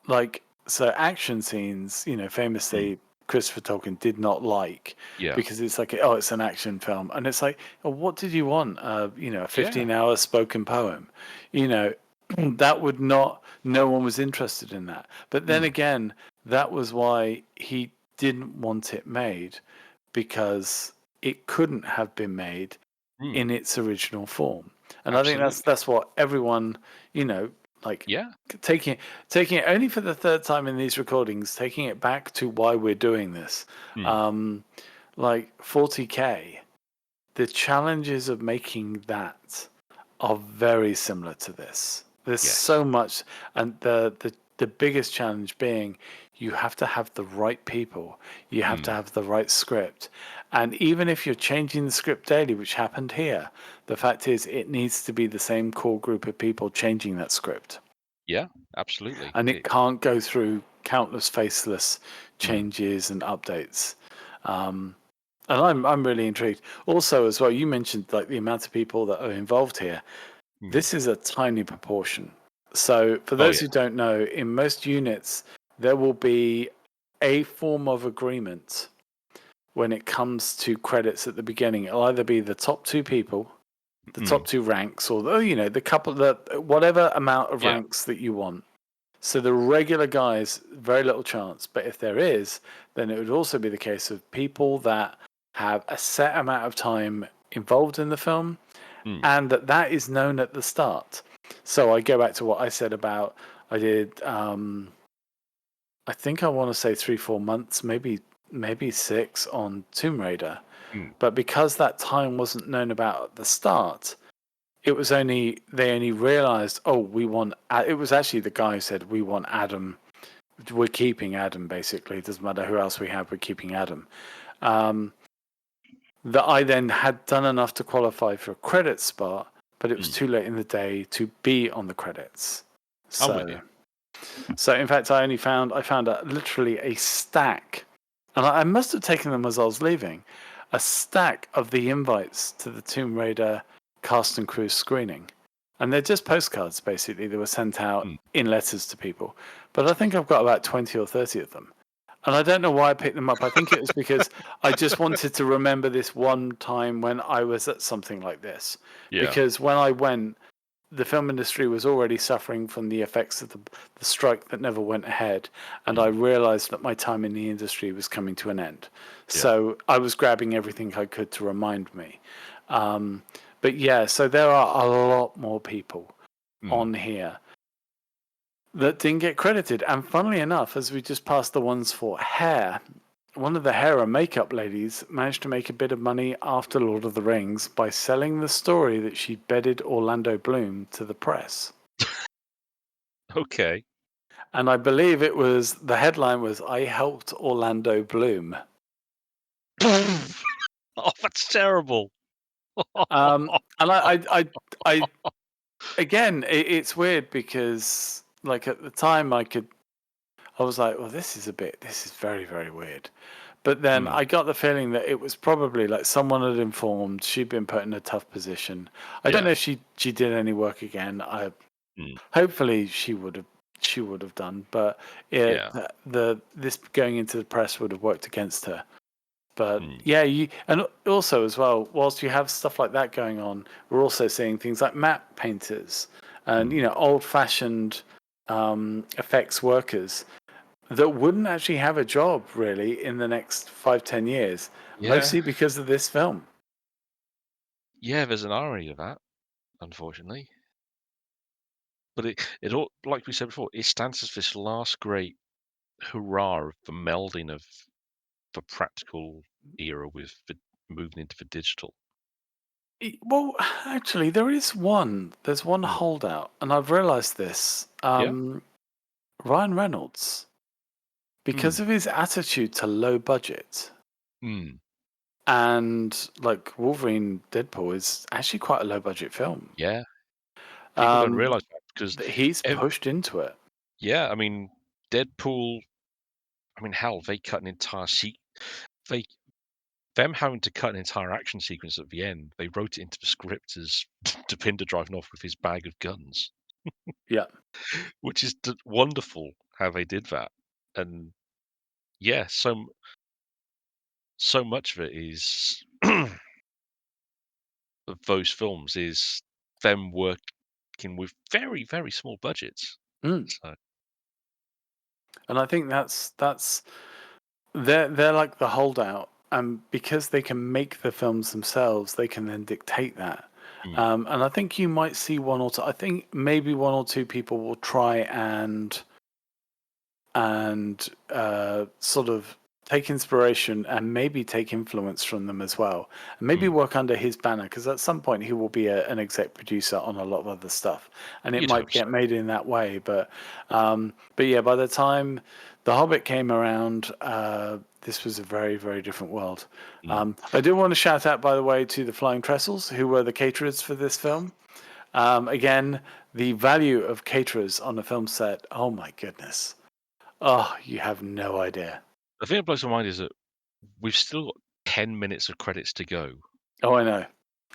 like so action scenes. mm, Famously, Christopher Tolkien did not like yeah, because it's like, oh, it's an action film, and it's like, oh, what did you want? A yeah, 15-hour spoken poem, you know, that would not. No one was interested in that. But then mm, again, that was why he didn't want it made because it couldn't have been made mm, in its original form. And I think absolutely, that's what everyone, you know, like yeah, taking taking it only for the third time in these recordings, taking it back to why we're doing this. mm, Um, like 40K, the challenges of making that are very similar to this. There's so yes, much, and the biggest challenge being you have to have the right people, you have to mm, have the right script, and even if you're changing the script daily, which happened here, the fact is it needs to be the same core group of people changing that script, yeah, absolutely. and it can't go through countless faceless Mm, changes and updates. Um, and I'm really intrigued. Also, as well, you mentioned like the amount of people that are involved here. mm. This is a tiny proportion. So, for Oh those yeah, who don't know, in most units, there will be a form of agreement when it comes to credits at the beginning. It'll either be the top two people, the top mm, two ranks, or the couple that whatever amount of yeah, ranks that you want. So the regular guys, very little chance. But if there is, then it would also be the case of people that have a set amount of time involved in the film mm, and that is known at the start. So I go back to what I said about I did. I think I want to say 3 4 months, maybe six on Tomb Raider, mm, but because that time wasn't known about at the start, it was only they only realized. Oh, we want. It was actually the guy who said we want Adam. We're keeping Adam. Basically, it doesn't matter who else we have. We're keeping Adam. Um, that I then had done enough to qualify for a credit spot, but it was mm. too late in the day to be on the credits. I'm with you. So in fact, I found literally a stack and I must have taken them as I was leaving, a stack of the invites to the Tomb Raider cast and crew screening. And they're just postcards, basically, that were sent out Mm. in letters to people. But I think I've got about 20 or 30 of them. And I don't know why I picked them up. I think it was because I just wanted to remember this one time when I was at something like this. Yeah. Because when I went, the film industry was already suffering from the effects of the strike that never went ahead. And I Mm. realized that my time in the industry was coming to an end. Yeah. So I was grabbing everything I could to remind me. Um, but yeah, so there are a lot more people Mm. on here that didn't get credited. And funnily enough, as we just passed the ones for hair, one of the hair and makeup ladies managed to make a bit of money after Lord of the Rings by selling the story that she bedded Orlando Bloom to the press. Okay. And I believe it was, the headline was, I helped Orlando Bloom. Oh, that's terrible. And I again, it's weird because, like, at the time, I was like, well, this is very, very weird. But then Mm. I got the feeling that it was probably like someone had informed, she'd been put in a tough position. I don't Yeah. know if she did any work again. Mm. Hopefully she would have done, but it Yeah. the this going into the press would have worked against her. But Mm. yeah, you and also as well, whilst you have stuff like that going on, we're also seeing things like matte painters and Mm. old-fashioned effects workers that wouldn't actually have a job really in the next 5-10 years, Yeah. mostly because of this film. Yeah, there's an irony of that, unfortunately. But it all, like we said before, it stands as this last great hurrah of the melding of the practical era with the moving into the digital. Well, actually, there's one Mm. holdout, and I've realized this. Yeah. Ryan Reynolds, because Mm. of his attitude to low budget, Mm. and like Wolverine Deadpool is actually quite a low budget film. Yeah. People don't Um, realize that because, that he's ev pushed into it. yeah, I mean, Deadpool, I mean, hell, they them having to cut an entire action sequence at the end, they wrote it into the script as Dopinder driving off with his bag of guns, Yeah. which is wonderful how they did that. And yeah, so much of it is of those films is them working with very, very small budgets. Mm. So, And I think that's they're like the holdout, and because they can make the films themselves, they can then dictate that. mm, And I think you might see one or two. I think maybe one or two people will try and sort of take inspiration and maybe take influence from them as well, and maybe mm. work under his banner, because at some point he will be an exec producer on a lot of other stuff, and it You'd might hope so. get made in that way. But yeah, by the time The Hobbit came around, this was a very, very different world. Mm. I do want to shout out, by the way, to the Flying Trestles, who were the caterers for this film. Again, the value of caterers on a film set, oh my goodness. Oh, you have no idea. The thing that blows my mind is that we've still got 10 minutes of credits to go, Oh, I know.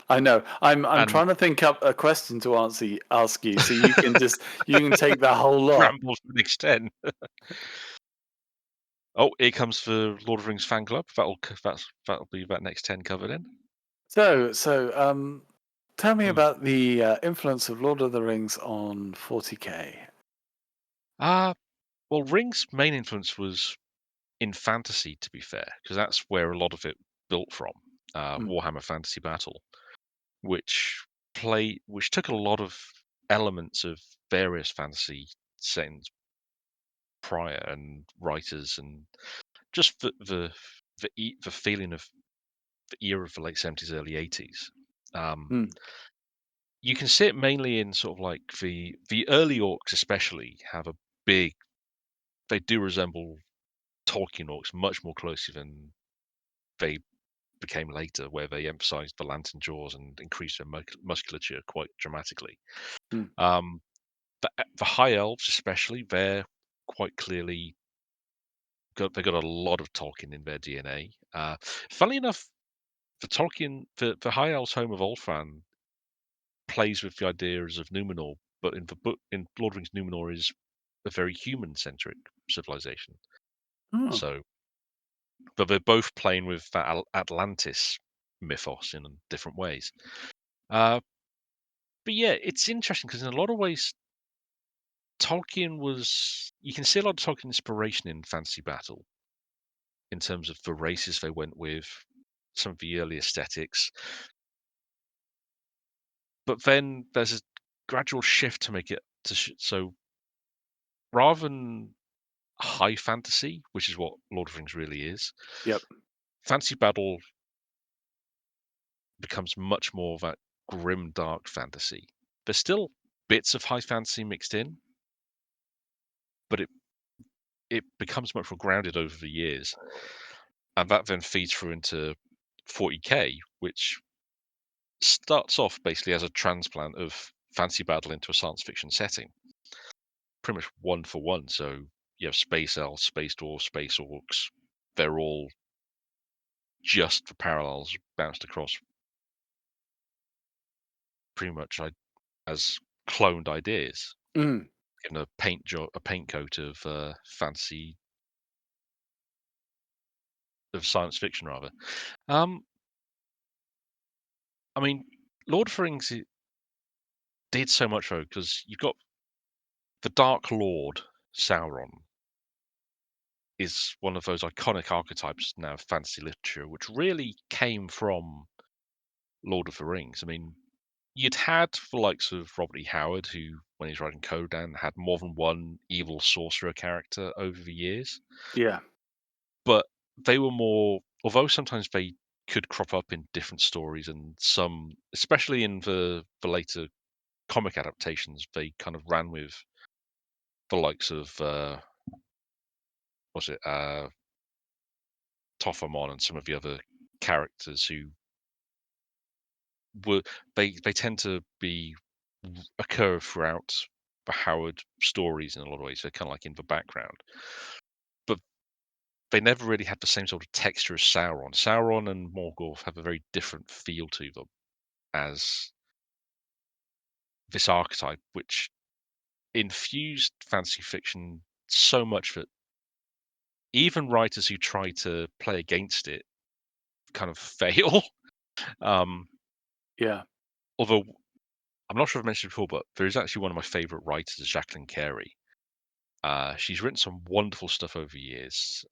I know. I'm and trying to think up a question to ask you, so you can just you can take that whole lot. ramble for the next 10. Oh, here comes the Lord of the Rings fan club. That'll be that next 10 covered in. So, tell me Mm. about the influence of Lord of the Rings on 40K. Ah, well, Ring's main influence was in fantasy, to be fair, because that's where a lot of it built from. Mm, Warhammer Fantasy Battle, which took a lot of elements of various fantasy settings prior and writers and just the feeling of the era of the late 70s, early 80s. Um, mm, you can see it mainly in sort of like the early orcs, especially have a big. They do resemble Tolkien orcs much more closely than they became later, where they emphasized the lantern jaws and increased their musculature quite dramatically. mm, Um, the high elves, especially, they're quite clearly They got a lot of Tolkien in their DNA. Funnily enough, for Tolkien, for High Elves Home of Ulthuan plays with the ideas of Numenor, but in Lord of the Rings, Numenor is a very human-centric civilization. Oh. So, but they're both playing with that Atlantis mythos in different ways. Uh, but yeah, it's interesting because in a lot of ways, you can see a lot of Tolkien inspiration in Fantasy Battle in terms of the races they went with, some of the early aesthetics. But then there's a gradual shift to make it so rather than high fantasy, which is what Lord of the Rings really is, Yep. Fantasy Battle becomes much more of that grim, dark fantasy. There's still bits of high fantasy mixed in, but it becomes much more grounded over the years, and that then feeds through into 40k, which starts off basically as a transplant of Fantasy Battle into a science fiction setting, pretty much one for one. So you have space elves, space dwarves, space orcs. They're all just the parallels bounced across pretty much as cloned ideas, Mm. given a paint coat of fantasy of science fiction rather. Um, I mean, Lord of the Rings did so much though because you've got the Dark Lord Sauron is one of those iconic archetypes now of fantasy literature, which really came from Lord of the Rings. I mean, you'd had the likes of Robert E. Howard, who, when he's writing Codan, had more than one evil sorcerer character over the years, Yeah. but they were more, although sometimes they could crop up in different stories, and some, especially in the later comic adaptations, they kind of ran with the likes of, was it, Tophamon and some of the other characters who were, they tend to be occur throughout the Howard stories in a lot of ways. They're kind of like in the background, but they never really had the same sort of texture as Sauron. Sauron and Morgoth have a very different feel to them as this archetype, which infused fantasy fiction so much that even writers who try to play against it kind of fail. Um, Yeah. although I'm not sure if I've mentioned before, but there is actually one of my favorite writers, Jacqueline Carey. She's written some wonderful stuff over the years.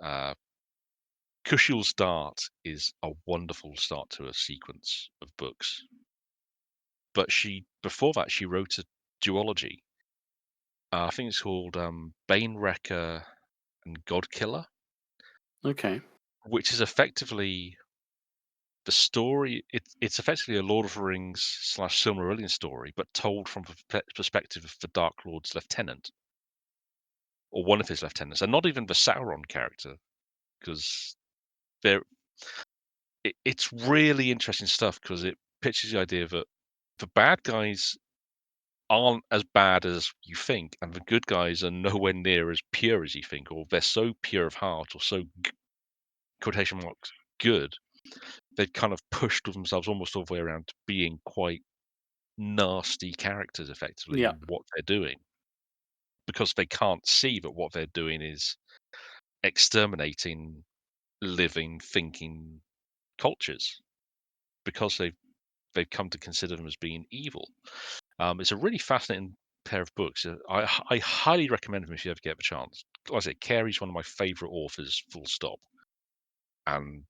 Cushiel's Dart is a wonderful start to a sequence of books. But before that, she wrote a duology. I think it's called Bane Wrecker and Godkiller, Okay. which is effectively the story. It's effectively a Lord of the Rings slash Silmarillion story, but told from the perspective of the Dark Lord's lieutenant, or one of his lieutenants, and not even the Sauron character, because there it's really interesting stuff because it pitches the idea that the bad guys aren't as bad as you think, and the good guys are nowhere near as pure as you think, or they're so pure of heart, or so quotation marks good. They've kind of pushed themselves almost all the way around to being quite nasty characters, effectively, Yeah. in what they're doing, because they can't see that what they're doing is exterminating living, thinking cultures, because they've come to consider them as being evil. It's a really fascinating pair of books. I highly recommend them if you ever get the chance. Like I say, Carey's one of my favourite authors, full stop. And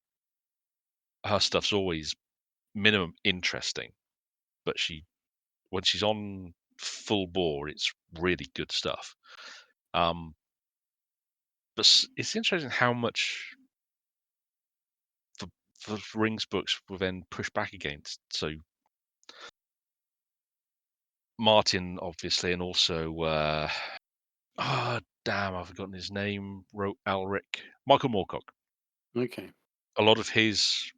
her stuff's always minimum interesting, but when she's on full bore, it's really good stuff. Um, but it's interesting how much the, the Rings books were then pushed back against. So Martin, obviously, and also damn, I've forgotten his name. Wrote Alric. Michael Moorcock. Okay. A lot of his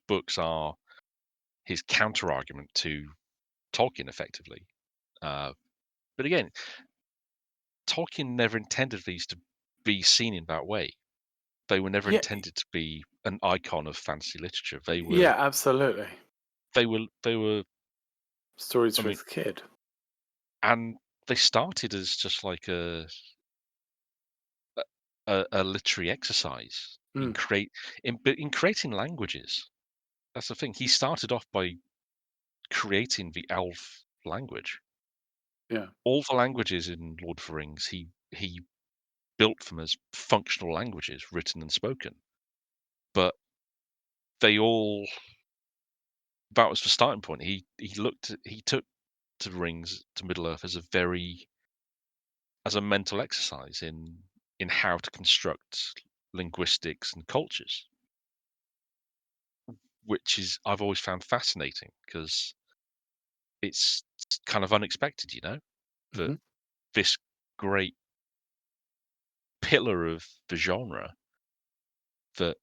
books are his counter argument to Tolkien, effectively. But again, Tolkien never intended these to be seen in that way. They were never Yeah, intended to be an icon of fantasy literature. yeah, absolutely. They were Stories I for mean, the kid. and they started as just like a literary exercise in Mm, creating languages. That's the thing. He started off by creating the elf language. yeah. All the languages in Lord of the Rings, he built them as functional languages, written and spoken. But they all that was the starting point. He took to Rings to Middle Earth as a mental exercise in how to construct linguistics and cultures, which is I've always found fascinating because it's kind of unexpected, that Hmm. this great pillar of the genre that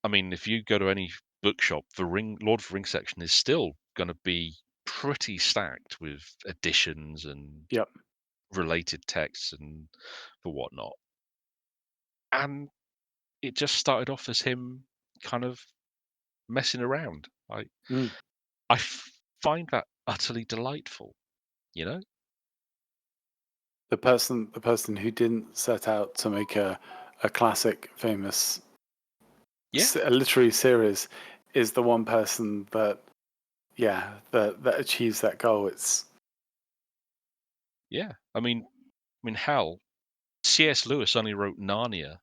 I mean, if you go to any bookshop, the Lord of the Rings section is still going to be pretty stacked with editions and Yep. related texts and the whatnot. And it just started off as him kind of messing around. Mm. I find that utterly delightful, you know? The person who didn't set out to make a classic, famous, Yeah, a literary series is the one person that, yeah, that achieves that goal. It's yeah. I mean, hell, C.S. Lewis only wrote Narnia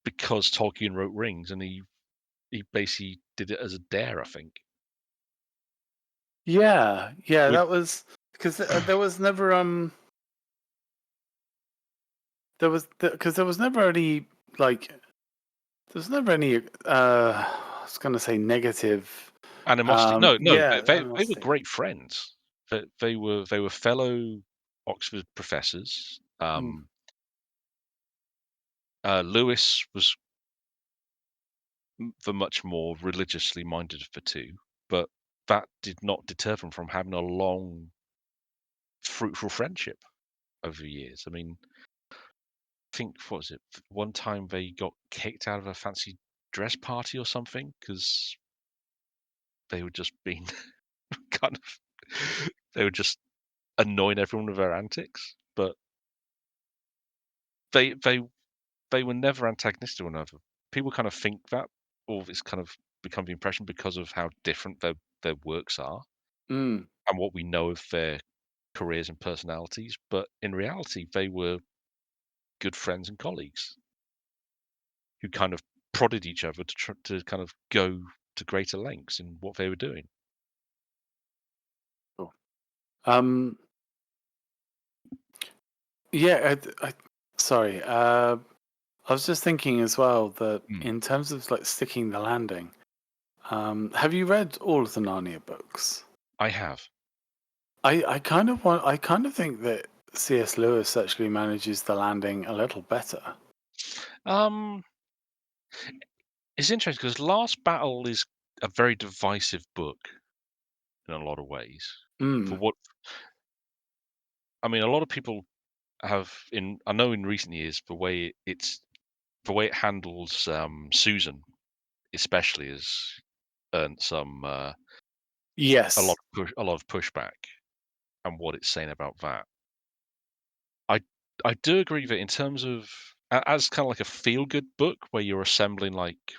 because Tolkien wrote Rings, and he basically did it as a dare, I think. yeah, yeah. With That was because there was never there was because there was never any like there's never any I was gonna say negative animosity. No, no, yeah, they were animosity. great friends. They were fellow Oxford professors. Mm. Lewis was the much more religiously minded of the two, but that did not deter them from having a long, fruitful friendship over the years. I mean, I think what was it? One time they got kicked out of a fancy dress party or something because they were just being kind of they were just annoying everyone with their antics. But they they they were never antagonistic to one another. People kind of think that, or it's kind of become the impression because of how different their works are Mm. and what we know of their careers and personalities. But in reality, they were good friends and colleagues who kind of prodded each other to kind of go to greater lengths in what they were doing. Cool. Um, yeah, sorry. I was just thinking as well that Mm, in terms of like sticking the landing, have you read all of the Narnia books? I have. I kind of think that C.S. Lewis actually manages the landing a little better. Um, it's interesting because Last Battle is a very divisive book in a lot of ways. For Mm. what I mean, a lot of people have in I know in recent years the way it handles Susan especially has earned some Yes. a lot of pushback and what it's saying about that. I I do agree that in terms of as kind of like a feel good book where you're assembling like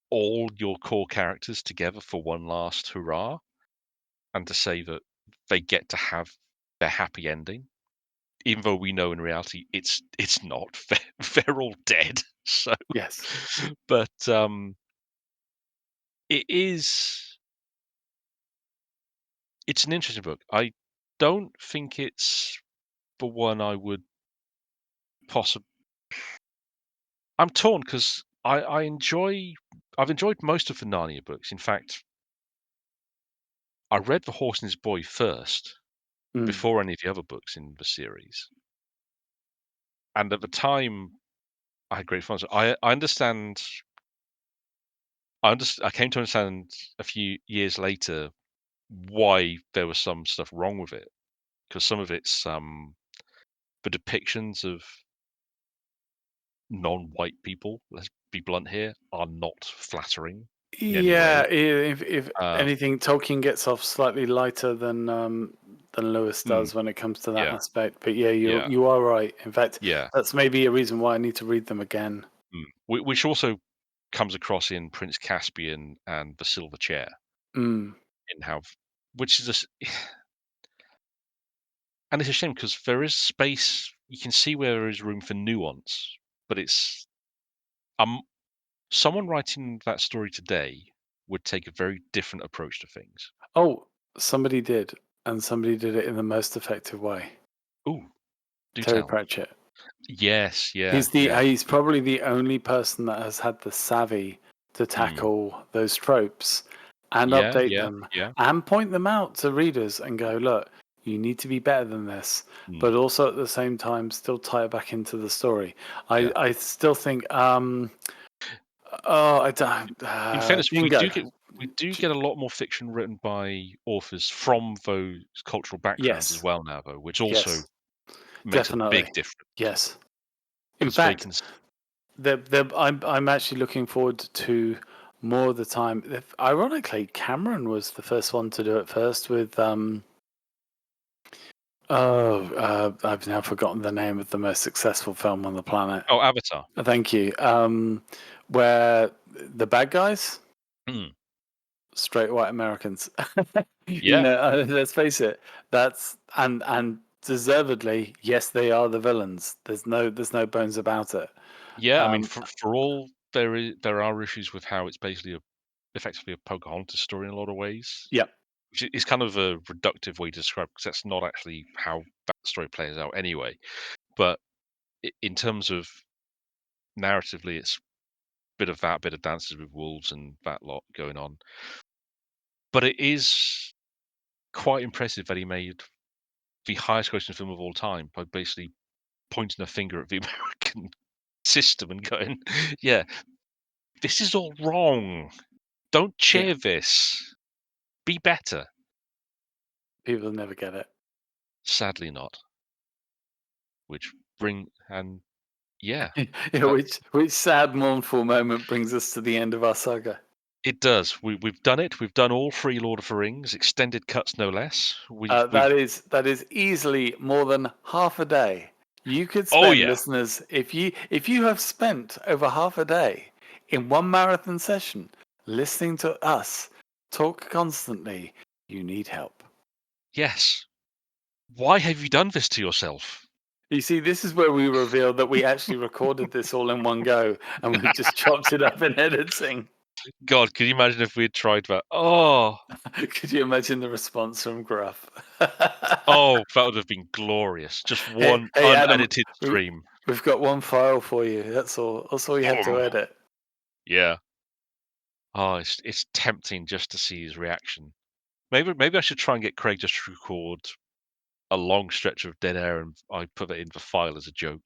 all your core characters together for one last hurrah and to say that they get to have their happy ending, even though we know in reality it's not. They're all dead. So, Yes. but it is it's an interesting book. I don't think it's the one I would possibly. I'm torn because I've enjoyed most of the Narnia books. In fact, I read The Horse and His Boy first Mm. before any of the other books in the series, and at the time I had great fun. So I understand. I came to understand a few years later why there was some stuff wrong with it because some of it's the depictions of non-white people, let's be blunt here, are not flattering in any Yeah, way. if Uh, anything, Tolkien gets off slightly lighter than Lewis mm, does when it comes to that yeah, aspect. But yeah, yeah, you are right. In fact, yeah. that's maybe a reason why I need to read them again. Which also comes across in Prince Caspian and The Silver Chair, Mm. in how, which is and it's a shame because there is space. You can see where there is room for nuance, but it's um someone writing that story today would take a very different approach to things. Oh, somebody did, and somebody did it in the most effective way. Ooh, do Terry tell. Pratchett. Yes, yeah, yeah. He's probably the only person that has had the savvy to Mm. tackle those tropes and Yeah, update yeah, them yeah. and point them out to readers and go, look, you need to be better than this, Mm, but also at the same time still tie it back into the story. yeah. I still think oh I don't In fairness, Dingo. we do J- get a lot more fiction written by authors from those cultural backgrounds as yes, well now, though, which also yes, makes a big definitely. difference Yes. In because they fact, can. I'm actually looking forward to more of the time. Ironically, Cameron was the first one to do it first with I've now forgotten the name of the most successful film on the planet. Oh, Avatar. Thank you. Where the bad guys, Mm, straight white Americans. You yeah, know, let's face it. That's and deservedly, yes, they are the villains. There's no bones about it. yeah. I mean, Um, for all there are issues with how it's basically effectively a Pocahontas story in a lot of ways, yeah, which is kind of a reductive way to describe because that's not actually how that story plays out anyway. But in terms of narratively, it's bit of that, bit of Dances with Wolves and that lot going on. But it is quite impressive that he made the highest grossing film of all time by basically pointing a finger at the American system and going, "Yeah, this is all wrong. Don't yeah. chair this. Be better." People never get it. Sadly not. Which bring and yeah, Yeah, that which sad, mournful moment brings us to the end of our saga. it does. We've done it. We've done all three Lord of the Rings, extended cuts no less. We've That is easily more than half a day. You could oh spend, yeah, listeners, if you have spent over half a day in one marathon session listening to us talk constantly, you need help. yes. Why have you done this to yourself? You see, this is where we reveal that we actually recorded this all in one go and we've just chopped it up in editing. God, could you imagine if we'd tried that? Oh, Could you imagine the response from Gruff? oh, that would have been glorious. Just Hey, one hey, Adam, unedited we, stream. we've got one file for you. That's all. That's all you have to Boom. edit. Yeah. Oh, it's tempting just to see his reaction. Maybe I should try and get Craig just to record a long stretch of dead air and I put it in the file as a joke.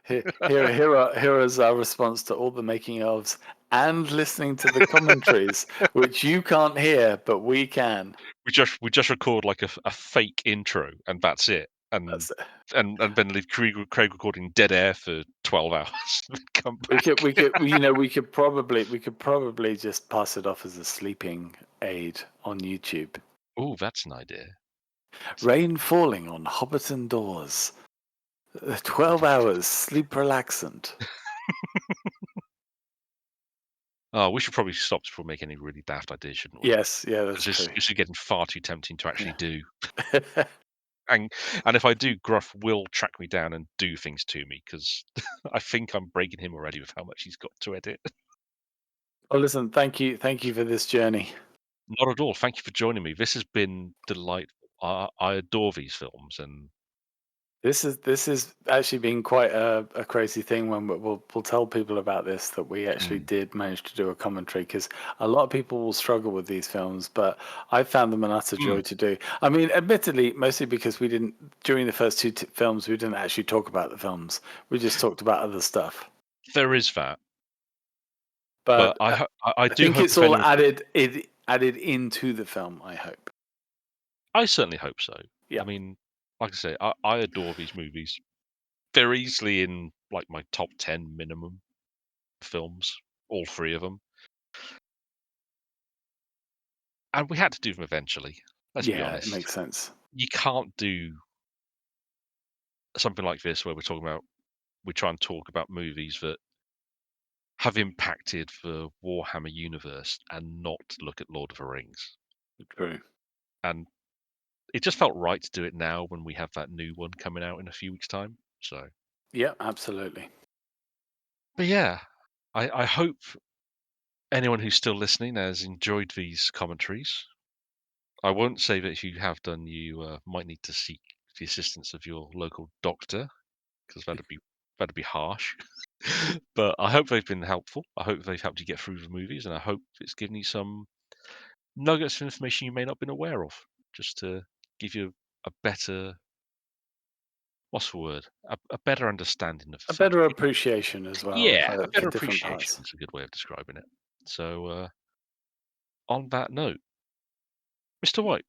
Here is our response to all the making ofs and listening to the commentaries, which you can't hear, but we can. We just record like a fake intro and that's it. And That's it. and then leave Craig recording dead air for 12 hours and then come We back. could, we could probably just pass it off as a sleeping aid on YouTube. Oh, that's an idea. Rain falling on Hobbiton doors. 12 hours sleep relaxant. Oh, we should probably stop before we make any really daft ideas, shouldn't we? Yes, yeah, that's Because true. this is getting far too tempting to actually Yeah. do. And if I do, Gruff will track me down and do things to me because I think I'm breaking him already with how much he's got to edit. Well, listen, thank you for this journey. Not at all. Thank you for joining me. This has been delightful. I adore these films, and This is actually been quite a crazy thing when we'll tell people about this that we actually mm, did manage to do a commentary because a lot of people will struggle with these films, but I found them an utter mm, joy to do. I mean, admittedly, mostly because we didn't during the first two films we didn't actually talk about the films. We just talked about other stuff. there is that. But But I I do think hope it's if all anyone, added into the film. I hope. I certainly hope so. Yeah. I mean, like I say, I adore these movies. They're easily in like my top 10 minimum films, all three of them, and we had to do them eventually. Let's be Yeah, it honest. makes sense. You can't do something like this where we try and talk about movies that have impacted the Warhammer universe and not look at Lord of the Rings. True. And it just felt right to do it now when we have that new one coming out in a few weeks' time. So, Yeah, absolutely. but yeah, I hope anyone who's still listening has enjoyed these commentaries. I won't say that if you have done, you might need to seek the assistance of your local doctor because that'd be harsh. But I hope they've been helpful. I hope they've helped you get through the movies, and I hope it's given you some nuggets of information you may not have been aware of, just to give you a better, what's the word? A better understanding of the A films. better appreciation as well Yeah, a for better different appreciation parts. is a good way of describing it. So, on that note, Mr. White,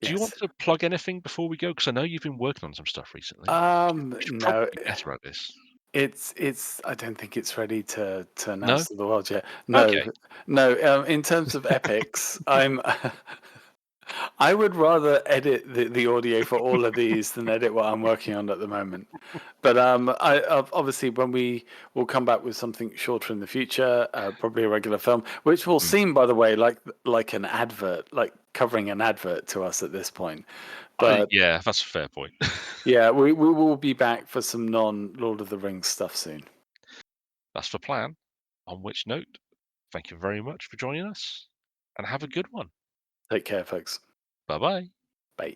do you want Yes. to plug anything before we go? Because I know you've been working on some stuff recently. You should probably No, be better at this. it's. I don't think it's ready to No? announce to the world yet. No, Okay. no. In terms of epics, I'm. I would rather edit the audio for all of these than edit what I'm working on at the moment. But obviously when we will come back with something shorter in the future, probably a regular film, which will Mm. seem, by the way, like an advert, like covering an advert to us at this point. But Yeah, that's a fair point. yeah, we will be back for some non Lord of the Rings stuff soon. That's the plan. On which note, thank you very much for joining us and have a good one. Take care, folks. Bye bye. Bye.